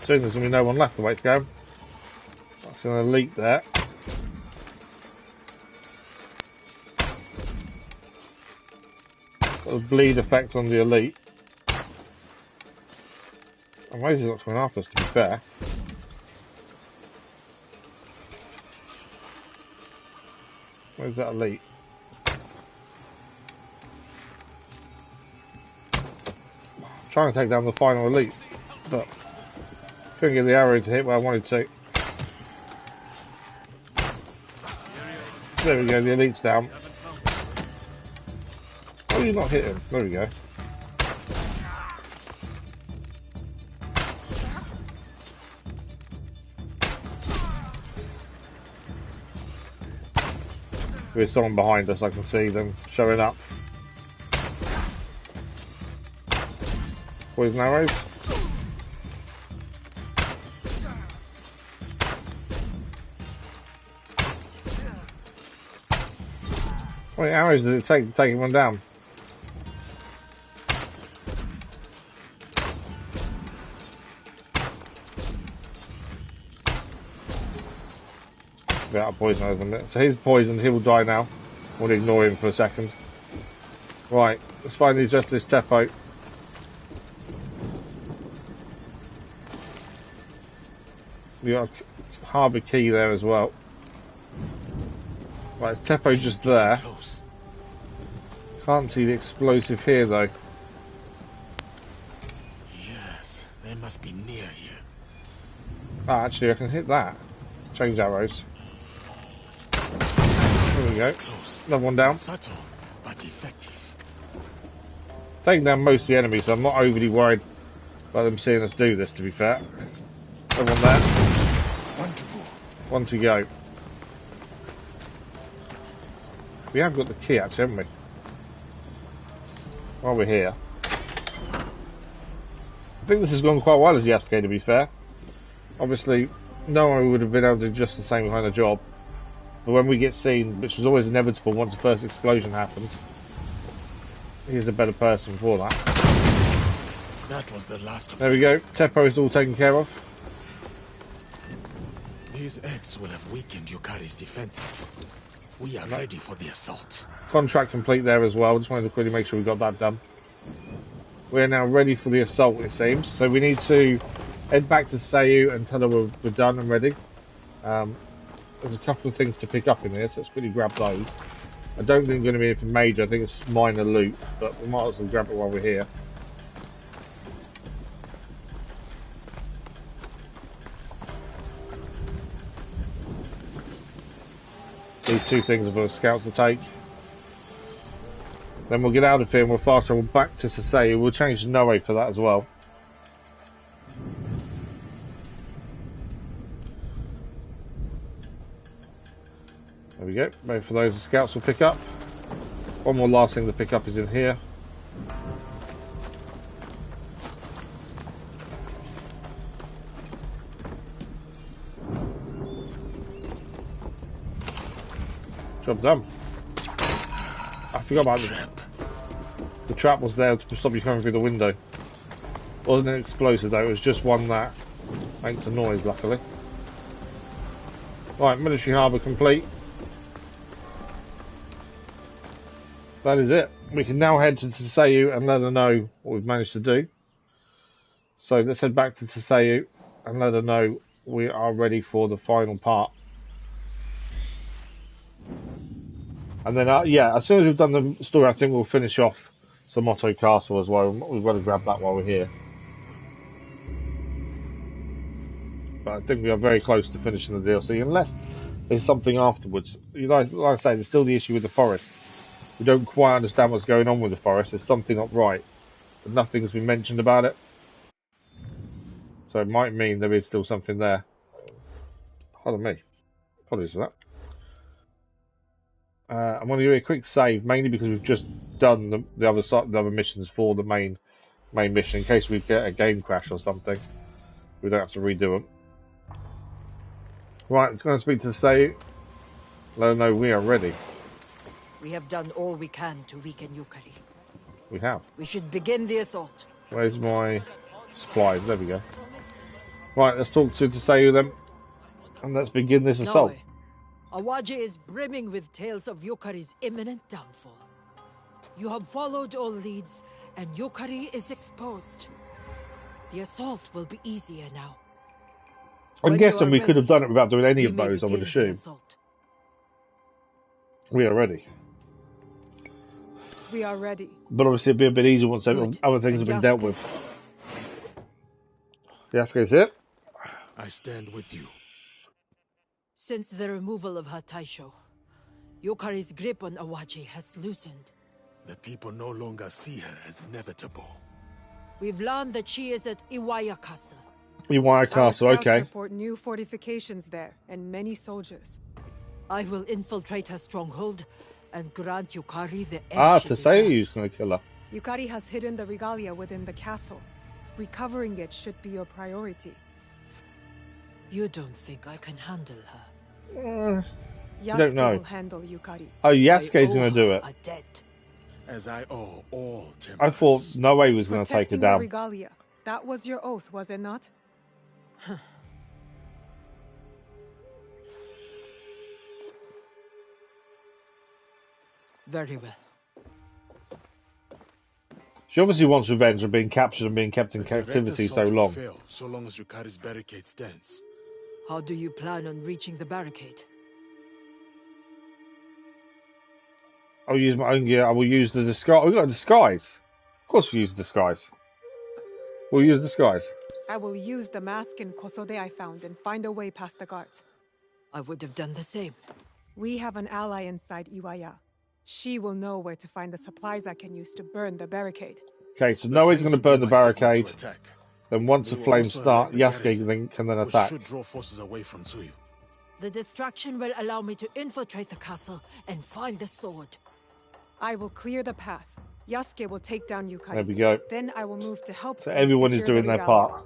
Soon there's going to be no one left the way it's going. That's an elite there. Got a bleed effect on the elite. I'm amazed he's not coming after us, to be fair. Where's that elite? I'm trying to take down the final elite, but couldn't get the arrow to hit where I wanted to. There we go, the elite's down. Oh, you're not hitting. There we go. There's someone behind us, I can see them showing up. Poison arrows. How many arrows does it take to take one down? Out of poison in a minute. So he's poisoned, he will die now. We'll ignore him for a second. Right, let's find these rest of this Teppo. We got a harbour key there as well. Right, it's Teppo just there. Can't see the explosive here though. Yes, they must be near here. Ah, actually I can hit that. Change arrows. There we go. Another one down. Subtle, but effective. Taking down most of the enemies, so I'm not overly worried about them seeing us do this, to be fair. Another one there. One to go. We have got the key, actually, haven't we? While we're here. I think this has gone quite well as Yasuke, to be fair. Obviously, no one would have been able to do just the same kind of job. But when we get seen, which was always inevitable once the first explosion happened, he's a better person for that. That was the last of There we go. Teppo is all taken care of. These eggs will have weakened Yukari's defenses. We are ready for the assault. Contract complete there as well. Just wanted to quickly make sure we got that done. We're now ready for the assault, it seems. So we need to head back to Seiyu and tell her we're done and ready. There's a couple of things to pick up in here, so let's quickly grab those. I don't think it's going to be anything major. I think it's minor loot, but we might as well grab it while we're here. These two things are for the scouts to take. Then we'll get out of here and we'll fast travel back to Sasei. We'll change to Noe for that as well. There we go. Wait for those the scouts will pick up. One more last thing to pick up is in here. Job done. I forgot about the trap. The trap was there to stop you coming through the window. Wasn't an explosive though, it was just one that makes a noise, luckily. Right, military harbour complete. That is it. We can now head to Seiyu and let her know what we've managed to do. So let's head back to Seiyu and let her know we are ready for the final part. And then, yeah, as soon as we've done the story, I think we'll finish off Samoto Castle as well. We've got to grab that while we're here. But I think we are very close to finishing the DLC, unless there's something afterwards. You know, like I say, there's still the issue with the forest. We don't quite understand what's going on with the forest. There's something not right, but nothing's been mentioned about it. So it might mean there is still something there. Pardon me. Apologies for that. I'm going to do a quick save, mainly because we've just done the other side, the other missions for the main mission. In case we get a game crash or something, we don't have to redo them. Right, it's going to speak to Seiyu. Let her know we are ready. We have done all we can to weaken Yukari. We have. We should begin the assault. Where's my supplies? There we go. Right, let's talk to Seiyu then, and let's begin this assault. Awaji is brimming with tales of Yukari's imminent downfall. You have followed all leads, and Yukari is exposed. The assault will be easier now. I'm When guessing you we are could have ready, done it without doing any we of may those, I would begin the assume. assault. We are ready. We are ready. But obviously it'd be a bit easier once other things have And been dealt Yasuke? with. Yasuke's here. I stand with you. Since the removal of her taisho, Yukari's grip on Awaji has loosened. The people no longer see her as inevitable. We've learned that she is at Iwaya Castle. Iwaya Castle, Our scouts okay. report new fortifications there and many soldiers. I will infiltrate her stronghold and grant Yukari the end Ah, she Taisho's deserves. gonna kill her. Yukari has hidden the Regalia within the castle. Recovering it should be your priority. You don't think I can handle her? I don't know. Will handle Yukari. Oh, Yasuke's gonna do it. A debt. As I owe all Templars. I thought no way he was gonna take her Protecting the down. Regalia. That was your oath, was it not? Very well. She obviously wants revenge for being captured and being kept in The direct captivity so assault will long. fail, so long as Yukari's barricade stands. How do you plan on reaching the barricade? I'll use my own gear. I will use the disguise. We've got a disguise. Of course we use disguise. We'll use disguise. I will use the mask in Kosode I found and find a way past the guards. I would have done the same. We have an ally inside Iwaya. She will know where to find the supplies I can use to burn the barricade. Okay, so Noe's going to burn the barricade. Then once the flames start, Yasuke can then attack. Should draw forces away from Tsuyu. The distraction will allow me to infiltrate the castle and find the sword. I will clear the path. Yasuke will take down Yukari. There we go. Then I will move to help. So everyone is doing their part.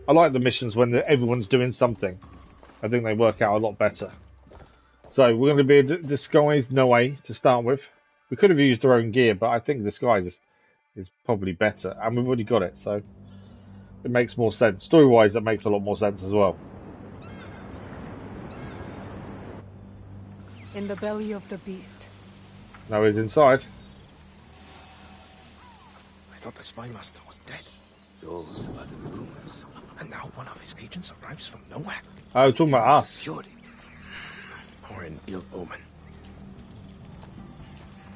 I like the missions when everyone's doing something. I think they work out a lot better. So we're going to be a disguised Noe to start with. We could have used our own gear, but I think disguise is probably better. And we've already got it, so it makes more sense. Story-wise, that makes a lot more sense as well. In the belly of the beast. Noe's inside. I thought the spy master was dead. Those are the rumors. And now one of his agents arrives from nowhere. Oh, talking about us. Surely. Or an ill omen.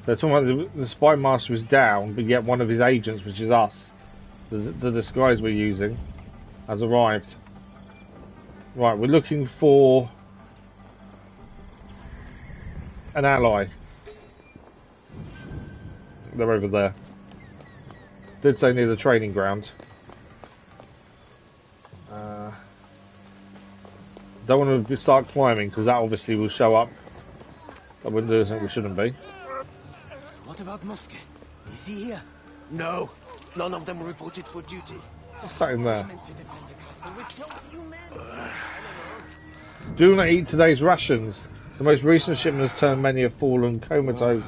They're talking about the spy master is down, but yet one of his agents, which is us, the disguise we're using, has arrived. Right, we're looking for an ally. They're over there. Did say near the training ground. Don't want to start climbing because that obviously will show up. That wouldn't do something we shouldn't be. What about Moske? Is he here? No. None of them reported for duty. What's that in there? Meant to defend the castle with so few men. Do not eat today's rations. The most recent shipment has turned many have fallen comatose.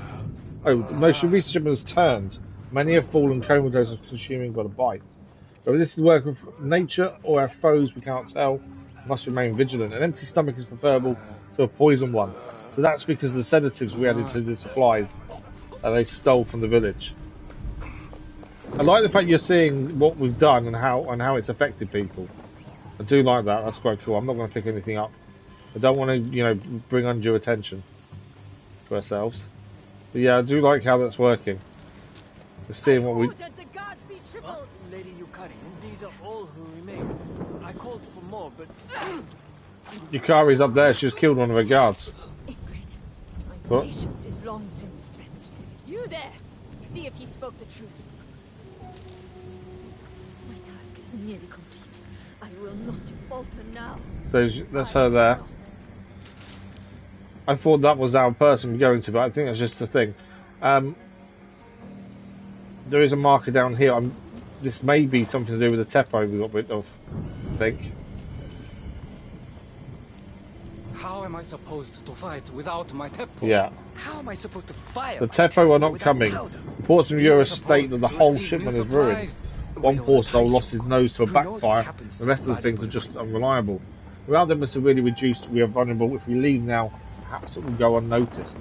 Oh, the most recent shipment has turned. Many have fallen comatose of consuming by the bite. Whether this is the work of nature or our foes, we can't tell. Must remain vigilant. An empty stomach is preferable to a poisoned one. So that's because the sedatives we added to the supplies that they stole from the village. I like the fact you're seeing what we've done and how it's affected people. I do like that. That's quite cool. I'm not going to pick anything up. I don't want to, bring undue attention to ourselves. But yeah, I do like how that's working. We're seeing what we. Lady Yukari, these are all who remain. I called for more, but Yukari's up there. She just killed one of her guards. My patience is long since spent. You there! See if he spoke the truth. My task is nearly complete. I will not falter now. So that's her there. I thought that was our person we're going to, but I think that's just a thing. There is a marker down here. This may be something to do with the Teppo we got rid of, I think. How am I supposed to fight without my Teppo? Yeah. How am I supposed to fire? The Teppo are not coming. Reports from Europe state that the whole shipment is ruined. One poor soul lost his nose to a backfire. The rest of the things are just unreliable. Without them are severely reduced, we are vulnerable. If we leave now, perhaps it will go unnoticed.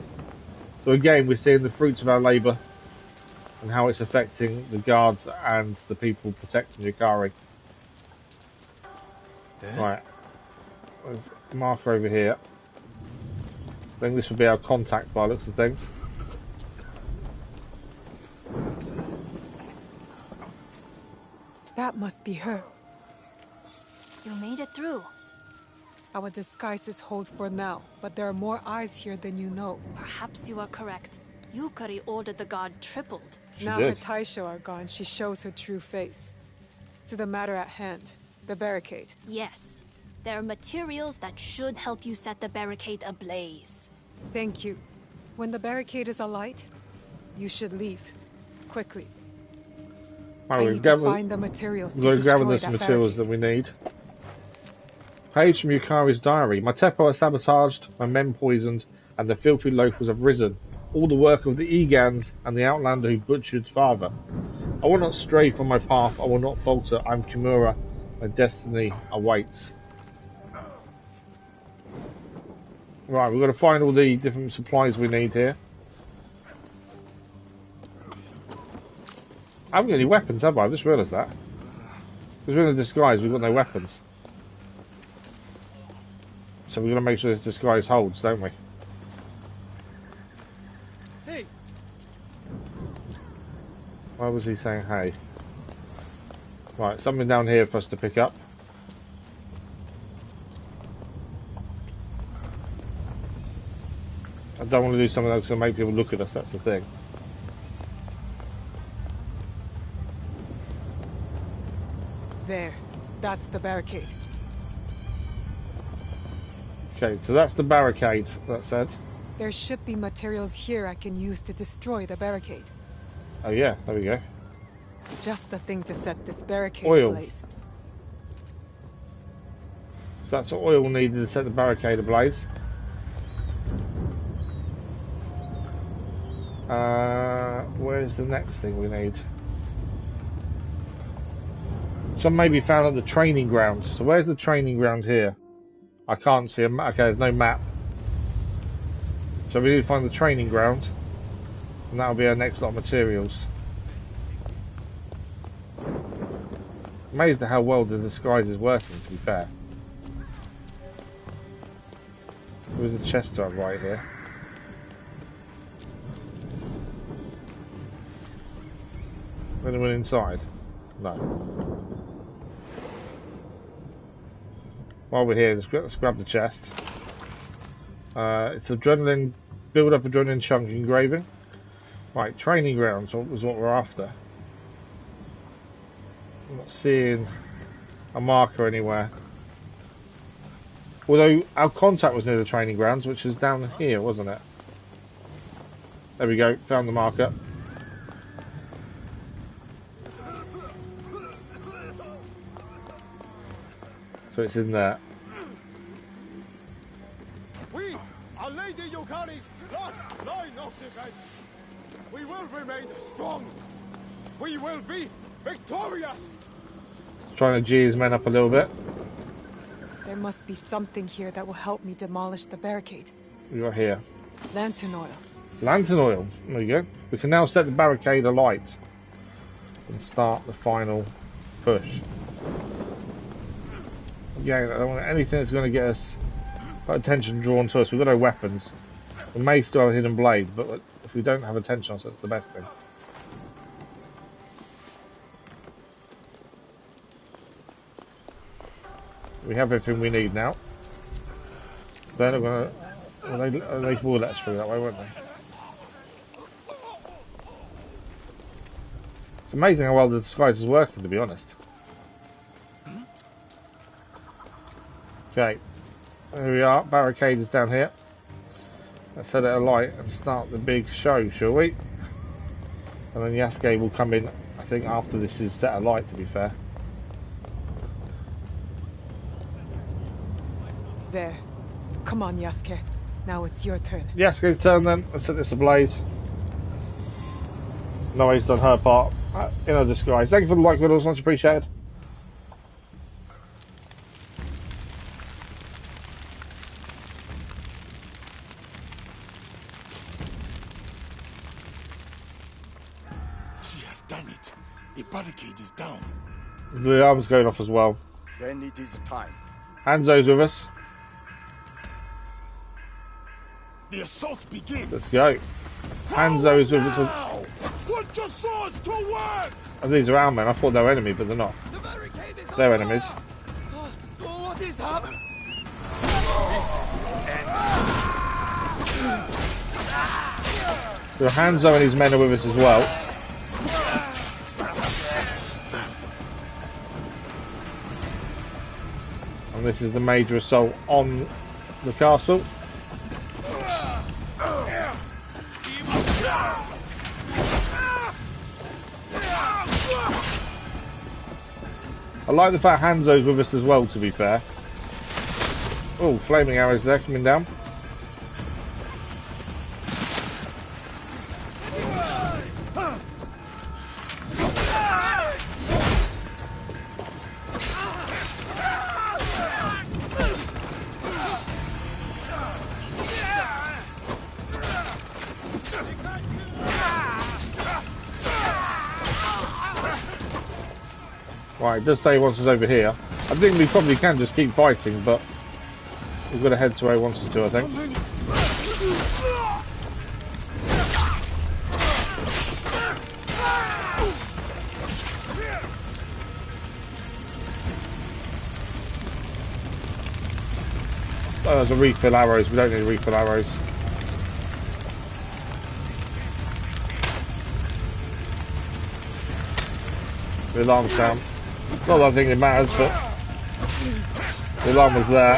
So again, we're seeing the fruits of our labour and how it's affecting the guards and the people protecting Yukari. Right. There's a marker over here. I think this would be our contact by looks of things. That must be her. You made it through. Our disguises hold for now, but there are more eyes here than you know. Perhaps you are correct. Yukari ordered the guard tripled. Now her taisho are gone, she shows her true face. To the matter at hand, the barricade. Yes. There are materials that should help you set the barricade ablaze. Thank you. When the barricade is alight, you should leave. Quickly. Right, I need to find the materials to destroy destroy the materials that we need. Page from Yukari's diary. My Teppo are sabotaged, my men poisoned, and the filthy locals have risen. All the work of the Egans and the outlander who butchered father. I will not stray from my path, I will not falter. I'm Kimura, my destiny awaits. Right, we've got to find all the different supplies we need here. I haven't got any weapons, have I? I've just realised that. Because we're in a disguise, we've got no weapons. So we've got to make sure this disguise holds, don't we? Hey. Why was he saying hey? Right, something down here for us to pick up. I don't want to do something that's going to make people look at us, that's the thing. There. That's the barricade. Okay, so that's the barricade, that said. There should be materials here I can use to destroy the barricade. Oh yeah, there we go. Just the thing to set this barricade Oil. ablaze. So that's what oil needed to set the barricade ablaze. Where's the next thing we need? Some may be found at the training grounds. So where's the training ground here? I can't see a map. Okay, there's no map. So we need to find the training ground. And that'll be our next lot of materials. Amazed at how well the disguise is working, to be fair. There's a chest up right here. Anyone inside? No. While we're here, let's grab the chest. It's adrenaline, build up adrenaline chunk engraving. Right, training grounds was what we're after. I'm not seeing a marker anywhere. Although our contact was near the training grounds, which is down here, wasn't it? There we go, found the marker. So it's in there. We are Lady Yukari's last line of defense. We will remain strong. We will be victorious. Trying to G his men up a little bit. There must be something here that will help me demolish the barricade. We got here. Lantern oil. Lantern oil. There you go. We can now set the barricade alight and start the final push. Yeah, I don't want anything that's going to get us attention drawn to us. We've got no weapons. We may still have a hidden blade, but if we don't have attention on us, that's the best thing. We have everything we need now. They're not going to... Well, they will let us through that way, won't they? It's amazing how well the disguise is working, to be honest. Okay, there we are. Barricade is down here. Let's set it alight and start the big show, shall we? And then Yasuke will come in, I think, after this is set alight, to be fair. There. Come on, Yasuke. Now it's your turn. Yasuke's turn then. Let's set this ablaze. Noe's done her part in her disguise. Thank you for the like videos, much appreciated. She has done it. The barricade is down. The alarm's going off as well. Then it is time. Hanzo's with us. The assault begins. Let's go. Hanzo's with us. Put your swords to work. Oh, these are our men. I thought they were enemy, but they're not. They're enemies. What is happening? So Hanzo and his men are with us as well. And this is the major assault on the castle. I like the fact Hanzo's with us as well, to be fair. Oh, flaming arrows there coming down. Right, it does say he wants us over here. I think we probably can just keep fighting, but we've got to head to where he wants us to, I think. Oh, there's a refill arrows. We don't need refill arrows. The alarm's down. Not that I think it matters, but the alarm was there.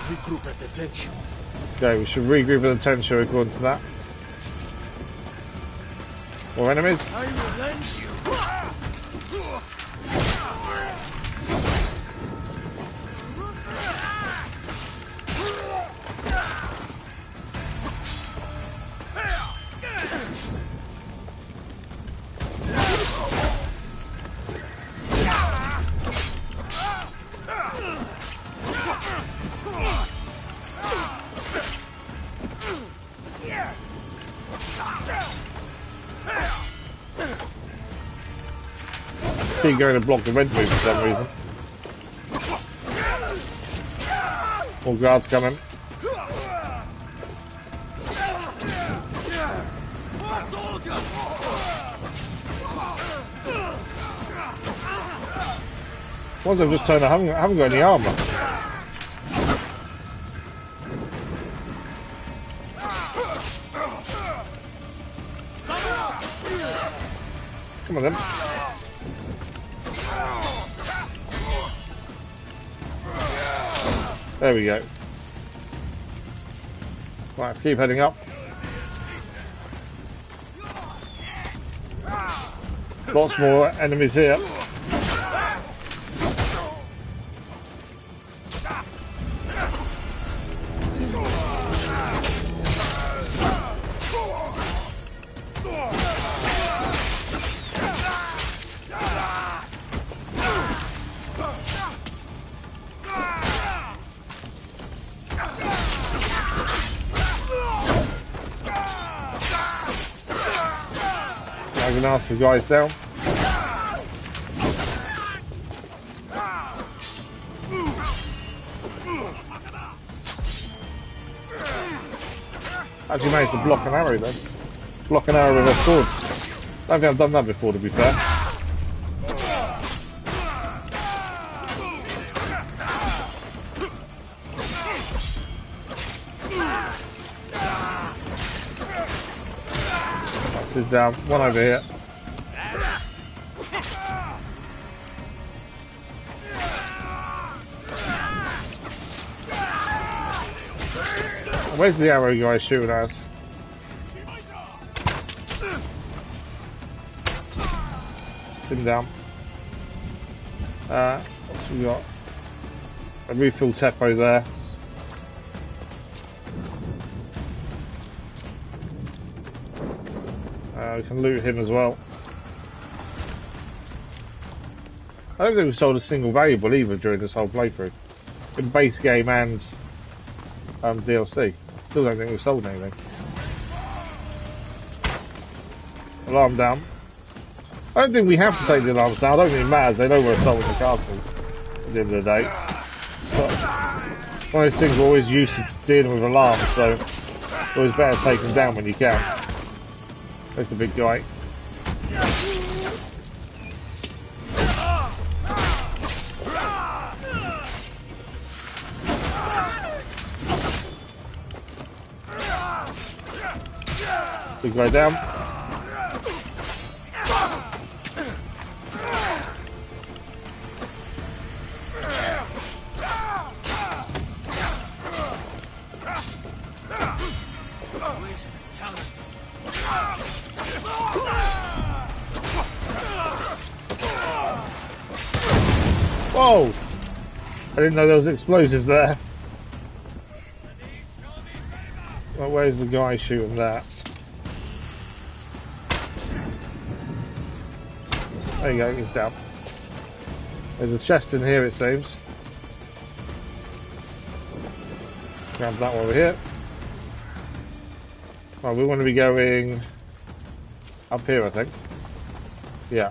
Regroup at the taisho. Okay, we should regroup at the taisho according to that. More enemies. I will lend you. Keep going to block the red move for some reason. More guards coming. Once I've just turned, I haven't got any armor. Come on then. There we go. Right, let's keep heading up. Lots more enemies here. I'm gonna ask the guys down. Actually managed to block an arrow then. Block an arrow with a sword. I don't think I've done that before, to be fair. This is down. One over here. Where's the arrow guy shooting at us? Sit him down. What's we got? A refill tepo there. We can loot him as well. I don't think we sold a single valuable either during this whole playthrough. In base game and DLC. Still don't think we've sold anything. Alarm down. I don't think we have to take the alarms down. I don't think it matters. They know we're assaulting the castle at the end of the day. But one of those things we're always used to dealing with alarms, so it's always better to take them down when you can. There's the big guy. Big guy down. Whoa! I didn't know there was explosives there. Well, where's the guy shooting that? There you go, he's down. There's a chest in here, it seems. Grab that one over here. Well, we want to be going up here, I think. Yeah.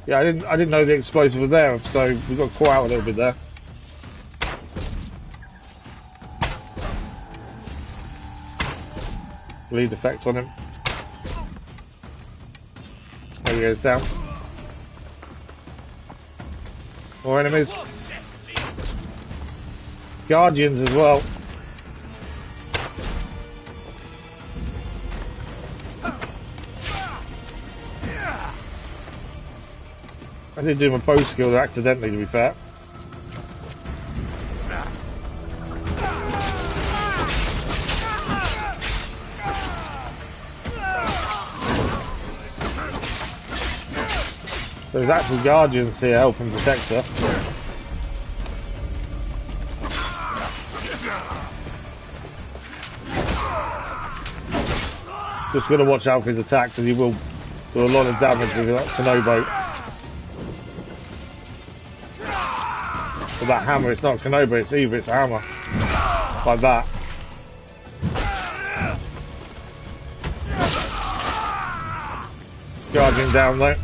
Yeah, I didn't know the explosive was there, so we got caught out a little bit there. Bleed effect on him. There he goes down. More enemies. Guardians as well. I did do my bow skill accidentally, to be fair. There's actual guardians here helping protect her. Just got to watch out for his attack because he will do a lot of damage with that Kanobo. With that hammer, it's not Kanobo, it's Eva, it's a hammer. Like that. Guardian down though.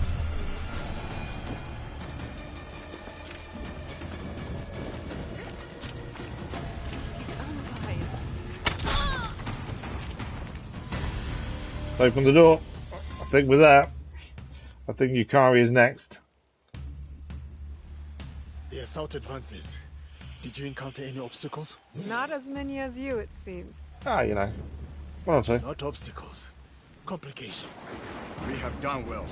Open the door. I think with that, I think Yukari is next. The assault advances. Did you encounter any obstacles? Not as many as you, it seems. Ah, you know. One or two. Not obstacles. Complications. We have done well.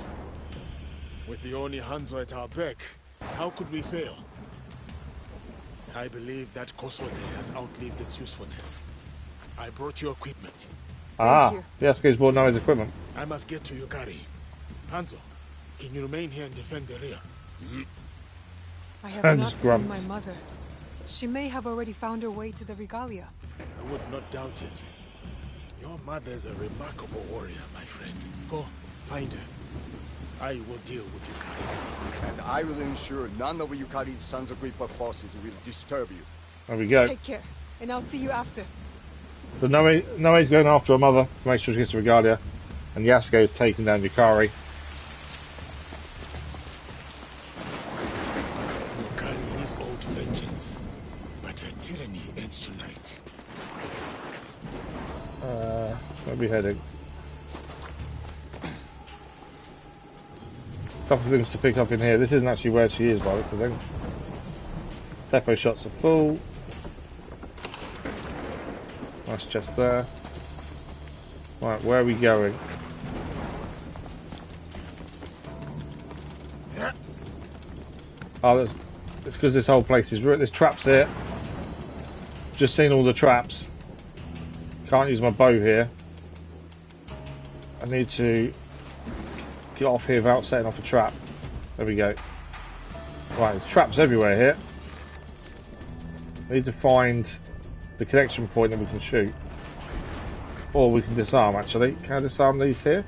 With the only Hanzo at our beck, how could we fail? I believe that Kosode has outlived its usefulness. I brought you equipment. Yasuke's brought now his equipment. I must get to Yukari. Hanzo, can you remain here and defend the rear? I have not seen my mother. She may have already found her way to the Regalia. I would not doubt it. Your mother is a remarkable warrior, my friend. Go, find her. I will deal with Yukari. And I will ensure none of Yukari's Sanzoku-Ippa forces will disturb you. There we go. Take care, and I'll see you after. So Noe's going after her mother to make sure she gets to Regalia, and Yasuke is taking down Yukari. Yukari is old vengeance, but her tyranny ends tonight. Where are we heading? Couple of things to pick up in here. This isn't actually where she is, by the looks of things. Depot shots are full. Nice chest there. Right, where are we going? Oh, it's because this whole place is ruined. There's traps here. Just seen all the traps. Can't use my bow here. I need to get off here without setting off a trap. There we go. Right, there's traps everywhere here. I need to find the connection point that we can shoot. Or we can disarm, actually. Can I disarm these here?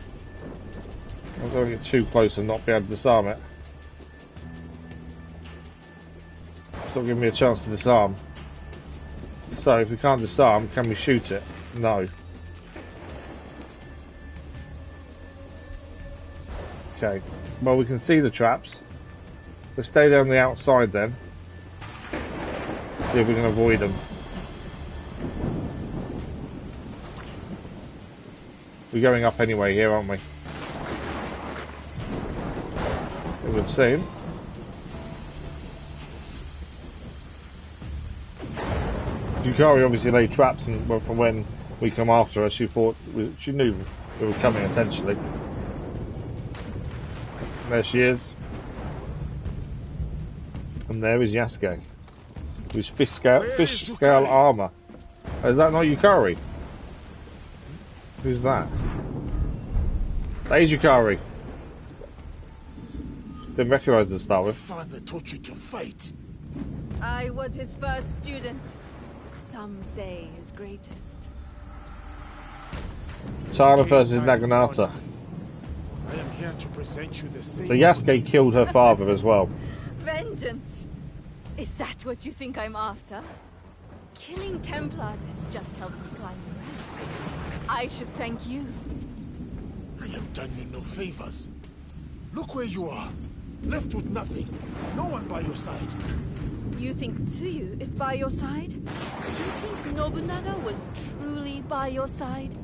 I'm going to get too close and not be able to disarm it. It's not giving me a chance to disarm. So if we can't disarm, can we shoot it? No. Okay. Well, we can see the traps. Let's stay down the outside then. See if we can avoid them. We're going up anyway here, aren't we? It would seem. Yukari obviously laid traps, and from when we come after her, she knew we were coming essentially. There she is. And there is Yasuke. Who's fish scale armor. Is that not Yukari? Who's that? That is Yukari. Didn't recognise the start with. Father taught you to fight. I was his first student. Some say his greatest. Tara versus Naginata. I am here to present you the same. So Yasuke killed her father as well. Vengeance! Is that what you think I'm after? Killing Templars has just helped me climb the ranks. I should thank you. I have done you no favors. Look where you are. Left with nothing. No one by your side. You think Tsuyu is by your side? Do you think Nobunaga was truly by your side?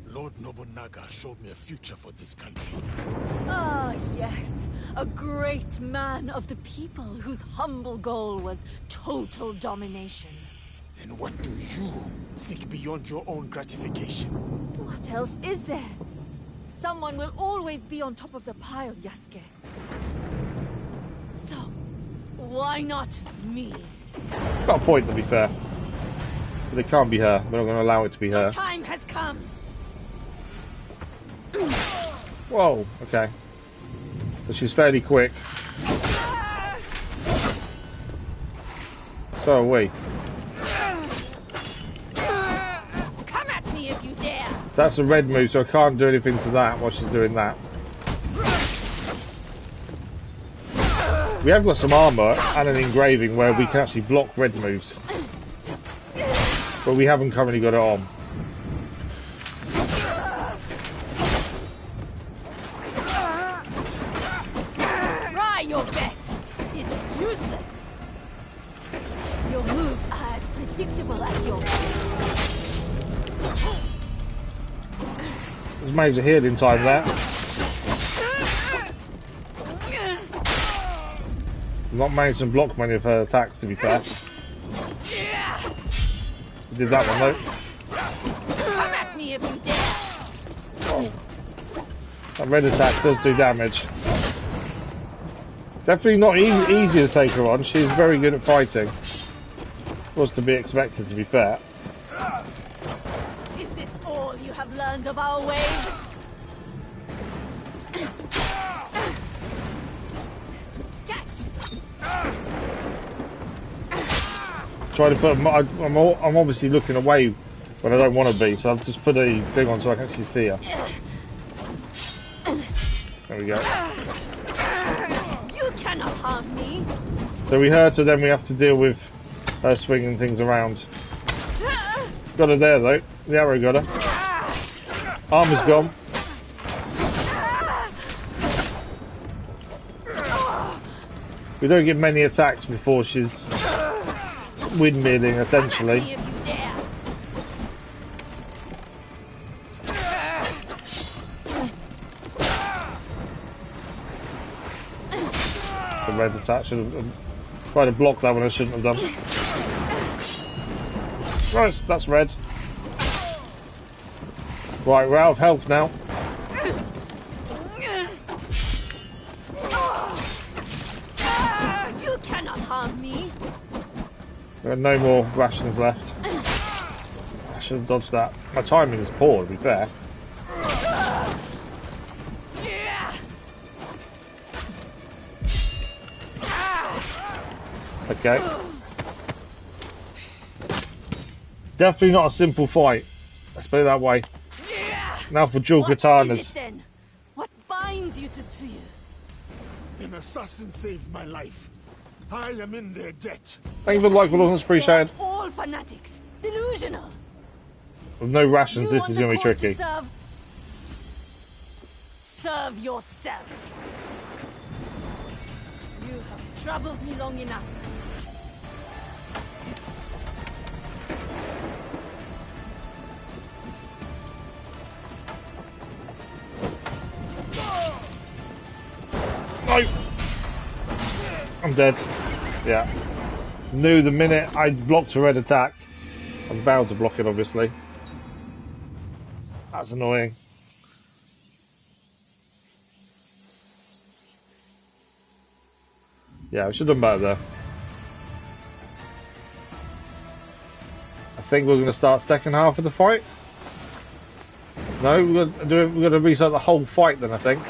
Lord Nobunaga showed me a future for this country. Ah, yes. A great man of the people whose humble goal was total domination. And what do you seek beyond your own gratification? What else is there? Someone will always be on top of the pile, Yasuke. So, why not me? Got a point, to be fair. But it can't be her. We're not going to allow it to be her. The time has come. Whoa, okay. But she's fairly quick. So are we. Come at me if you dare. That's a red move, so I can't do anything to that while she's doing that. We have got some armour and an engraving where we can actually block red moves. But we haven't currently got it on. Try your best. It's useless. Your moves are as predictable as your There's major healing time there. Not managed to block many of her attacks, to be fair. We did that one though. Come at me if you dare. Oh. That red attack does do damage. Definitely not easy to take her on. She's very good at fighting. Was to be expected, to be fair. Is this all you have learned of our ways? Try to put. I'm obviously looking away when I don't want to be, so I've just put a thing on so I can actually see her. There we go. You cannot harm me. So we hurt her, then we have to deal with her swinging things around. Got her there though. The arrow got her. Armor's gone. We don't get many attacks before she's windmilling, essentially. The red attack should have tried to block that one. I shouldn't have done. Right, that's red. Right, we're out of health now. You cannot harm me. There are no more rations left. I should have dodged that. My timing is poor, to be fair. Okay. Definitely not a simple fight. Let's put it that way. Now for dual katanas. What is it then? What binds you to Tsuyu? An assassin saved my life. I am in their debt. Thank you for the like, but appreciated. All fanatics. Delusional. With no rations, You this is want going to the be cause tricky. to serve yourself. You have troubled me long enough. No! I'm dead. Yeah. Knew the minute I blocked a red attack. I was bound to block it, obviously. That's annoying. Yeah, I should have done better there. I think we're going to start second half of the fight. No, we're going to restart the whole fight then, I think.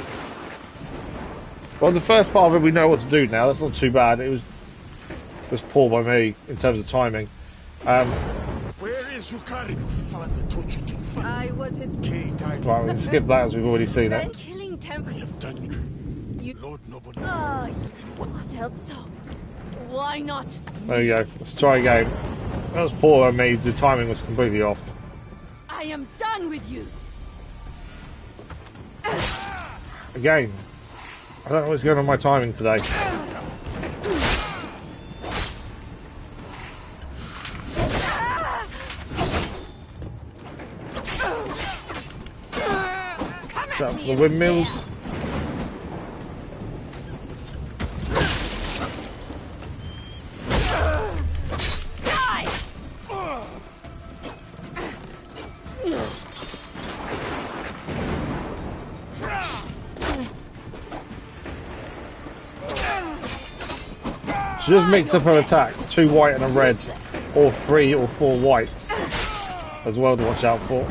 Well, the first part of it we know what to do now. That's not too bad. It was poor by me in terms of timing. Where is Yukari? Your father taught you to fight. I was his Right, we can skip that as we've already seen then it. killing Temple. I have done it. You Lord Noble. Oh, what else so? Why not? There you go. Let's try again. That was poor by me. The timing was completely off. I am done with you. Again. I don't know what's going on with my timing today. Up the windmills. She just mix up her attacks, 2 white and a red, or 3 or 4 whites as well to watch out for.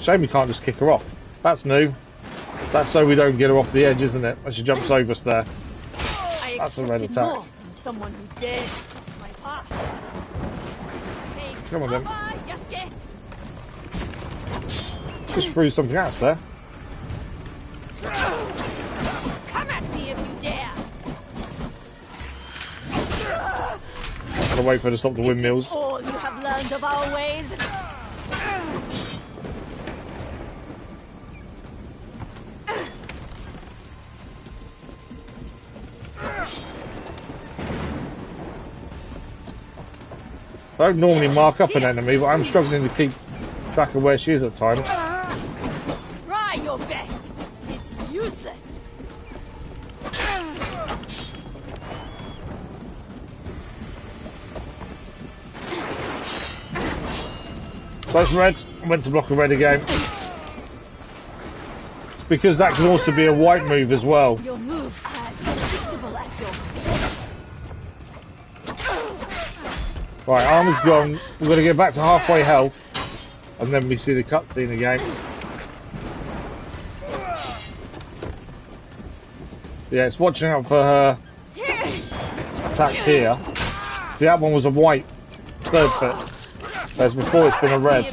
Shame we can't just kick her off. That's new. That's so we don't get her off the edge, isn't it? When she jumps over us there. That's a red attack. More from someone who dared cross my path. Come on then. Yasuke. Just threw something at us there. Come at me if you dare. Gotta wait for her to stop the windmills. All you have learned of our ways. I don't normally mark up an enemy, but I'm struggling to keep track of where she is at times. Try your best. It's useless. That's red. I went to block a red again. It's because that can also be a white move as well. Your moves are as predictable as your fate. Right, armor's gone. We're going to get back to halfway health. And then we see the cutscene again. Yeah, it's watching out for her attack here. See, that one was a white third foot. Whereas before it's been a red.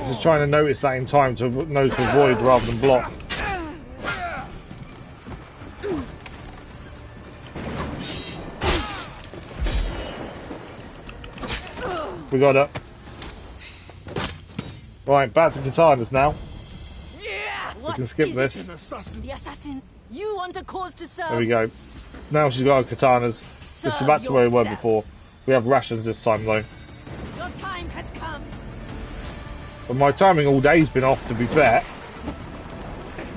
Just trying to notice that in time to know to avoid rather than block. We got it. Right, back to katanas now. We can skip this. The assassin. You want a cause to serve. There we go. Now she's got her katanas. This is back to where we were before. We have rations this time though. Your time has come. But my timing all day's been off, to be fair.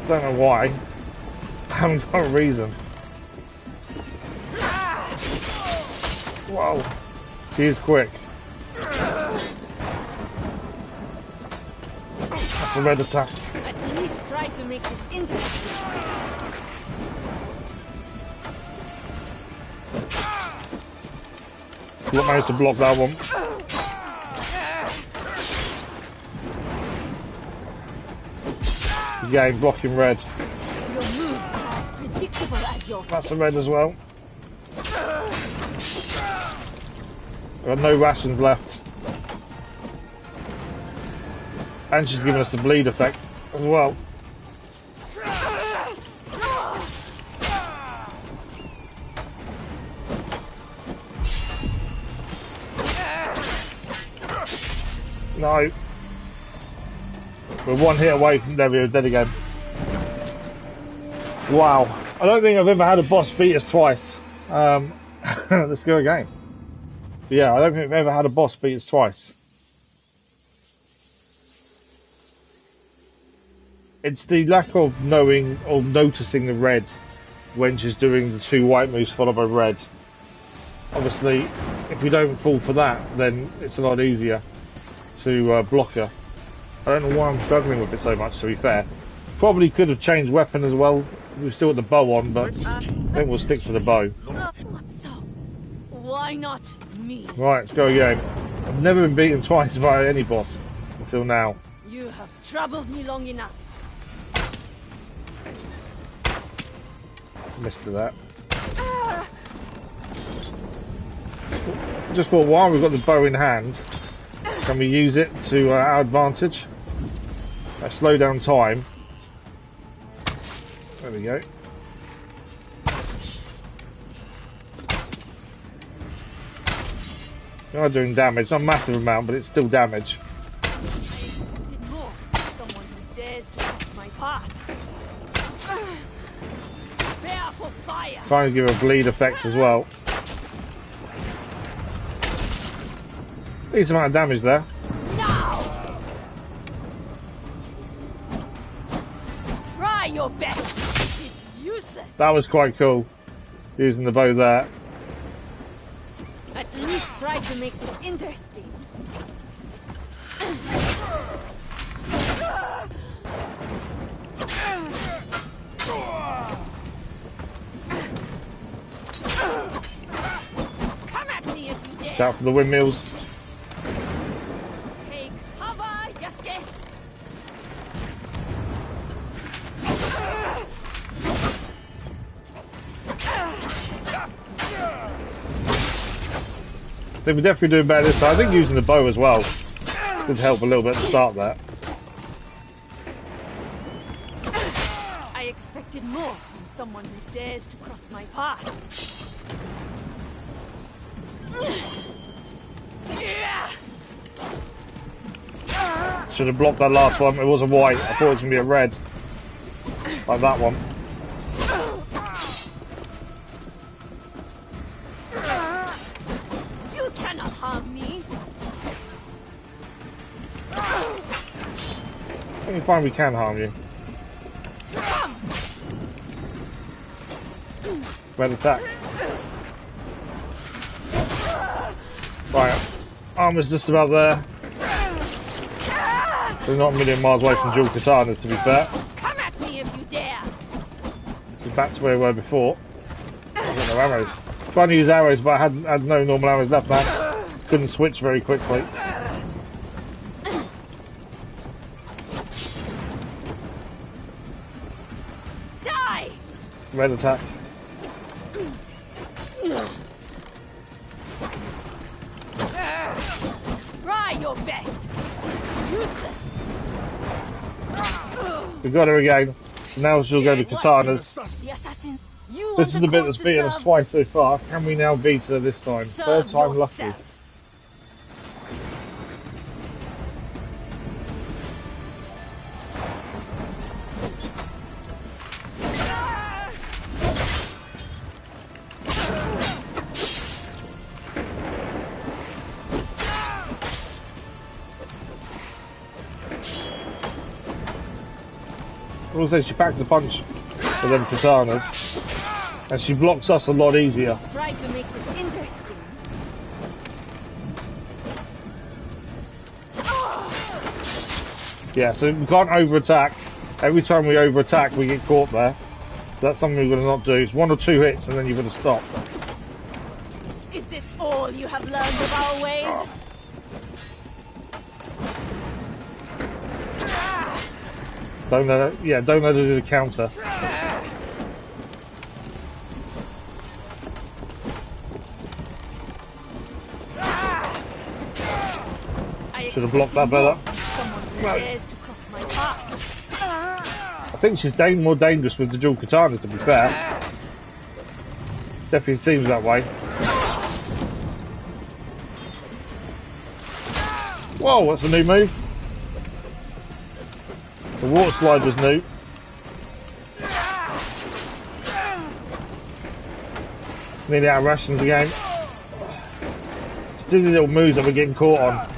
Don't know why. I haven't got a reason. Whoa. She is quick. That's a red attack. At least try to make this interesting. Not managed to block that one. Again, blocking red. Your moves are as predictable as your That's a red as well. We've got no rations left. And she's giving us the bleed effect as well. No. We're one hit away from there, we're dead again. Wow. I don't think I've ever had a boss beat us twice. Let's go again. But yeah, I don't think I've ever had a boss beat us twice. It's the lack of knowing or noticing the red when she's doing the 2 white moves followed by red. Obviously, if we don't fall for that, then it's a lot easier to block her. I don't know why I'm struggling with it so much, to be fair. Probably could have changed weapon as well. We've still got the bow on, but I think we'll stick to the bow. So, why not me? Right, let's go again. I've never been beaten twice by any boss until now. You have troubled me long enough. Missed that. Just thought, while we've got the bow in hand, can we use it to our advantage? Slow down time. There we go. We are doing damage, not a massive amount, but it's still damage. I expected more. Someone who dares to cross my path. Prepare for fire. Trying to give a bleed effect as well. Decent amount of damage there. Now! Try your best. It's useless. That was quite cool, using the bow there. At least try to make this interesting. Come at me if you dare. Shout for the windmills. Take cover, Yasuke. I think we're definitely doing better this time. I think using the bow as well did help a little bit at the start there. I expected more from someone who dares to cross my path. Should have blocked that last one. It was a white. I thought it was going to be a red. Like that one. You cannot harm me. I think we find we can harm you. Red attack. Right. Armor's just about there. We're not a million miles away from dual katanas, to be fair. Come at me if you dare. We're back to where we were before. I've got no arrows. Trying to use arrows, but I had no normal arrows left, man. Couldn't switch very quickly. Die! Red attack. Try your best. It's useless. We got her again. Now she'll go to katanas. The assassin. You This is the bit that's beaten us twice so far. Can we now beat her this time? Third time lucky. Also, she packs a punch with them katanas, and she blocks us a lot easier. Try to make this interesting. Yeah, so we can't over-attack. Every time we over-attack, we get caught there. That's something we're going to not do. It's 1 or 2 hits, and then you've got to stop. Is this all you have learned of our ways? Don't let her, yeah, don't let her do the counter. Should have blocked that better. I think she's more dangerous with the dual katanas, to be fair. Definitely seems that way. Whoa, what's the new move? The water slide was new. Nearly out of rations again. Still the little moves that we're getting caught on.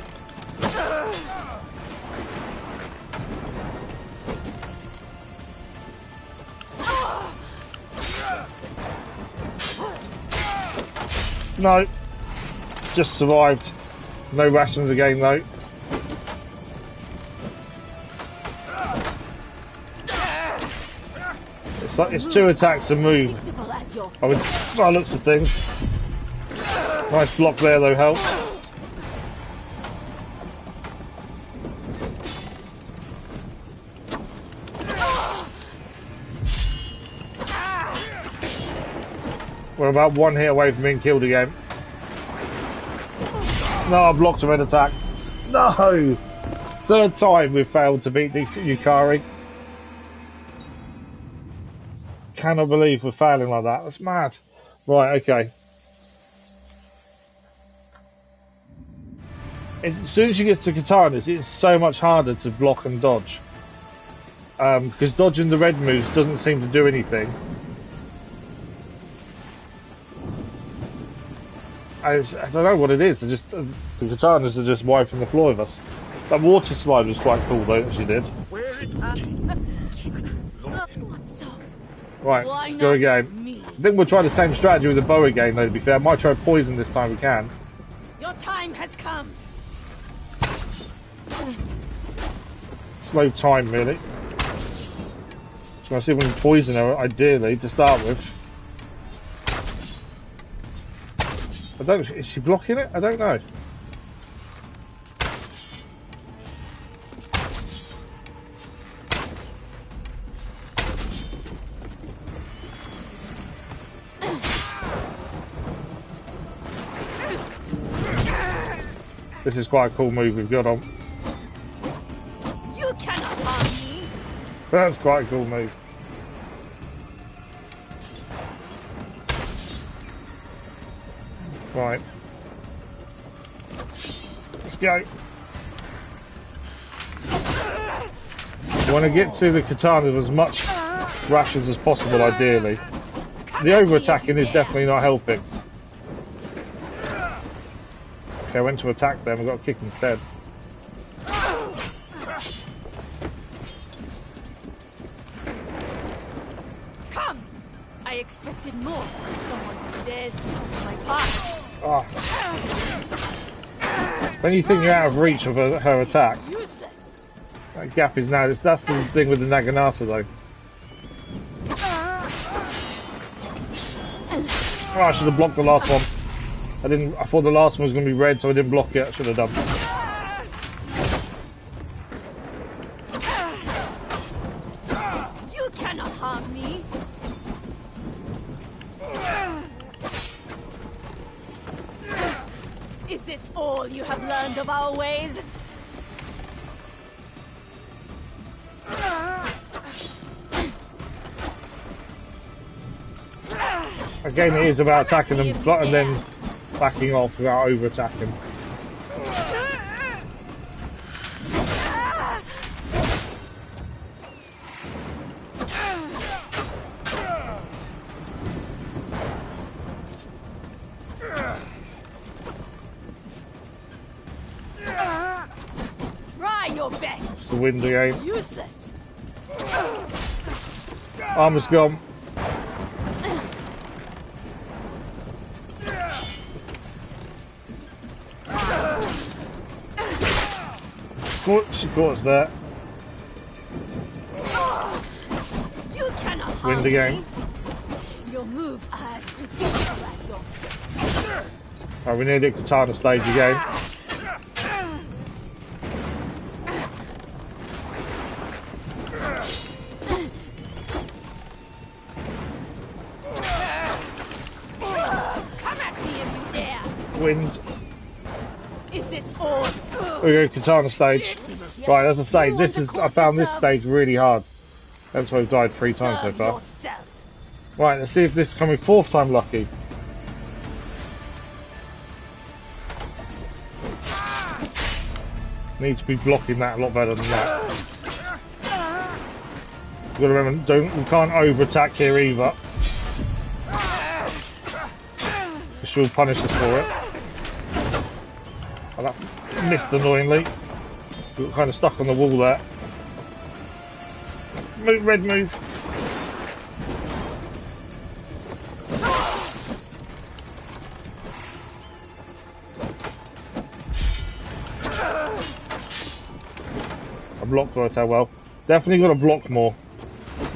No. Just survived. No rations again though. It's like it's 2 attacks to move. By looks of things. Nice block there though, helps. We're about 1 hit away from being killed again. No, I blocked a red attack. No! 3rd time we've failed to beat the Yukari. Cannot believe we're failing like that. That's mad. Right, okay. As soon as she gets to katanas, it's so much harder to block and dodge. Because dodging the red moves doesn't seem to do anything. I don't know what it is. Just the katanas are just wiping the floor of us. That water slide was quite cool though that she did. Right, let's go again. I think we'll try the same strategy with the bow again though, to be fair. I might try poison this time we can. Your time has come. Slow time really. So I see if we can poison her ideally to start with. Is she blocking it? I don't know. This is quite a cool move we've got on. You cannot harm me. That's quite a cool move. Right. Let's go. You want to get to the katana with as much rations as possible, ideally. The over-attacking is definitely not helping. Okay, I went to attack them and got a kick instead. Come! I expected more. Someone who dares to cross my path. Oh. When you think you're out of reach of her attack, that gap is now. That's the thing with the Naginata though. Oh, I should have blocked the last one. I didn't. I thought the last one was going to be red, so I didn't block it. I should have done. You cannot harm me. Is this all you have learned of our ways? Again, it is about attacking them and then backing off without over-attacking. Try your best. The wind again. Useless. Armor's gone. She caught us there. You cannot harm Wind again. me. Your moves are as predictable as your feet. Right, we need it katana stage again. Come at me if you dare. Wind. Is this all? we go katana stage. Right, as I say, I found this stage really hard. That's why I've died 3 times so far. Right, let's see if this is coming 4th time lucky. Need to be blocking that a lot better than that. You've got to remember, we can't over attack here either. She'll punish us for it. Oh, that missed annoyingly. We got kind of stuck on the wall there. Move, red move. I blocked right how well. Definitely got to block more.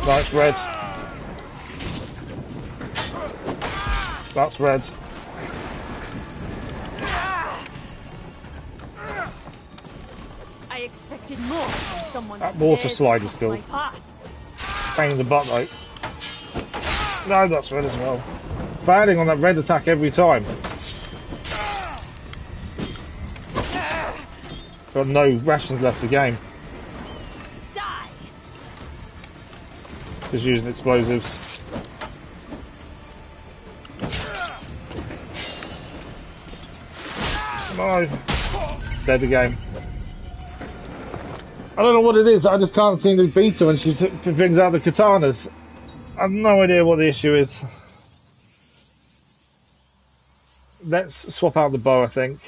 Nice red. That's red. I expected more from someone. That water slide is cool. Pain in the butt though. No, that's red as well. Failing on that red attack every time. Got no rations left to game. Die. Just using explosives. No. Dead again. I don't know what it is, I just can't seem to beat her when she brings out the katanas. I have no idea what the issue is. Let's swap out the bow, I think,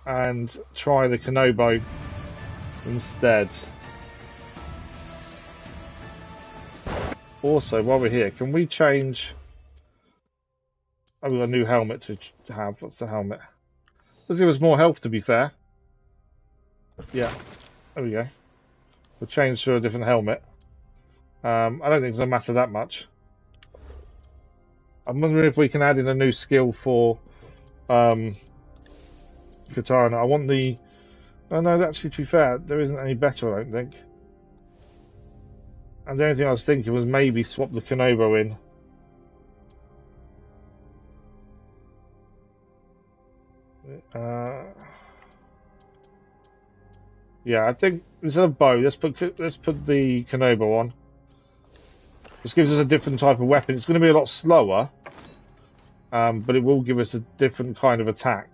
and try the Kanobo instead. Also, while we're here, can we change... Oh, we've got a new helmet to have. What's the helmet? Does give us more health, to be fair. Yeah, there we go. We'll change to a different helmet. I don't think it's going to matter that much. I'm wondering if we can add in a new skill for katana. I want the... Oh no, actually, to be fair, there isn't any better, I don't think. And the only thing I was thinking was maybe swap the Kanobo in. Yeah, I think instead of bow, let's put the Kanobo on. This gives us a different type of weapon. It's going to be a lot slower, but it will give us a different kind of attack.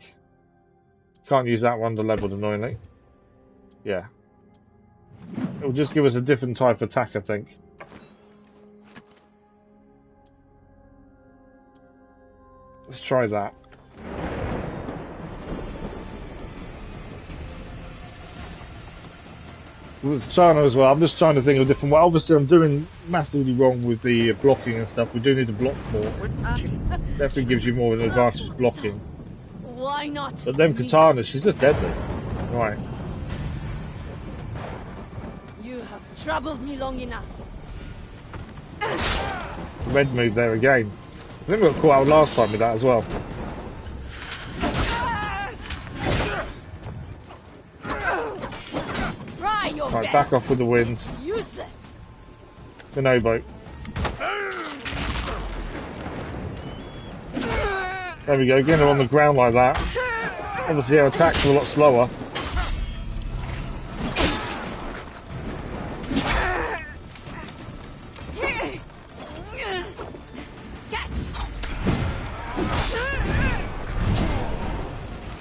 Can't use that one to leveled, annoyingly. Yeah, it will just give us a different type of attack, I think. Let's try that. With China as well, I'm just trying to think of a different way. Obviously, I'm doing massively wrong with the blocking and stuff. We do need to block more. Definitely gives you more of an advantage blocking. Why not? But them katanas, she's just deadly. Right. You have troubled me long enough. Red move there again. I think we got caught out last time with that as well. Right, back off with the wind. Useless. Kanobo. There we go, getting her on the ground like that. Obviously our attacks are a lot slower.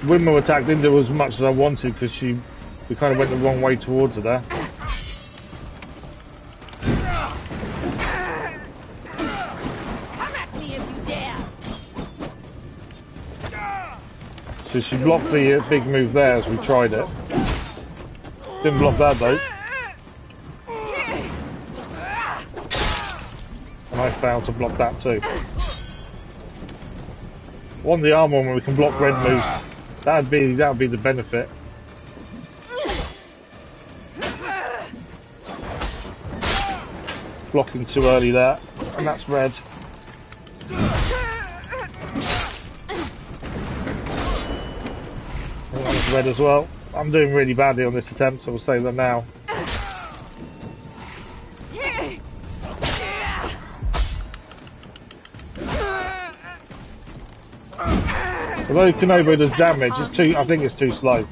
Windmill attack didn't do as much as I wanted because we kind of went the wrong way towards her there. Come at me if you dare. So she blocked the big move there as we tried it. Didn't block that though. And I failed to block that too. Want the armor when we can block red moves. That'd be the benefit. Blocking too early there, and that's red. And that's red as well. I'm doing really badly on this attempt, so we'll say that now. Although Kanobo does damage, I think it's too slow.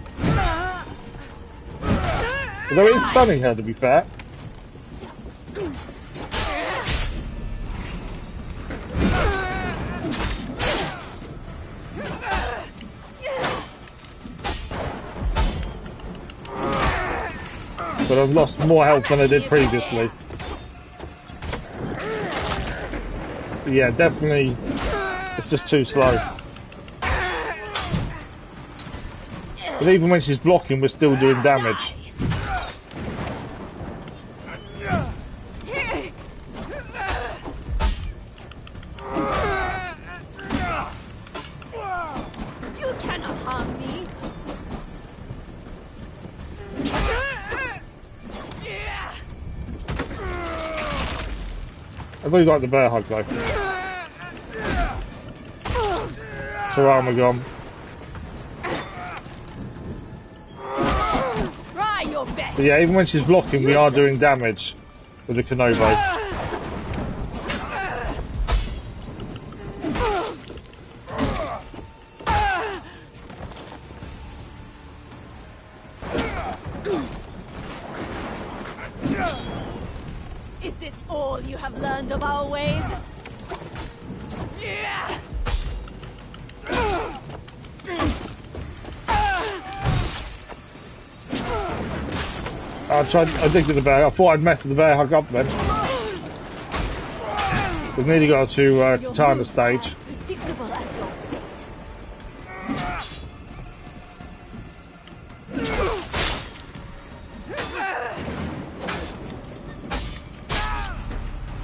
Although it is stunning her, to be fair. But I've lost more health than I did previously. Yeah, definitely, it's just too slow. But even when she's blocking, we're still doing damage. You cannot harm me. I really like the bear hug though. It's her armor gone. Try your best. But yeah, even when she's blocking, we are doing damage with the Kanobo. Is this all you have learned of our ways? I digged at the bear. I thought I'd messed the bear hug up then. We've nearly got to Katana stage. Predictable as your fate.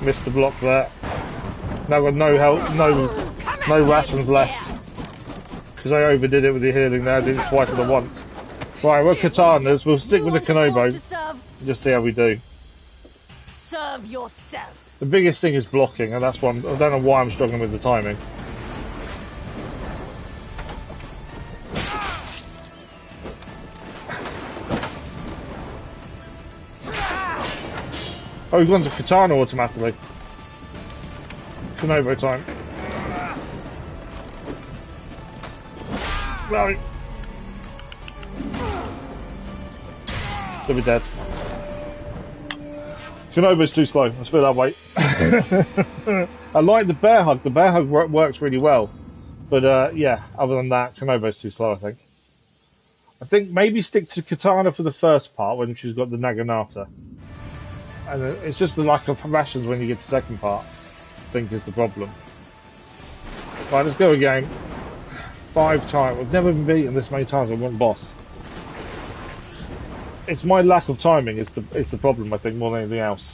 Missed the block there. Now got no help, no rations left. Because I overdid it with the healing there. I did it twice at once. Right, we're katanas. We'll stick with the Kanobo. Just see how we do. Serve yourself. The biggest thing is blocking, and that's one. I don't know why I'm struggling with the timing. Oh, he's gone to katana automatically. Kanobo time. No. They'll be dead. Kanobo's too slow. Let's put it that way. I like the bear hug. The bear hug works really well. But yeah, other than that, Kanobo's too slow, I think. I think maybe stick to katana for the first part when she's got the Naginata. And it's just the lack of rations when you get to the second part, I think, is the problem. Right, let's go again. 5 times. We've never been beaten this many times on one boss. It's my lack of timing is the problem, I think, more than anything else.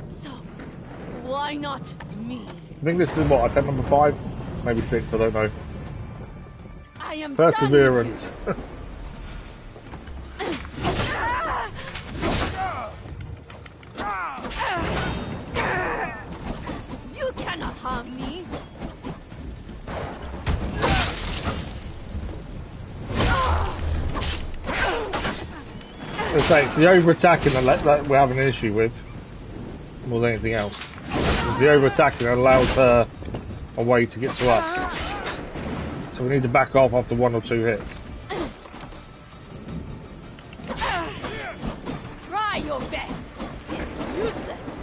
So, why not me? I think this is what, attempt number 5? Maybe 6, I don't know. I am Perseverance. You cannot harm me. It's the over-attacking that we're having an issue with, more than anything else. It's the over-attacking that allows her a way to get to us. So we need to back off after 1 or 2 hits. Try your best. It's useless.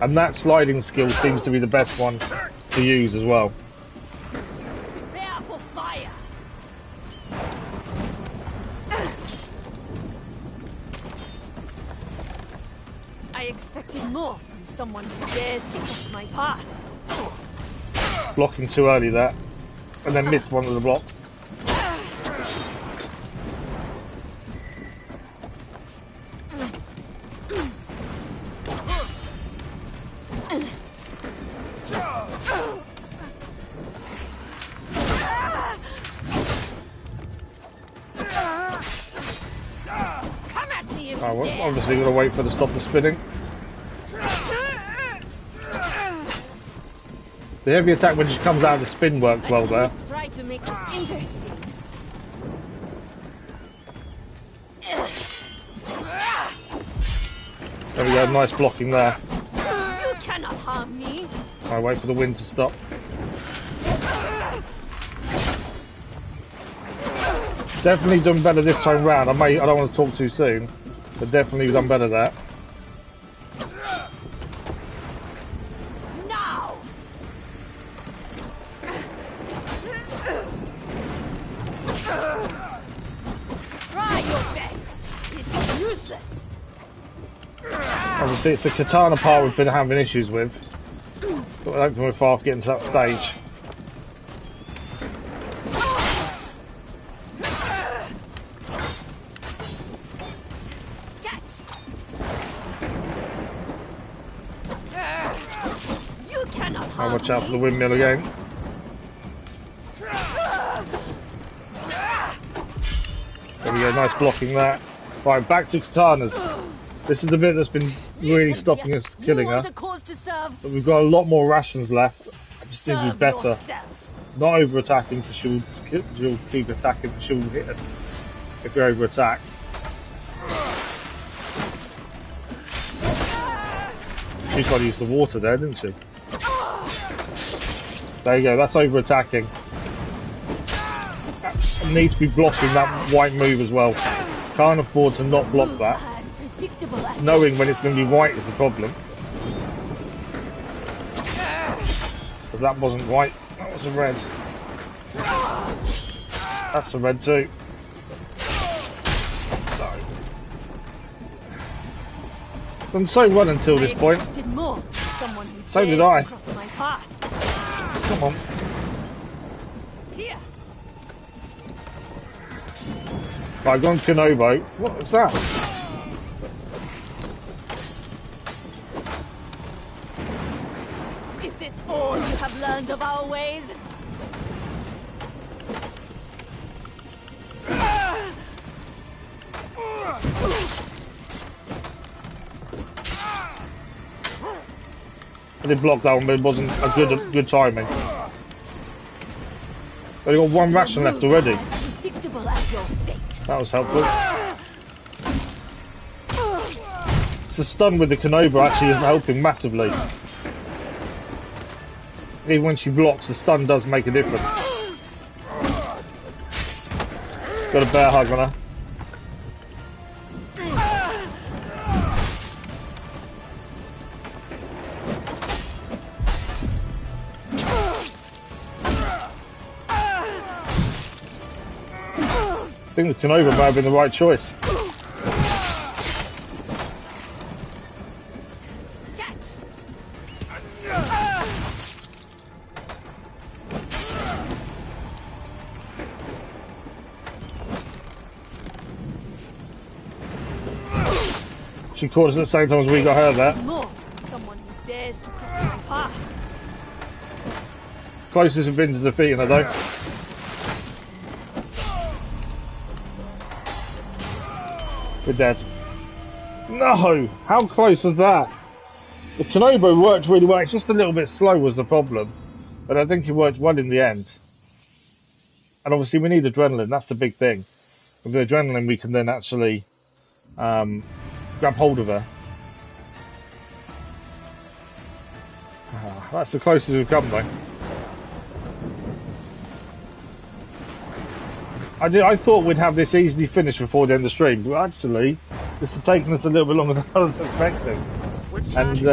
And that sliding skill seems to be the best one to use as well. Prepare for fire. I expected more from someone who dares to cross my path. Blocking too early there, and then missed one of the blocks. Well, obviously gotta wait for the stop the spinning. The heavy attack when she comes out of the spin worked well there. Try to make this interesting. There we go, nice blocking there. You cannot harm me. I wait for the wind to stop. Definitely done better this time round. I don't want to talk too soon, but definitely done better there. Now! Try your best. It's useless. Obviously, it's the katana part we've been having issues with. But I don't think we're far off getting to that stage. I'll watch out for the windmill again. There we go, nice blocking that. Right, back to katanas. This is the bit that's been really stopping us killing her. But we've got a lot more rations left. I just need to be better. Not over-attacking, because she'll keep attacking, she'll hit us if we over-attack. She tried to use the water there, didn't she? There you go, that's over-attacking. I need to be blocking that white move as well. Can't afford to not block that. Knowing when it's going to be white is the problem. Because that wasn't white, that was a red. That's a red too. Done so well until this point. So did I. Come on. Here. Right, go on Kenobo. What was that? Is this all you have learned of our ways? I did block that one, but it wasn't a good timing. We've got one ration left already. That was helpful. So stun with the Kenobo actually is helping massively. Even when she blocks, the stun does make a difference. Got a bear hug on her. I think the Kenobo might have been the right choice. She caught us at the same time as we got her there. Someone who dares to cross my path. Closest have been to defeating her though. We're dead. No! How close was that? The Kenobo worked really well. It's just a little bit slow was the problem. But I think it worked well in the end. And obviously we need adrenaline. That's the big thing. With the adrenaline we can then actually grab hold of her. That's the closest we've come though. I thought we'd have this easily finished before the end of the stream, but actually, this has taken us a little bit longer than I was expecting. And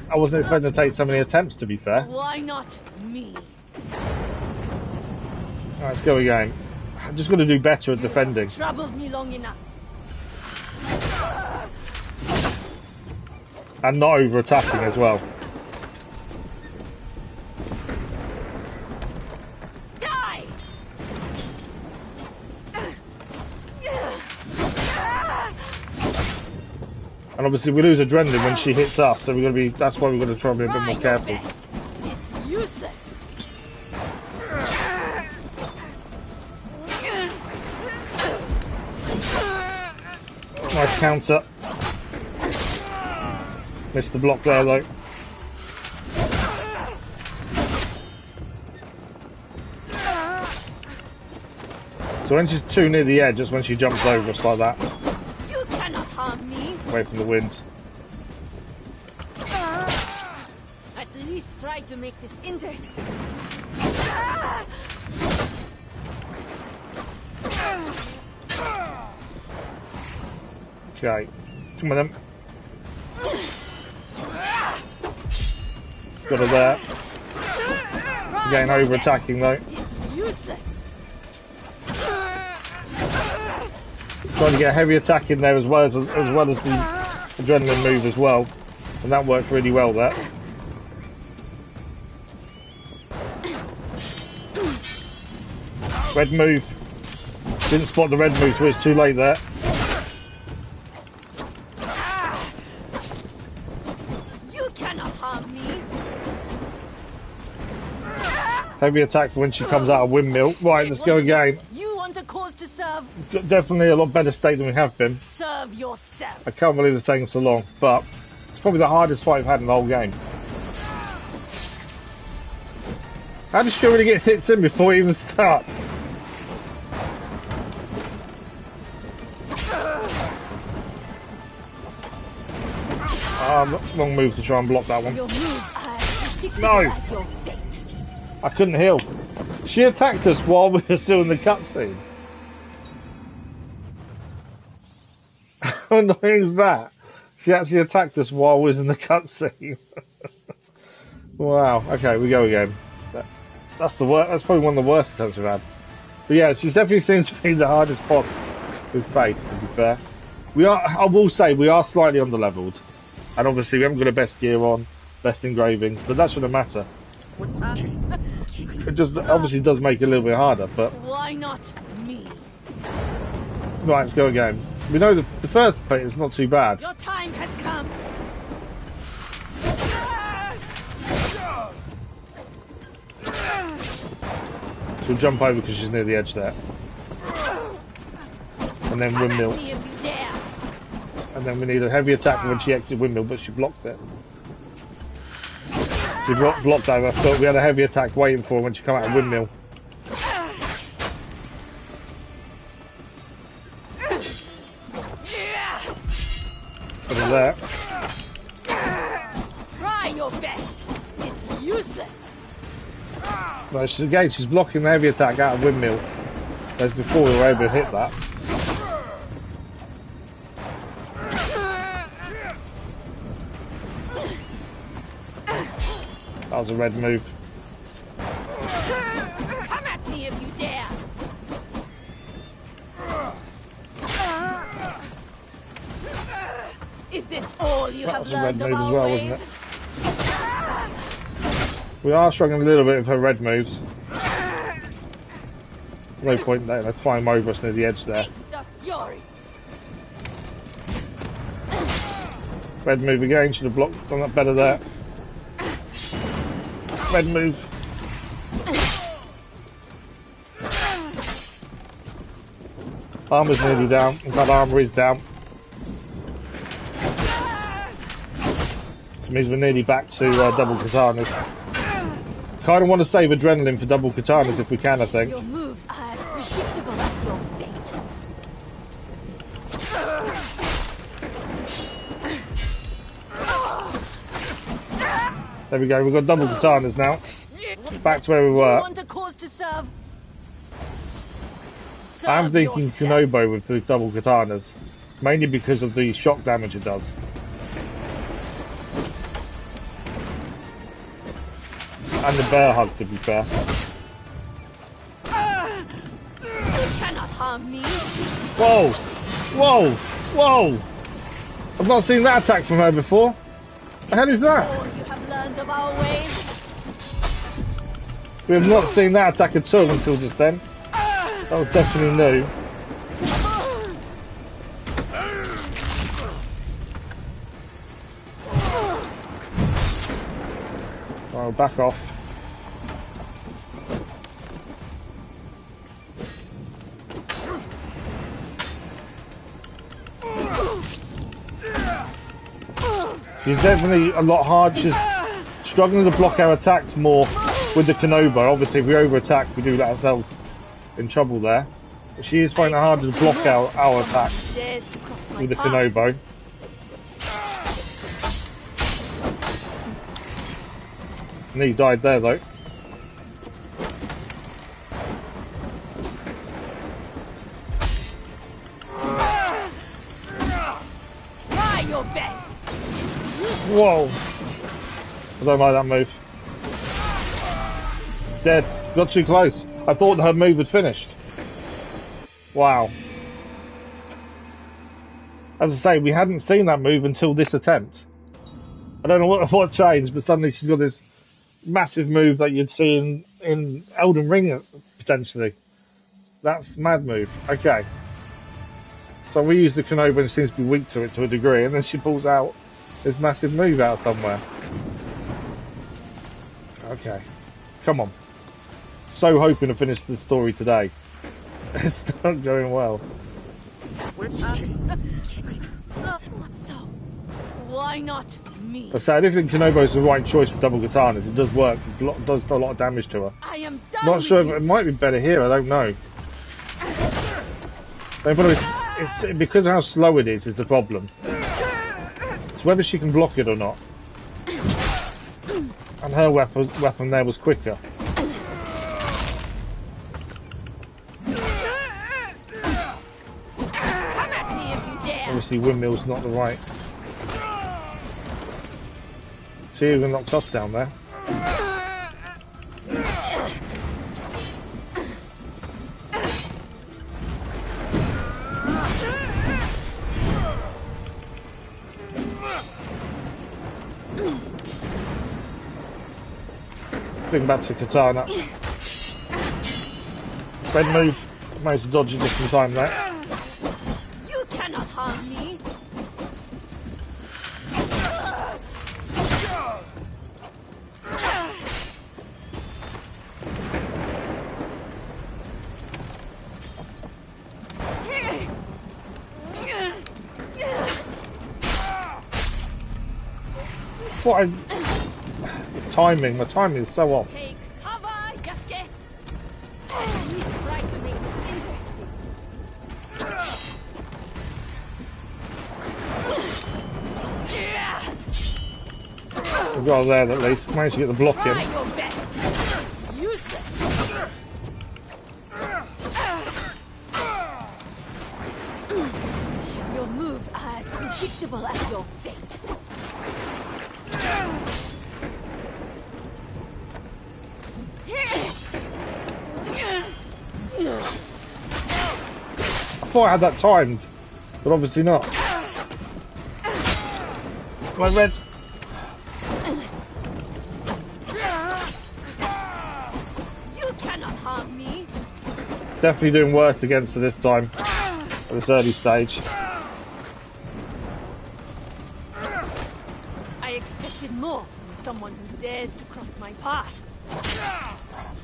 I wasn't expecting to take so many attempts, to be fair. Why not me? Alright, let's go again. I'm just going to do better at defending. Troubled me long enough. And not over-attacking as well. And obviously we lose adrenaline when she hits us, so we're gonna be. That's why we're gonna try and be a bit more careful. It's useless. Nice counter. Missed the block there though. So when she's too near the edge, that's when she jumps over us like that. You cannot harm me. Away from the wind. At least try to make this interesting. Okay. Come on then. Got her there. Again, over-attacking though. It's useless. Trying to get a heavy attack in there as well as the adrenaline move as well. And that worked really well there. Red move. Didn't spot the red move, so it's too late there. You cannot harm me. Heavy attack when she comes out of windmill. Right, let's go again. You want a cause to serve? Definitely a lot better state than we have been. Serve yourself. I can't believe it's taking so long, but it's probably the hardest fight I've had in the whole game. How does she already get hits in before it even starts? Wrong move to try and block that one. Your moves are predictable No! as your fate. I couldn't heal. She attacked us while we were still in the cutscene. How annoying is that? She actually attacked us while we was in the cutscene. Wow. Okay, we go again. That's the worst. That's probably one of the worst attempts we've had. But yeah, she definitely seems to be the hardest boss we've faced. To be fair, we are. I will say we are slightly under-leveled, and obviously we haven't got the best gear on, best engravings, but that shouldn't matter. It just obviously does make it a little bit harder, but Why not me? right, let's go again. We know the first bit is not too bad. Your time has come. She'll jump over because she's near the edge there, and then windmill, Me if you dare. and then we need a heavy attack when she exits windmill, but she blocked it. She blocked over, but we had a heavy attack waiting for her when she come out of windmill. Over there. Try your best. It's useless. No, she's blocking the heavy attack out of windmill. As before we were able to hit that. That was a red move. Come at me if you dare. Is this all you That have was a red learned of move as our well, ways? wasn't it? We are struggling a little bit with her red moves. No point there, they climb over us near the edge there. Fury. Red move again, should have blocked, done that better there. Red move. Armor's nearly down, in fact armor is down. Which means we're nearly back to double katanas. Kind of want to save adrenaline for double katanas if we can, I think. Your moves are as predictable as your fate. There we go, we've got double katanas now. Back to where we were. You want a cause to serve? I'm Serve thinking yourself. Kunobo with the double katanas. Mainly because of the shock damage it does. And the bear hug, to be fair. You cannot harm me. Whoa! Whoa! Whoa! I've not seen that attack from her before. The hell is that? All you have learned of our ways. We have not seen that attack at all until just then. That was definitely new. Oh, back off. She's definitely a lot hard. She's struggling to block our attacks more with the Kenobo. Obviously, if we over-attack, we do let ourselves in trouble there. But she is finding it harder to block our attacks with the Kenobo. And he died there, though. your best. Whoa. I don't like that move. Dead. Got too close. I thought her move had finished. Wow. As I say, we hadn't seen that move until this attempt. I don't know what changed, but suddenly she's got this massive move that you'd see in Elden Ring, potentially. That's mad move. Okay. So we use the Kenobi and seems to be weak to it to a degree, and then she pulls out this massive move out somewhere. Okay. Come on. So hoping to finish the story today. It's not going well. So, why not me? I say, I don't think Kenobo's the right choice for double katanas. It does work. It does a lot of damage to her. I am done. Not sure if it might be better here. I don't know. But it's because of how slow it is the problem. It's whether she can block it or not. And her weapon there was quicker. Obviously windmill's not the right. She even knocked us down there. Bring back to katana. Red move. Managed to dodge it just in time there. You cannot harm me. What? Timing. My timing is so off. Take cover, Yasuke. At least try to make this interesting. We've got her there at least. Managed to get the block in. Try your best. It's useless. Your moves are as predictable as your fate. I thought I had that timed, but obviously not. My red. You cannot harm me. Definitely doing worse against her this time at this early stage. I expected more from someone who dares to cross my path.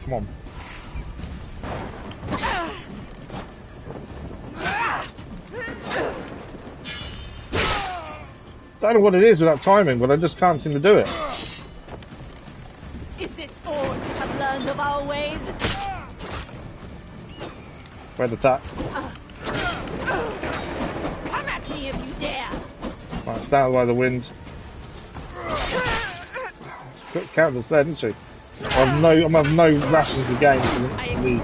Come on. I don't know what it is with that timing, but I just can't seem to do it. Is this all you have learned of our ways? Red attack. Come at me if you dare. Right, stand by the wind. Counters there, didn't she? I have no rations to gain for the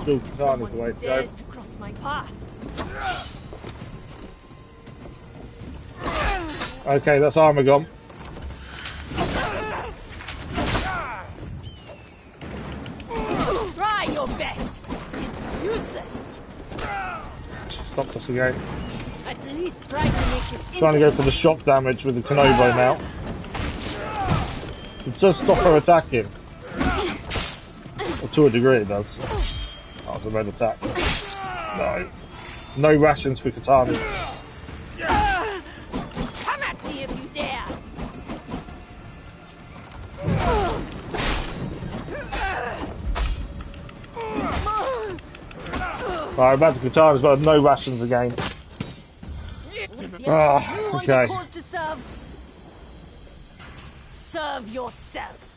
dual katana is the way to go. To cross my path. Okay, that's armor gone. Try your best. It's useless. Stopped us again. At least try to make this Trying to go for the shock damage with the Kenobo now. It does stop her attacking. Or to a degree it does. Oh, it's a red attack. No. No rations for katana. Come at me if you dare. Right, back to katanas, but no rations again. Ah, okay. Cause to serve. Serve yourself.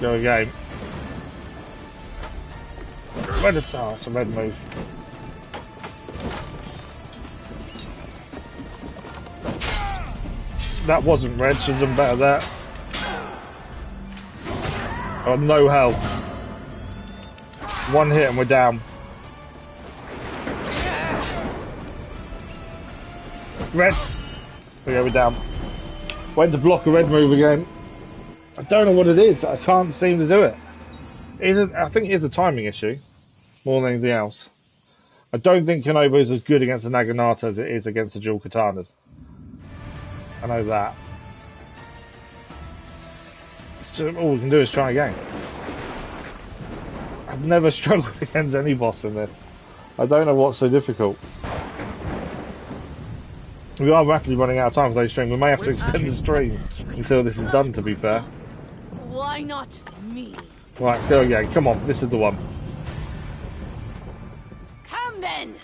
Go again. Red attack. Oh, it's a red move. That wasn't red. Should have done better there. Oh, no health. One hit and we're down. Red! There we go, we're down. Went to block a red move again. I don't know what it is. I can't seem to do it. I think it is a timing issue more than anything else. I don't think Kenobo is as good against the Naginata as it is against the dual katanas. I know that. All we can do is try again. I've never struggled against any boss in this. I don't know what's so difficult. We are rapidly running out of time for today's stream. We may have to extend the stream until this is done, to be fair. Why not me? Right, let's go again. Come on, this is the one. Come then!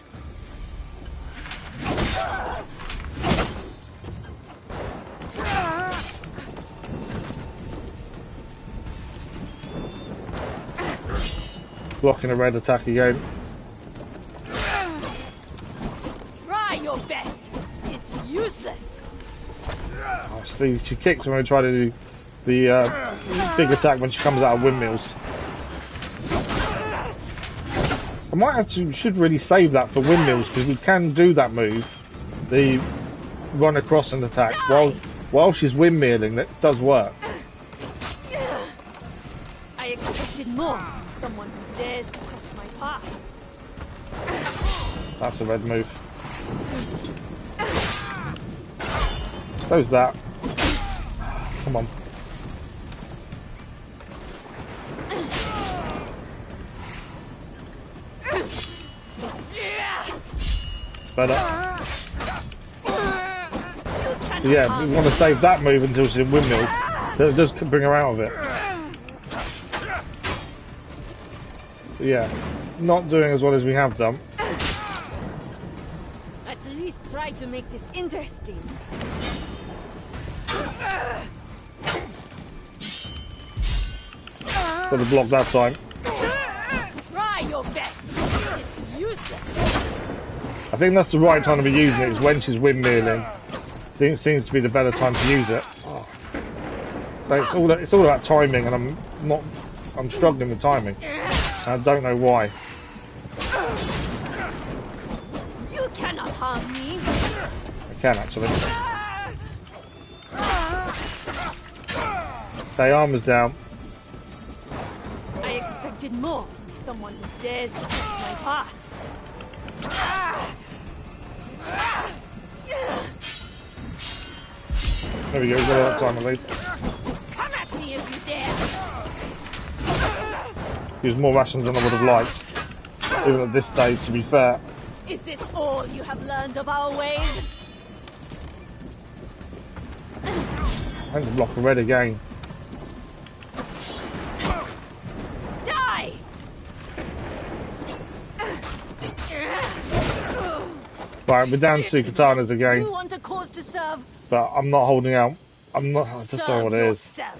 Blocking a red attack again. Try your best. It's useless. Oh, see, she kicks when I try to do the big attack when she comes out of windmills. I might actually should really save that for windmills because we can do that move, the run across and attack while she's windmilling. That does work. I expected more from someone who dares to cross my path. That's a red move. So's that. Come on. It's better. Yeah, we want to save that move until she's in windmill. That does bring her out of it. But yeah, not doing as well as we have done. At least try to make this interesting. Got the block that time. Try your best. It's useless. I think that's the right time to be using it, is when she's windmilling. I think it seems to be the better time to use it. Oh. So it's all about timing, and I'm struggling with timing. I don't know why. You cannot harm me. I can actually. Okay, armor's down. I expected more from someone who dares to cross my path. There we go, we got that time at least. Come at me if you dare. Use more rations than I would have liked. Even at this stage, to be fair. Is this all you have learned of our ways? I have to block the red again. Die! Right, we're down to katanas again. You want a cause to serve? But I'm not holding out. I just don't know what it is. Yourself.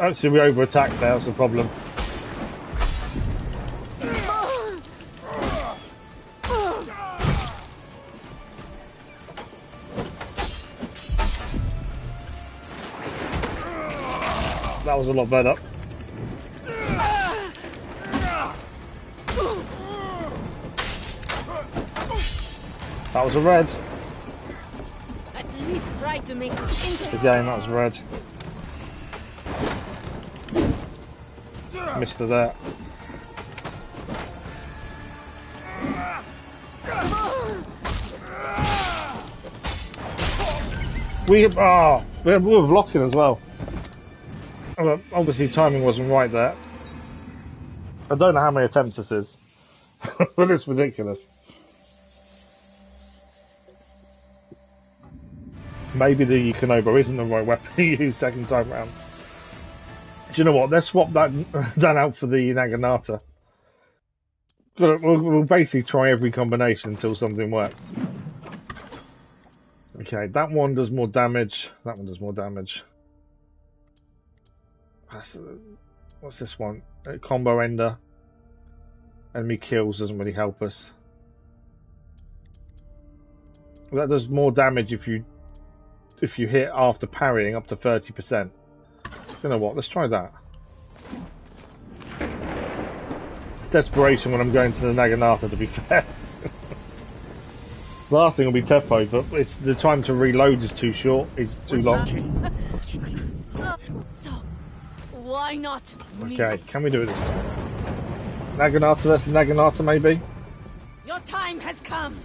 Actually, we over-attacked there, that's the problem. That was a lot better. That was a red. At least try to make this interesting. Again, that was red. Missed her there. We were blocking as well. Obviously timing wasn't right there. I don't know how many attempts this is. But it's ridiculous. Maybe the Kenobo isn't the right weapon to use second time round. Do you know what? Let's swap that out for the Naginata. We'll basically try every combination until something works. Okay, that one does more damage. That one does more damage. What's this one? Combo ender. Enemy kills doesn't really help us. That does more damage if you if you hit after parrying up to 30%. You know what? Let's try that. It's desperation when I'm going to the Naginata, to be fair. The last thing will be Teppo, but it's the time to reload is too short. It's too long. So, why not me? Okay, can we do it this time? Naginata versus Naginata, maybe? Your time has come.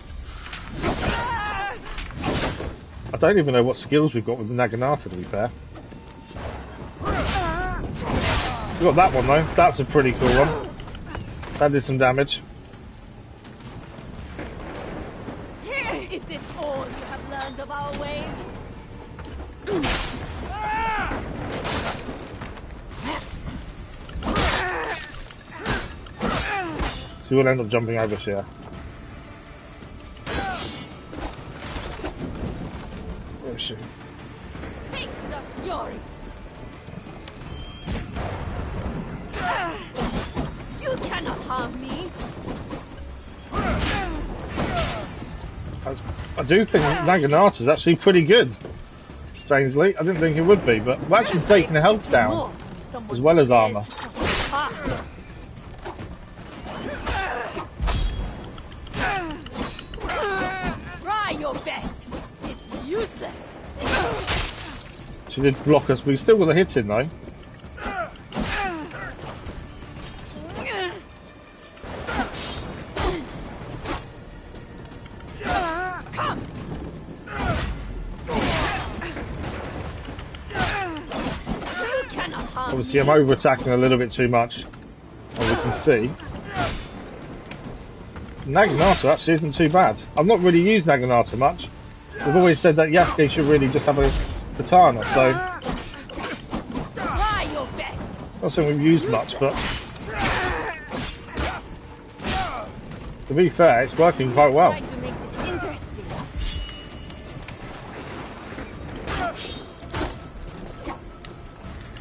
I don't even know what skills we've got with the Naginata, to be fair. We've got that one, though. That's a pretty cool one. That did some damage. Is this all you have learned of our ways? So we'll end up jumping over here. Where is she? Face the fury! You cannot harm me! I do think Naginata is actually pretty good. Strangely, I didn't think it would be, but we're actually taking the health down as well as armor. Try your best. It's useless. She did block us, but we still got a hit in though. Obviously I'm over-attacking a little bit too much, as we can see. Naginata actually isn't too bad. I've not really used Naginata much. We've always said that Yasuke should really just have a katana, so... Not something we've used much, but... To be fair, it's working quite well.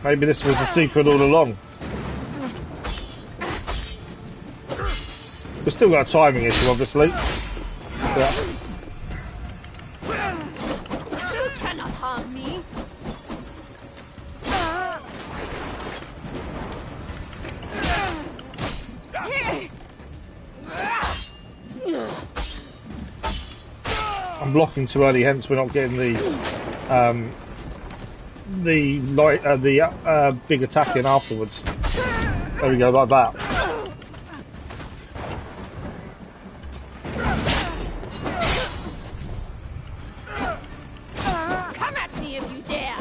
Maybe this was the secret all along. We've still got a timing issue, obviously. But you cannot harm me. I'm blocking too early, hence we're not getting the big attack in afterwards. There we go, like that. Come at me if you dare.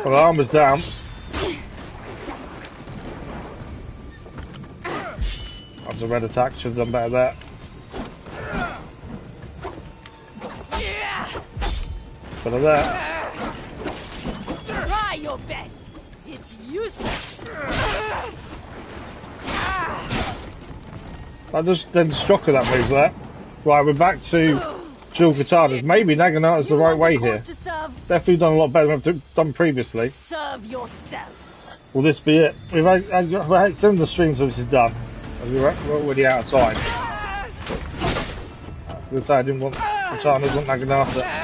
Well, the armor's down. That's a red attack, should have done better there. Bit of that. Try your best. It's useless. I just then shock of that move there. Right, we're back to dual katanas. Maybe Naginata's the right way here. Definitely done a lot better than I've done previously. Serve yourself. Will this be it? We've had some of the streams of this is done. We're already out of time. I was going to say I didn't want katanas, I want Naginata.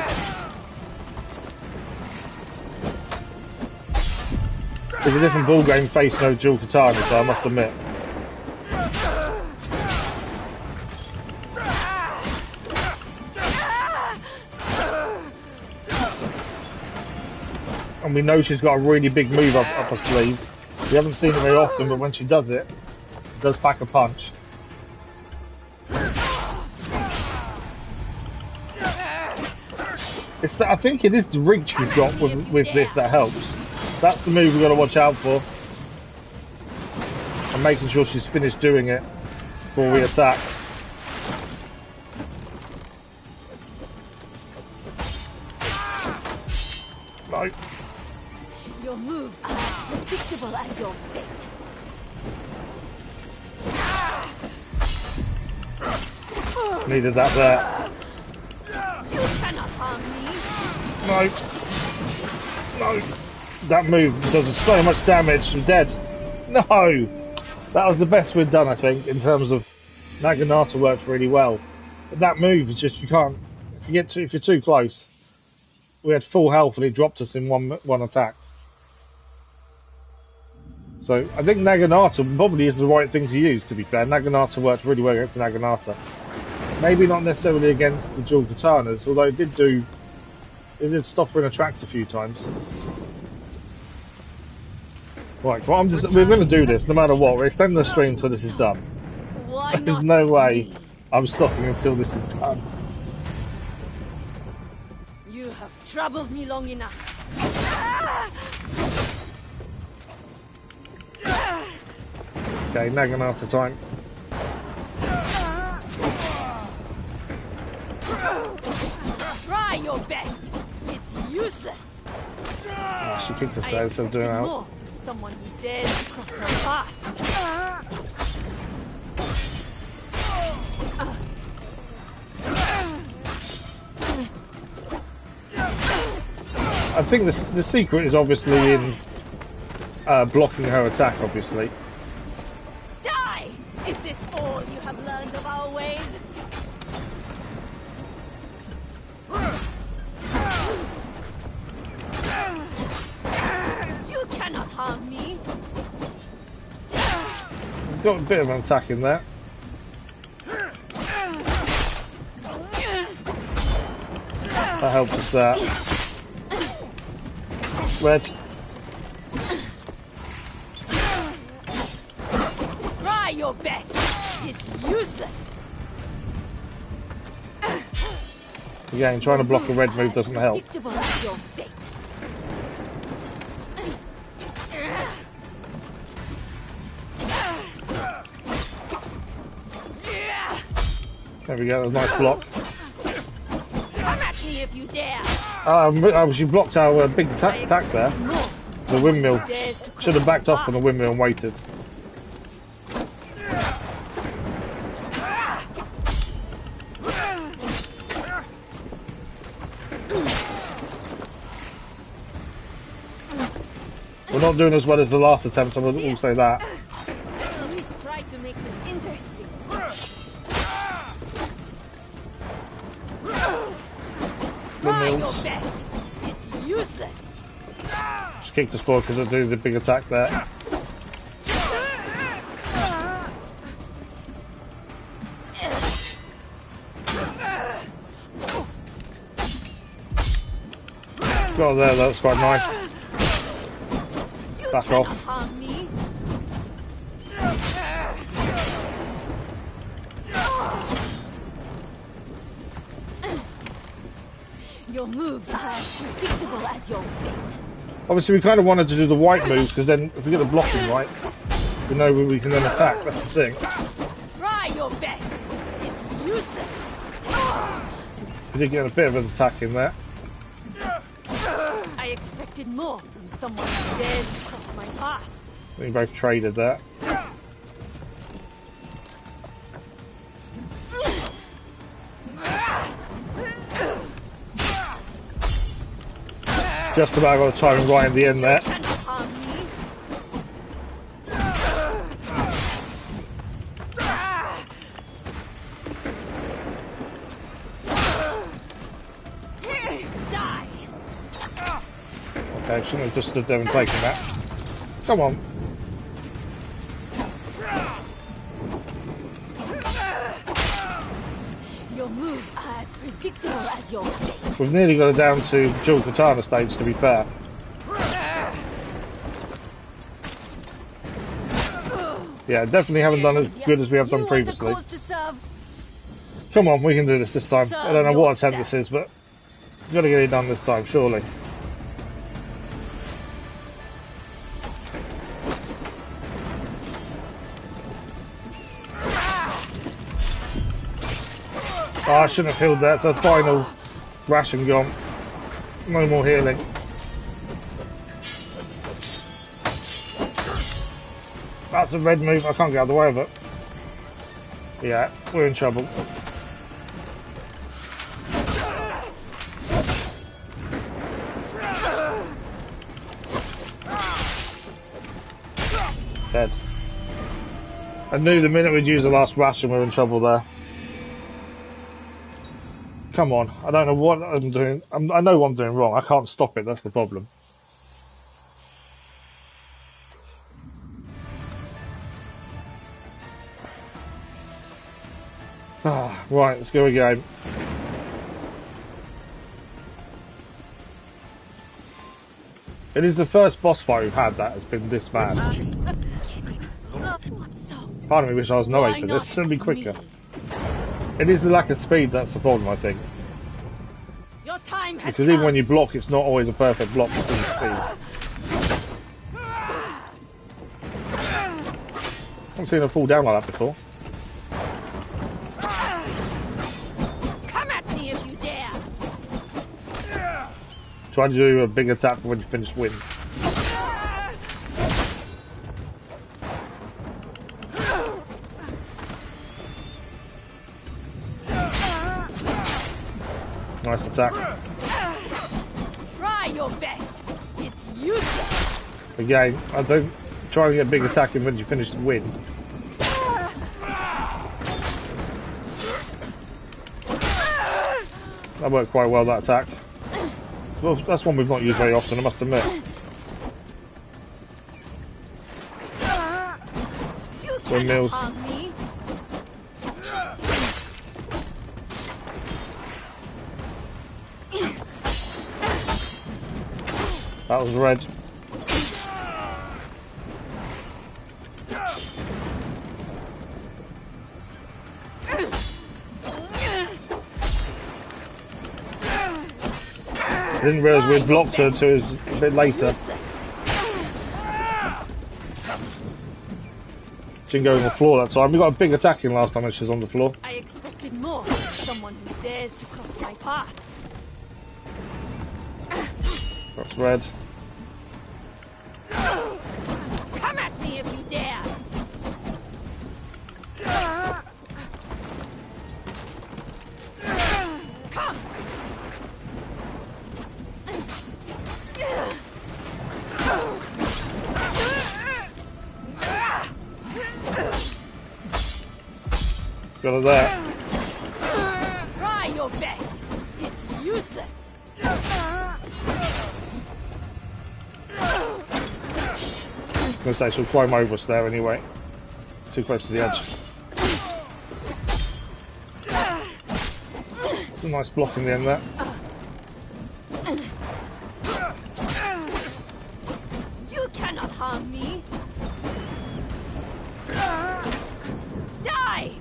It's a different ball game face no dual katana, so I must admit. And we know she's got a really big move up her sleeve. We haven't seen it very often, but when she does it, it does pack a punch. It's I think it is the reach we've got with this that helps. That's the move we've got to watch out for. And making sure she's finished doing it before we attack. No. Your moves are as predictable as your fate. Needed that there. You cannot harm me. No. No. That move does so much damage. I'm dead. No. That was the best we've done, I think, in terms of Naginata worked really well. But that move is just, you can't, if you're too close. We had full health and he dropped us in one attack. So I think Naginata probably is the right thing to use, to be fair. Naginata worked really well against Naginata. Maybe not necessarily against the dual katanas, although it did stop her in the tracks a few times. Right, well, we're going to do this no matter what. We're extending the stream until this is done. There's no way I'm stopping until this is done. You have troubled me long enough. Okay, Naginata time. Try your best. It's useless. Oh, she kicked us out instead of doing out. Someone who dares to cross my path. I think the secret is obviously in blocking her attack, obviously. Die! Is this all you have learned of our ways? You cannot harm me. Got a bit of an attack in there. That helps us there. Red. Try your best. It's useless. Again, trying to block a red move doesn't help. Predictable as your fate. There we go, a nice block. Come at me if you dare. She blocked our big attack there. The windmill. Should have backed off on the windmill and waited. We're not doing as well as the last attempt, I will say that. At least try to make this interesting. Try your best. It's useless. She kicked us forward because I do the big attack there. Got there, that's quite nice. Back off. Harm me. Your moves are as predictable as your fate. Obviously, we kind of wanted to do the white moves because then, if we get the blocking right, we know we can then attack. That's the thing. Try your best. It's useless. We did get a bit of an attack in there. I expected more from someone who dares to cross my path. We both traded there. Just about got the timing right in the end there. Okay, shouldn't have just stood there and taken that. Come on. Your moves are as predictable as your fate. We've nearly got it down to dual katana stage, to be fair. Yeah, definitely haven't done as good as we have done previously. Come on, we can do this time. I don't know what attempt this is, but we've got to get it done this time, surely. Oh, I shouldn't have healed that. It's a final ration gone. No more healing. That's a red move. I can't get out of the way of it. Yeah, we're in trouble. Dead. I knew the minute we'd use the last ration we were in trouble there. Come on, I don't know what I'm doing. I know what I'm doing wrong. I can't stop it, that's the problem. Ah, right, let's go again. It is the first boss fight we've had that has been this bad. Part of me wish I was narrating this, it'd be quicker. It is the lack of speed that's the problem, I think. Your time has Because even when you block, it's not always a perfect block in speed. I haven't seen her fall down like that before. Come at me if you dare. Try to do a big attack when you finish wind. Nice attack. Try your best. It's useless. Again, I don't try and get a big attack in when you finish the wind. That worked quite well, that attack. Well, that's one we've not used very often, I must admit. Windmills. That was red. I didn't realise we'd blocked her until it was a bit later. She didn't go on the floor that time. We got a big attack in last time when she was on the floor. I expected more. Someone who dares to cross my path. That's red. Come at me if you dare. Come. Got her there. Try your best. It's useless. I was going to say she'll climb over us there anyway. Too close to the edge. It's a nice block in the end there. You cannot harm me. Die.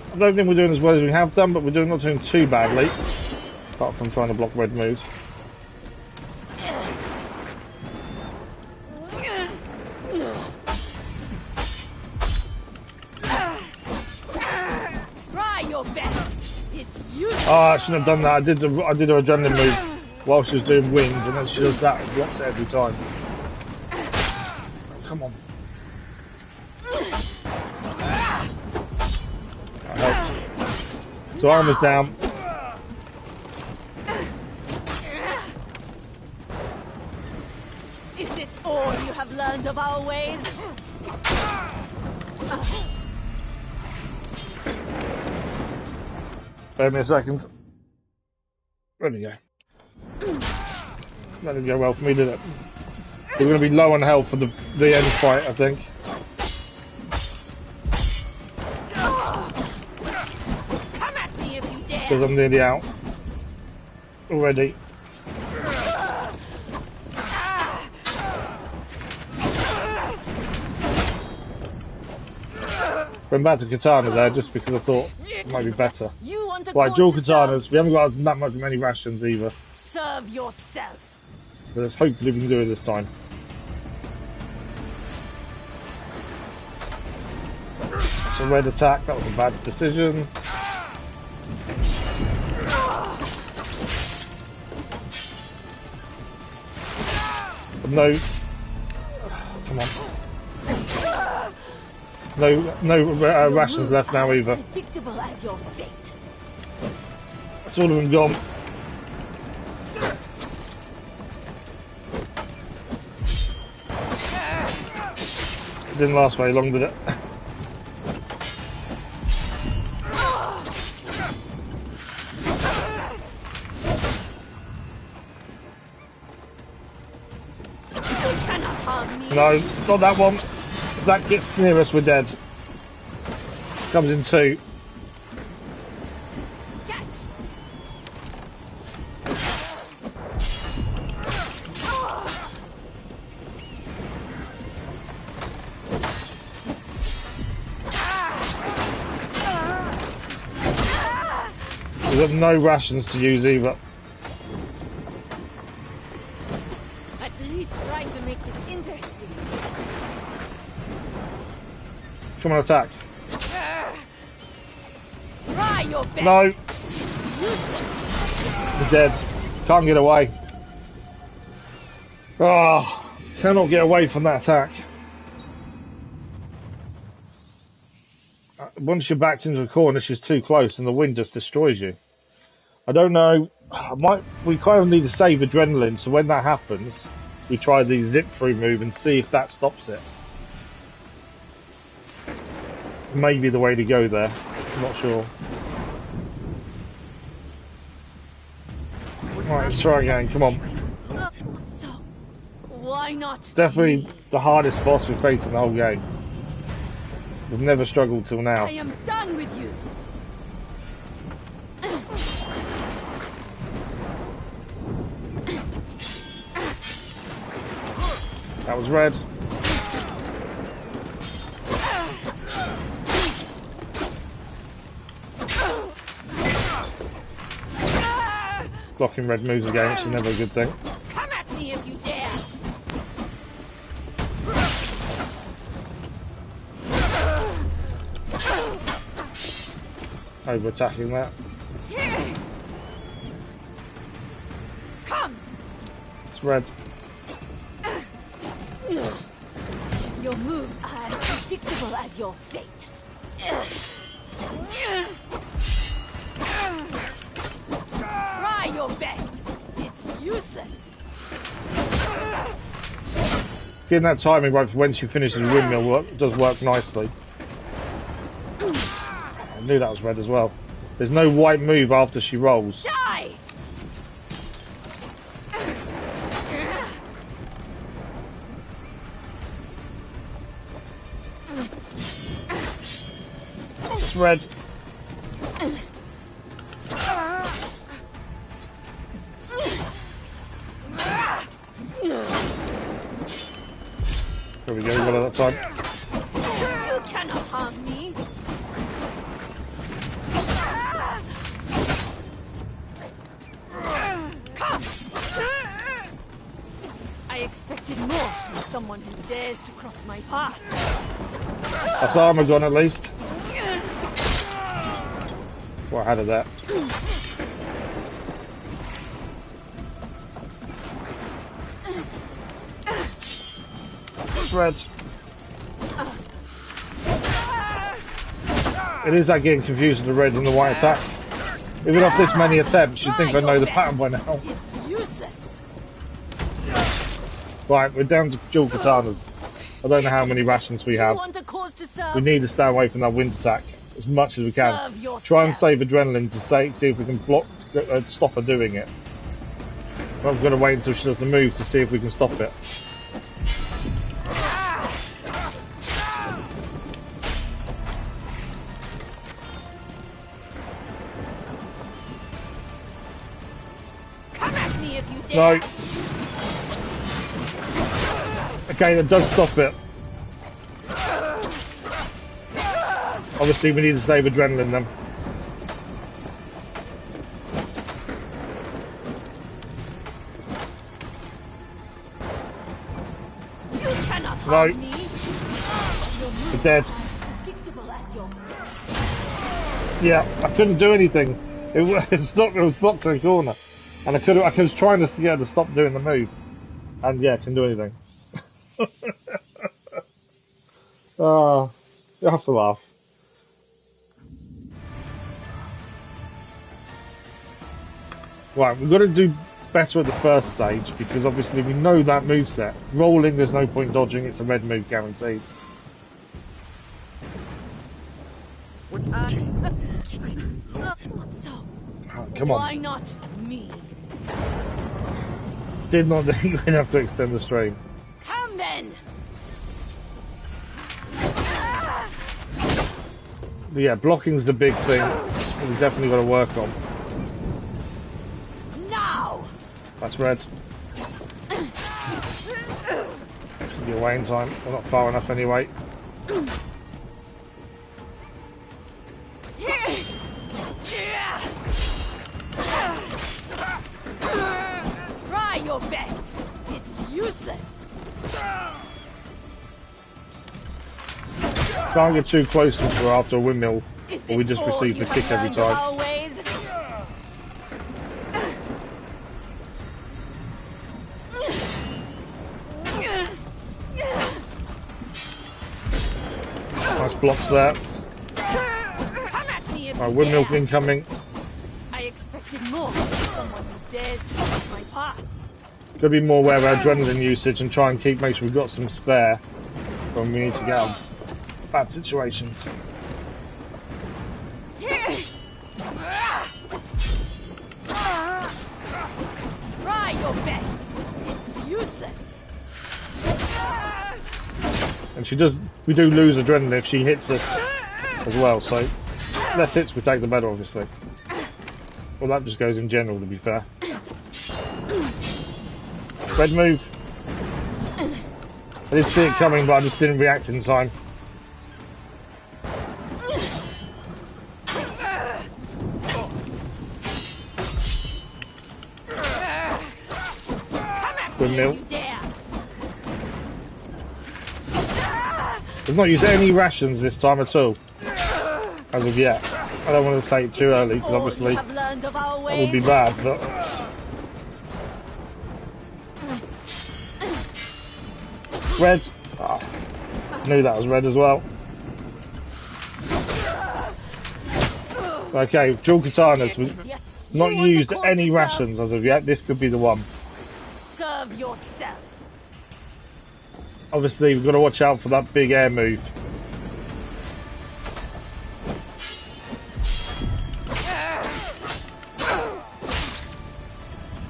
I don't think we're doing as well as we have done, but we're not doing too badly. Apart from trying to block red moves. Try your best. It's useless. Oh, I shouldn't have done that. I did her adrenaline move while she was doing wings, and then she does that and blocks it every time. Come on. That helps. So armor's down. Is this all you have learned of our ways? Bear me a second. There we go. That didn't go well for me, did it? We're going to be low on health for the end fight, I think. Come at me if you dare. Because I'm nearly out. Already. Went back to katana there just because I thought it might be better. Right, dual katanas. We haven't got that many rations either. Serve yourself. But let's hopefully we can do it this time. That's a red attack. That was a bad decision. But no. Come on. No rations left now either. Predictable as your fate. That's all of them gone. Didn't last very long, did it? No, not that one. If that gets near us, we're dead. Comes in 2. We've got no rations to use either. At least try to make this interesting. Come on, attack. Try your best. No. We're dead. Can't get away. Oh, cannot get away from that attack. Once you're backed into a corner, she's too close and the wind just destroys you. I don't know. We kind of need to save adrenaline, so when that happens, we try the zip through move and see if that stops it. Maybe the way to go there. I'm not sure. Right, let's try again. Come on. So, why not? Definitely the hardest boss we've faced in the whole game. We've never struggled till now. I am done with you. That was red. Blocking red moves again, which is never a good thing. Come at me if you dare. Over attacking that. Come. It's red. Your moves are as predictable as your fate. Try your best. It's useless. Getting that timing right for when she finishes windmill does work nicely. I knew that was red as well. There's no white move after she rolls. Die! It's red. There we go, one at a time. You cannot harm me. Come. I expected more from someone who dares to cross my path. That's armor gone at least. What had of that? It's red. It is that getting confused with the red and the white attack. Even off this many attempts, you'd think I know the pattern by now. It's useless. Right, we're down to dual katanas. I don't know how many rations we have. We need to stay away from that wind attack as much as we can. Try and save adrenaline to see if we can stop her doing it. I'm going to wait until she does the move to see if we can stop it. No. Okay, that does stop it. Obviously, we need to save adrenaline then. No. We're dead. Yeah, I couldn't do anything. It stopped. It was blocked in the corner. And I was trying to get her to stop doing the move. And yeah, couldn't do anything. Oh, you have to laugh. Right, we've got to do better at the first stage, because obviously we know that moveset. Rolling, there's no point dodging, it's a red move guaranteed. Come on. Why not me? Did not think we'd have to extend the stream. Come then! But yeah, blocking's the big thing. We've definitely got to work on. Now! That's red. Should be away in time. We're not far enough anyway. Try your best. It's useless. Can't get too close to her after a windmill, or we just receive the kick every time. Nice blocks there. Right, windmill incoming. I expected more from someone who dares to cross my path. Could be more aware of our adrenaline usage and try and make sure we've got some spare when we need to get out of bad situations. Try your best. It's useless. And we do lose adrenaline if she hits us as well, so less hits we take the better, obviously. Well, that just goes in general, to be fair. Red move. I did see it coming, but I just didn't react in time. Windmill. We've not used any rations this time at all, as of yet. I don't want to say it too early, because obviously that would be bad, but... Red. Oh, knew that was red as well. Okay, dual katanas. We've not used any rations as of yet. This could be the one. Serve yourself. Obviously, we've got to watch out for that big air move.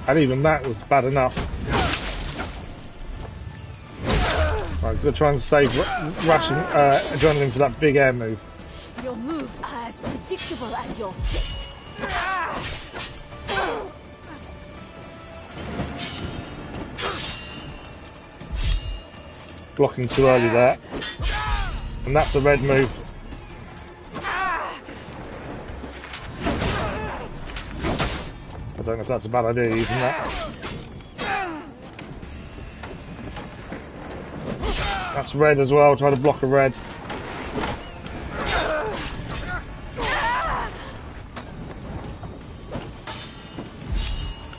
And even that was bad enough. Right, gonna try and save adrenaline for that big air move. Your moves are as predictable as your fate. Blocking too early there. And that's a red move. I don't know if that's a bad idea using that. That's red as well, trying to block a red.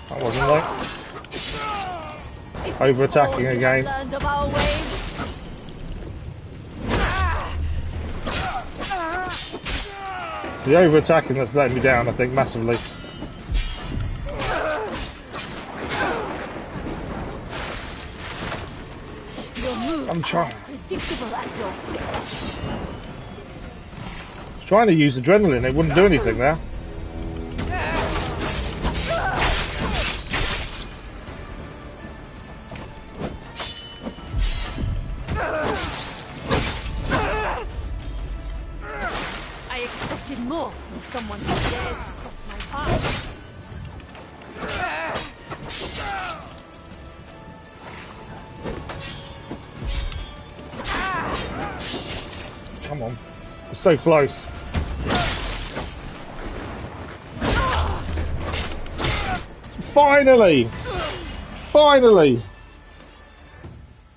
That wasn't right. Over attacking again. The over attacking that's letting me down, I think, massively. I'm trying to use adrenaline, it wouldn't do anything there. I expected more from someone who dares to cross my path. Come on. We're so close. Finally! Finally!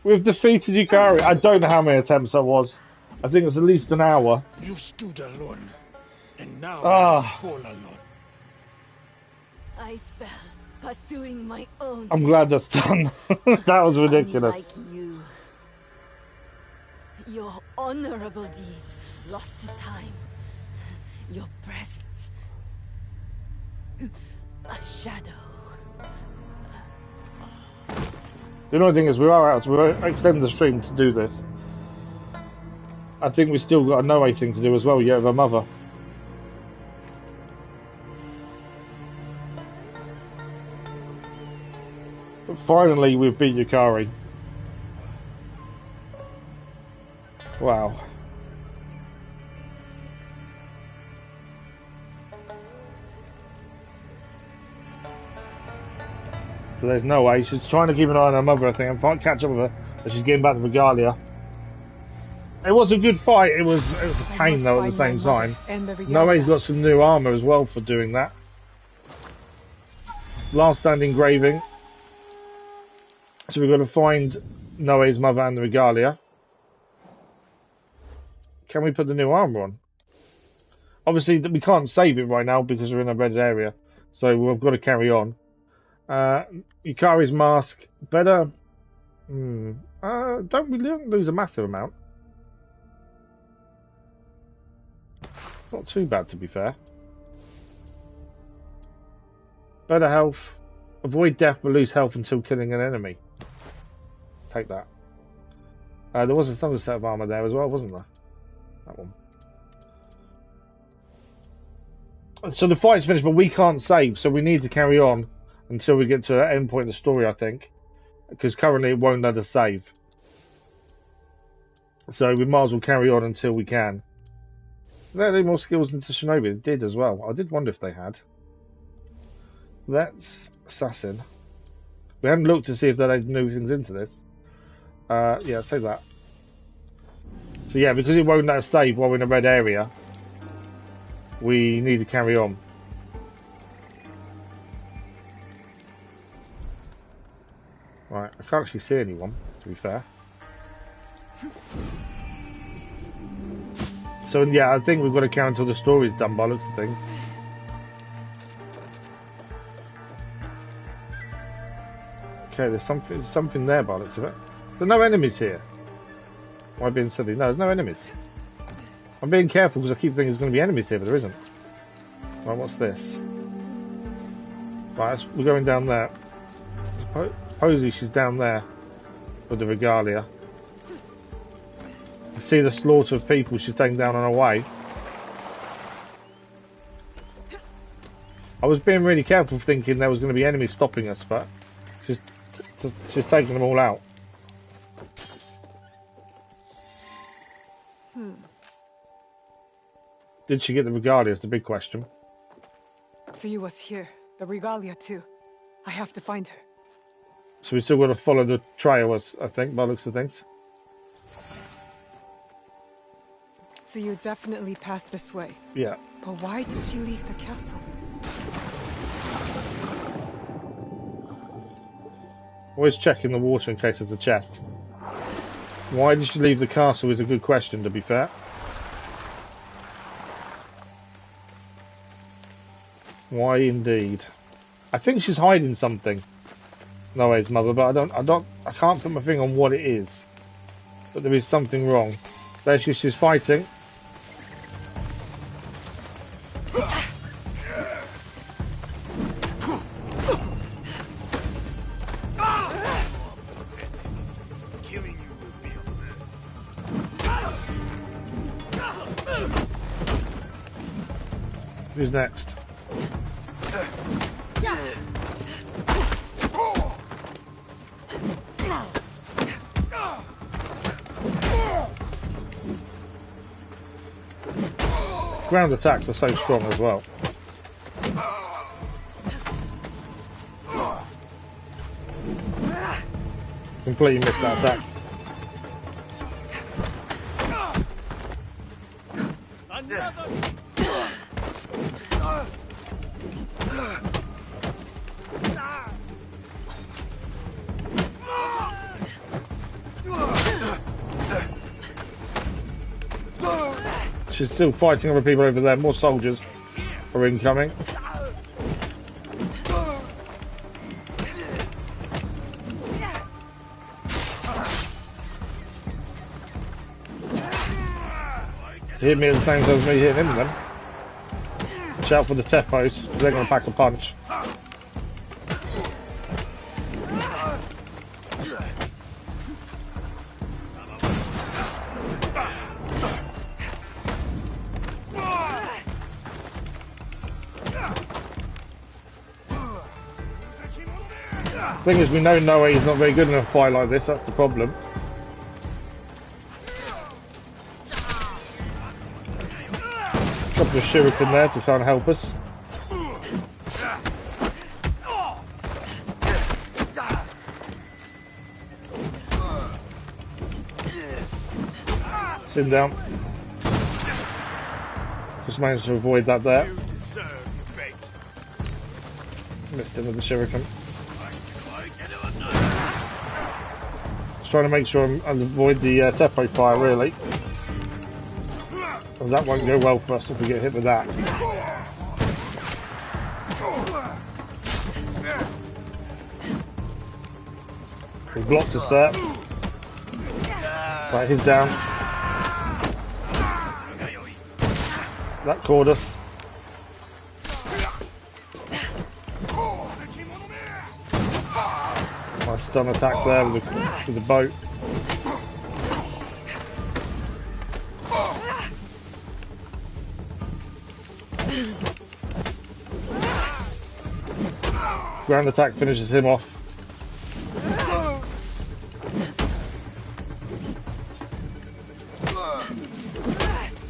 We've defeated Yukari. I don't know how many attempts that was. I think it's at least an hour. You stood alone, and now Ah. you fall alone. I fell, pursuing my own. I'm glad that's done. That was ridiculous. Unlike you. Your honorable deeds lost to time. Your presence. A shadow. The only thing is we are out, so we're extending the stream to do this. I think we still got a Noe thing to do as well, yet with her mother. Finally, we've beat Yukari. Wow. So there's no way. She's trying to keep an eye on her mother, I think, and can't catch up with her. But she's getting back to Regalia. It was a good fight. It was a pain, though, at the same time. Noe's got some new armour as well for doing that. Last stand engraving. So we've got to find Noe's mother and the Regalia. Can we put the new armour on? Obviously, we can't save it right now because we're in a red area. So we've got to carry on. Yukari's mask. Better. Don't lose a massive amount. It's not too bad, to be fair. Better health. Avoid death but lose health until killing an enemy. Take that. There was another set of armour there as well, wasn't there? That one. So the fight's finished, but we can't save, so we need to carry on until we get to the end point of the story, I think. Because currently it won't let us save. So we might as well carry on until we can. Are there any more skills into Shinobi? It did as well. I did wonder if they had. That's Assassin. We haven't looked to see if they added new things into this. Yeah, let's take that. So yeah, because it won't let us save while we're in a red area, we need to carry on. Right, I can't actually see anyone, to be fair. So yeah, I think we've got to carry until the story's done by looks of things. Okay, there's something there by looks of it. There's no enemies here. Am I being silly? No, there's no enemies. I'm being careful because I keep thinking there's going to be enemies here, but there isn't. Right, what's this? Right, we're going down there. Supposedly she's down there with the Regalia. You see the slaughter of people she's taking down on her way. I was being really careful thinking there was going to be enemies stopping us, but she's taking them all out. Did she get the Regalia is the big question. Tsuyu was here. The Regalia too. I have to find her. So we still got to follow the trail, I think, by the looks of things. Tsuyu definitely passed this way. Yeah. But why did she leave the castle? Always checking the water in case there's a chest. Why did she leave the castle is a good question, to be fair. Why indeed? I think she's hiding something. Noe's mother, but I can't put my finger on what it is. But there is something wrong. There she's fighting. Killing you will be a mess. Who's next? Ground attacks are so strong as well. Completely missed that attack. She's still fighting other people over there. More soldiers are incoming. He hit me at the same time as me hitting him then. Watch out for the tepos, because they're going to pack a punch. Thing is, we know Noe is not very good in a fight like this, that's the problem. Couple of shuriken there to try and help us. Sit him down. Just managed to avoid that there. Missed him with the shuriken. Just trying to make sure I avoid the Teppo fire, really. Because that won't go well for us if we get hit with that. He blocked us there. Right, he's down. That caught us. Nice stun attack there with the boat. Ground attack finishes him off.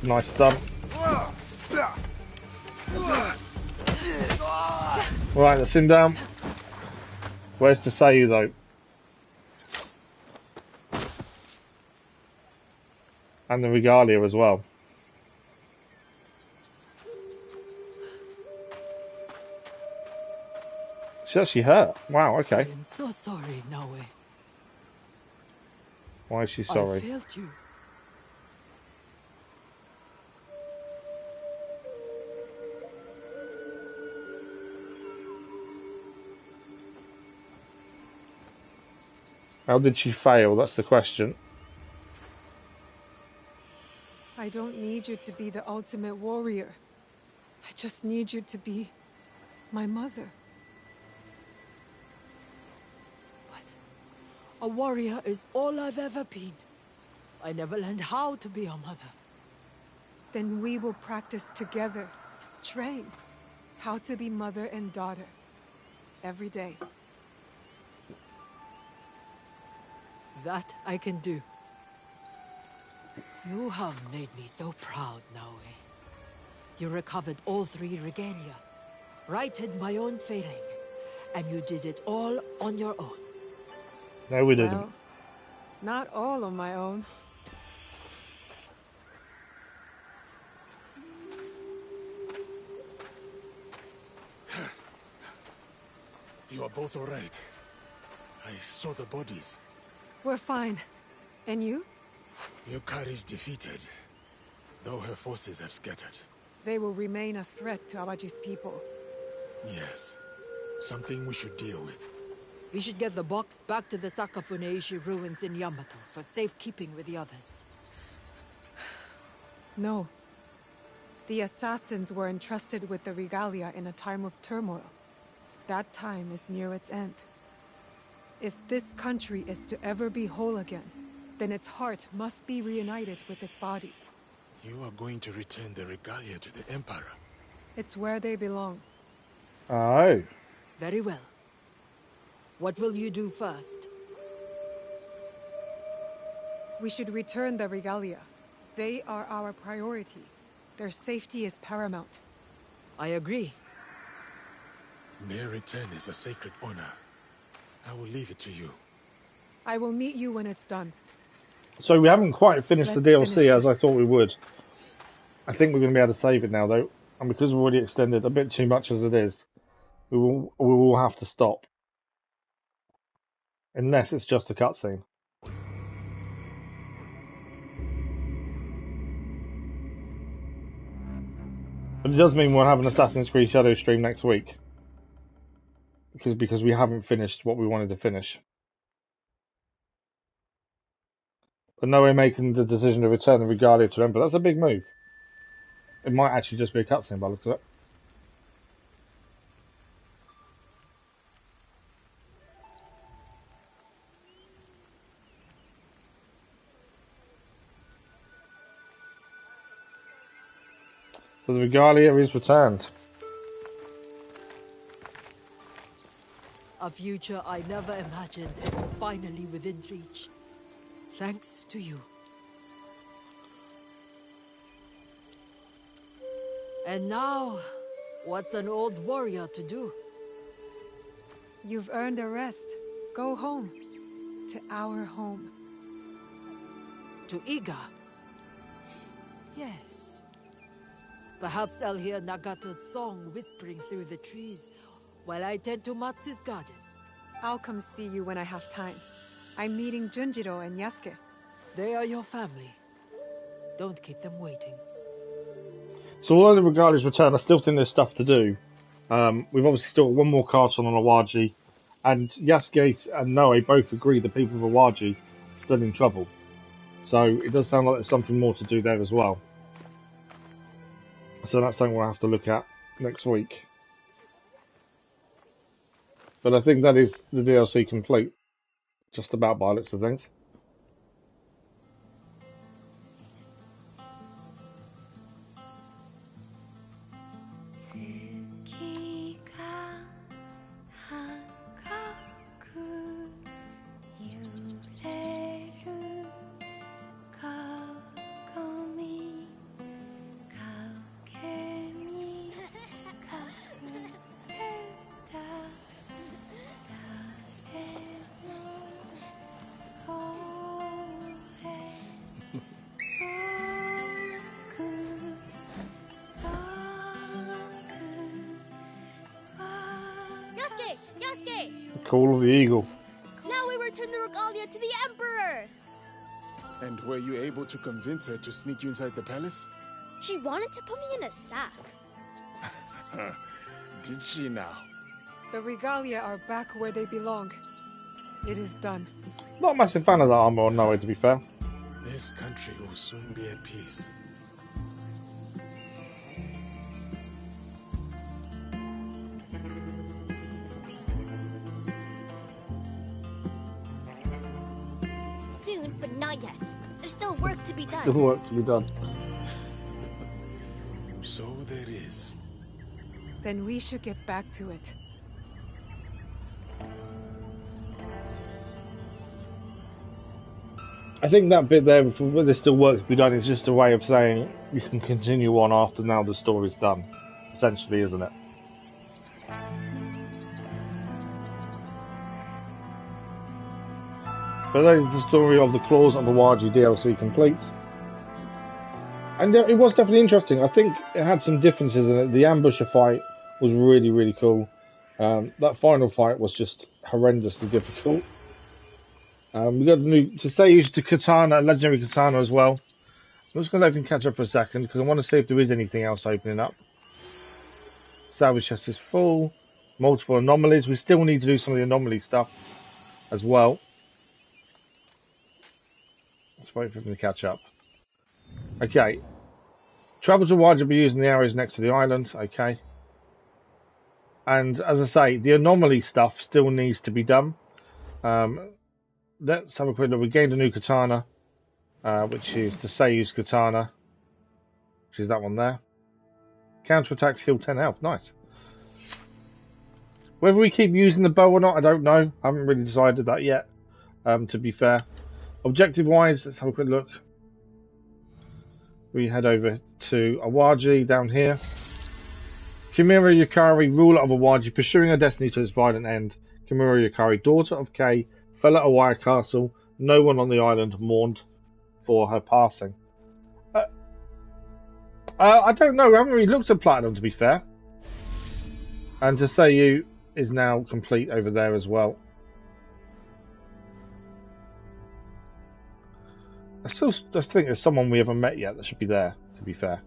Nice stun. Right, let's him down. Where's Taisho though? And the Regalia as well. She's actually hurt. Wow, okay. I am so sorry, Noe. Why is she sorry? I failed you. How did she fail? That's the question. I don't need you to be the ultimate warrior. I just need you to be my mother. A warrior is all I've ever been. I never learned how to be a mother. Then we will practice together. Train how to be mother and daughter. Every day. That I can do. You have made me so proud, Noe. You recovered all 3 Regalia, righted my own failing, and you did it all on your own. No, we didn't. Well, not all on my own. You are both all right. I saw the bodies. We're fine. And you? Yukari's defeated, though her forces have scattered. They will remain a threat to Awaji's people. Yes. Something we should deal with. We should get the box back to the Sakafune-ishi ruins in Yamato for safekeeping with the others. No. The assassins were entrusted with the Regalia in a time of turmoil. That time is near its end. If this country is to ever be whole again, then its heart must be reunited with its body. You are going to return the Regalia to the Emperor. It's where they belong. Oh. Very well. What will you do first? We should return the Regalia. They are our priority. Their safety is paramount. I agree. Their return is a sacred honor. I will leave it to you. I will meet you when it's done. So we haven't quite finished the Let's DLC finish as I this. thought we would. I think we're going to be able to save it now though. And because we've already extended a bit too much as it is, we will have to stop. Unless it's just a cutscene. But it does mean we'll have an Assassin's Creed Shadows stream next week. Because we haven't finished what we wanted to finish. But no way making the decision to return the Regalia to Emperor. That's a big move. It might actually just be a cutscene by the looks of it. So the Regalia is returned. A A future I never imagined is finally within reach. Thanks to you. And now, what's an old warrior to do? You've earned a rest. Go home. To our home. To Iga? Yes. Perhaps I'll hear Nagato's song whispering through the trees while I tend to Matsu's garden. I'll come see you when I have time. I'm meeting Junjiro and Yasuke. They are your family. Don't keep them waiting. So although the Regalia's return, I still think there's stuff to do. We've obviously still got one more carton on Awaji, and Yasuke and Noe both agree the people of Awaji are still in trouble. So it does sound like there's something more to do there as well. So that's something we'll have to look at next week. But I think that is the DLC complete. Just about by the looks of things. Call of the Eagle. Now we return the Regalia to the Emperor! And were you able to convince her to sneak you inside the palace? She wanted to put me in a sack. Did she now? The Regalia are back where they belong. It is done. Not a massive fan of that armor on Noe, to be fair. This country will soon be at peace. Soon, but not yet. There's still work to be done. Still work to be done. So there is. Then we should get back to it. I think that bit there, where there's still work to be done, is just a way of saying you can continue on after now the story's done. Essentially, isn't it? But that is the story of the Claws of Awaji DLC complete. And it was definitely interesting. I think it had some differences in it. The ambusher fight was really, really cool. That final fight was just horrendously difficult. We got the new Taisho to Katana, legendary Katana as well. I'm just going to let him catch up for a second because I want to see if there is anything else opening up. Salvage chest is full. Multiple anomalies. We still need to do some of the anomaly stuff as well. Let's wait for him to catch up. Okay. Travel to Awaji will be using the arrows next to the island. Okay. And as I say, the anomaly stuff still needs to be done. Let's have a quick look. We gained a new katana, which is the Seiyu's katana, which is that one there. Counter attacks heal 10 health. Nice. Whether we keep using the bow or not, I don't know. I haven't really decided that yet, to be fair. Objective-wise, let's have a quick look. We head over to Awaji down here. Kimura Yukari, ruler of Awaji, pursuing her destiny to its violent end. Kimura Yukari, daughter of Kei, fell at Awaya Castle. No one on the island mourned for her passing. I don't know. I haven't really looked at Platinum, to be fair. And Taisho is now complete over there as well. I just think there's someone we haven't met yet that should be there, to be fair.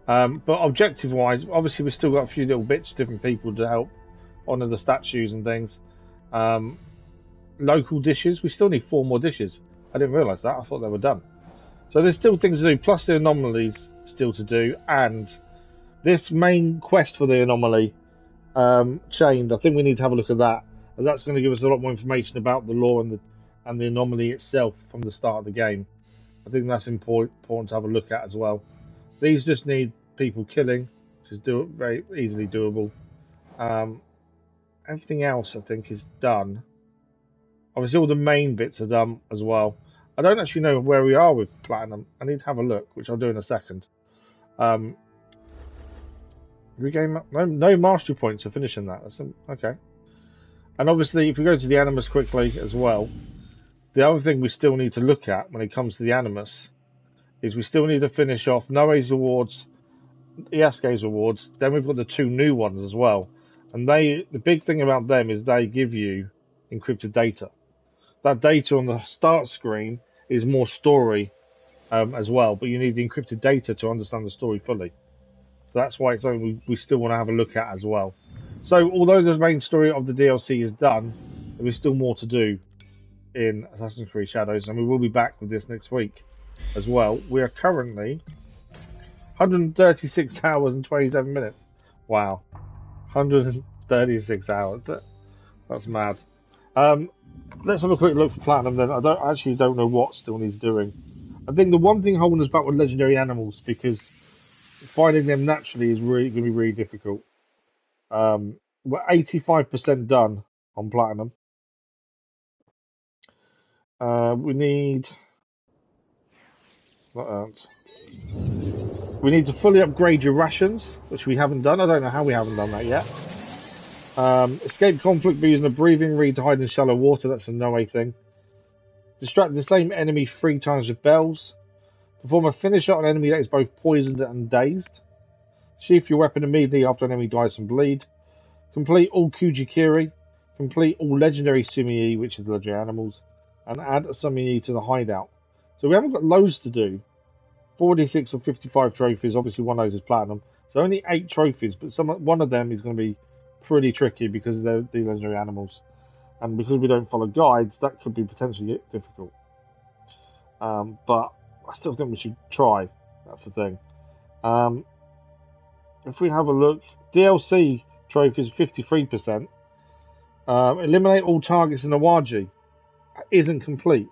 But objective-wise, obviously we've still got a few little bits, different people to help honour the statues and things. Local dishes, we still need 4 more dishes. I didn't realise that, I thought they were done. So there's still things to do, plus the anomalies still to do, and this main quest for the anomaly, Chained, I think we need to have a look at that, as that's going to give us a lot more information about the lore and the anomaly itself from the start of the game. I think that's important to have a look at as well. These just need people killing, which is very easily doable. everything else I think is done. Obviously all the main bits are done as well. I don't actually know where we are with Platinum. I need to have a look, which I'll do in a second. Regain no mastery points for finishing that. That's okay. And obviously if we go to the Animus quickly as well, the other thing we still need to look at when it comes to the Animus is we still need to finish off Noe's rewards, Yasuke's rewards. Then we've got the 2 new ones as well. And the big thing about them is they give you encrypted data. That data on the start screen is more story as well, but you need the encrypted data to understand the story fully. So that's why it's something we still want to have a look at as well. So although the main story of the DLC is done, there is still more to do in Assassin's Creed Shadows, and we will be back with this next week as well. We are currently 136 hours and 27 minutes. Wow. 136 hours. That's mad. Let's have a quick look for Platinum then. I actually don't know what still needs doing. I think the one thing holding us back with legendary animals, because finding them naturally is really going to be really difficult. We're 85% done on Platinum. We need to fully upgrade your rations, which we haven't done. I don't know how we haven't done that yet. Escape conflict by using a breathing reed to hide in shallow water. That's a no-way thing. Distract the same enemy 3 times with bells. Perform a finish shot on an enemy that is both poisoned and dazed. Sheath your weapon immediately after an enemy dies from bleed. Complete all Kujikiri. Complete all legendary Sumii, which is legendary animals. And add a Sumii to the hideout. So we haven't got loads to do. 46 or 55 trophies. Obviously one of those is Platinum. So only 8 trophies, but one of them is going to be pretty tricky because they're the legendary animals. And because we don't follow guides, that could be potentially difficult. But I still think we should try. That's the thing. If we have a look, DLC trophies 53%. Eliminate all targets in Awaji isn't complete.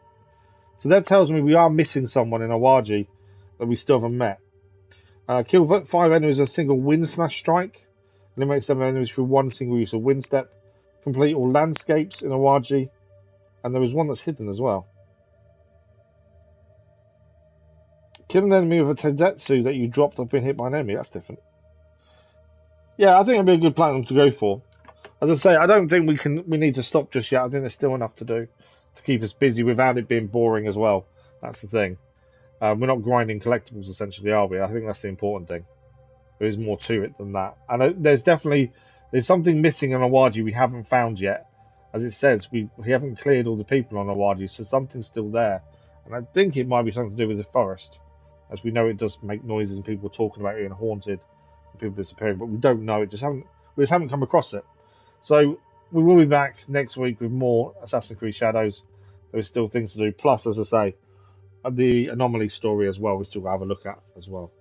So that tells me we are missing someone in Awaji that we still haven't met. Kill 5 enemies with a single wind smash strike. Eliminate 7 enemies through 1 single use of wind step. Complete all landscapes in Awaji. And there was one that's hidden as well. Kill an enemy with a Tenzetsu that you dropped up being hit by an enemy. That's different. Yeah, I think it'd be a good Platinum to go for. As I say, I don't think we need to stop just yet. I think there's still enough to do to keep us busy without it being boring as well. That's the thing. We're not grinding collectibles essentially, are we? I think that's the important thing. There is more to it than that. And there's something missing on Awaji we haven't found yet. As it says, we haven't cleared all the people on Awaji, so something's still there. And I think it might be something to do with the forest. As we know, it does make noises and people talking about it being haunted and people disappearing, but we don't know. We just haven't come across it. So we will be back next week with more Assassin's Creed Shadows. There's still things to do. Plus, as I say, the anomaly story as well. We still have a look at as well.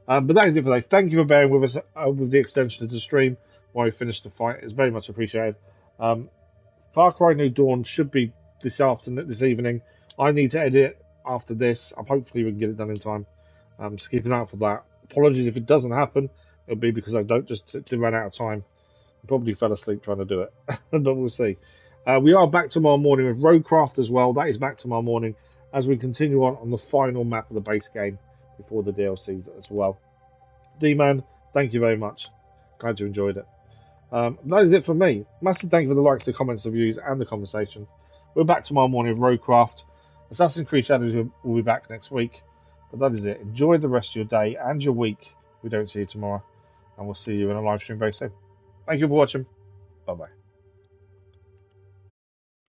But that is it for today. Thank you for bearing with us with the extension of the stream while we finish the fight. It's very much appreciated. Far Cry New Dawn should be this evening. I need to edit after this. Hopefully we can get it done in time. So keep an eye out for that. Apologies if it doesn't happen. It'll be because I don't just to run out of time. I probably fell asleep trying to do it, but we'll see. We are back tomorrow morning with Roadcraft as well. That is back tomorrow morning as we continue on the final map of the base game before the DLCs as well. D-Man, thank you very much. Glad you enjoyed it. That is it for me. Massive thank you for the likes, the comments, the views, and the conversation. We're back tomorrow morning with Roadcraft. Assassin's Creed Shadows will be back next week. But that is it. Enjoy the rest of your day and your week. We don't see you tomorrow. And we'll see you in a live stream very soon. Thank you for watching. Bye-bye.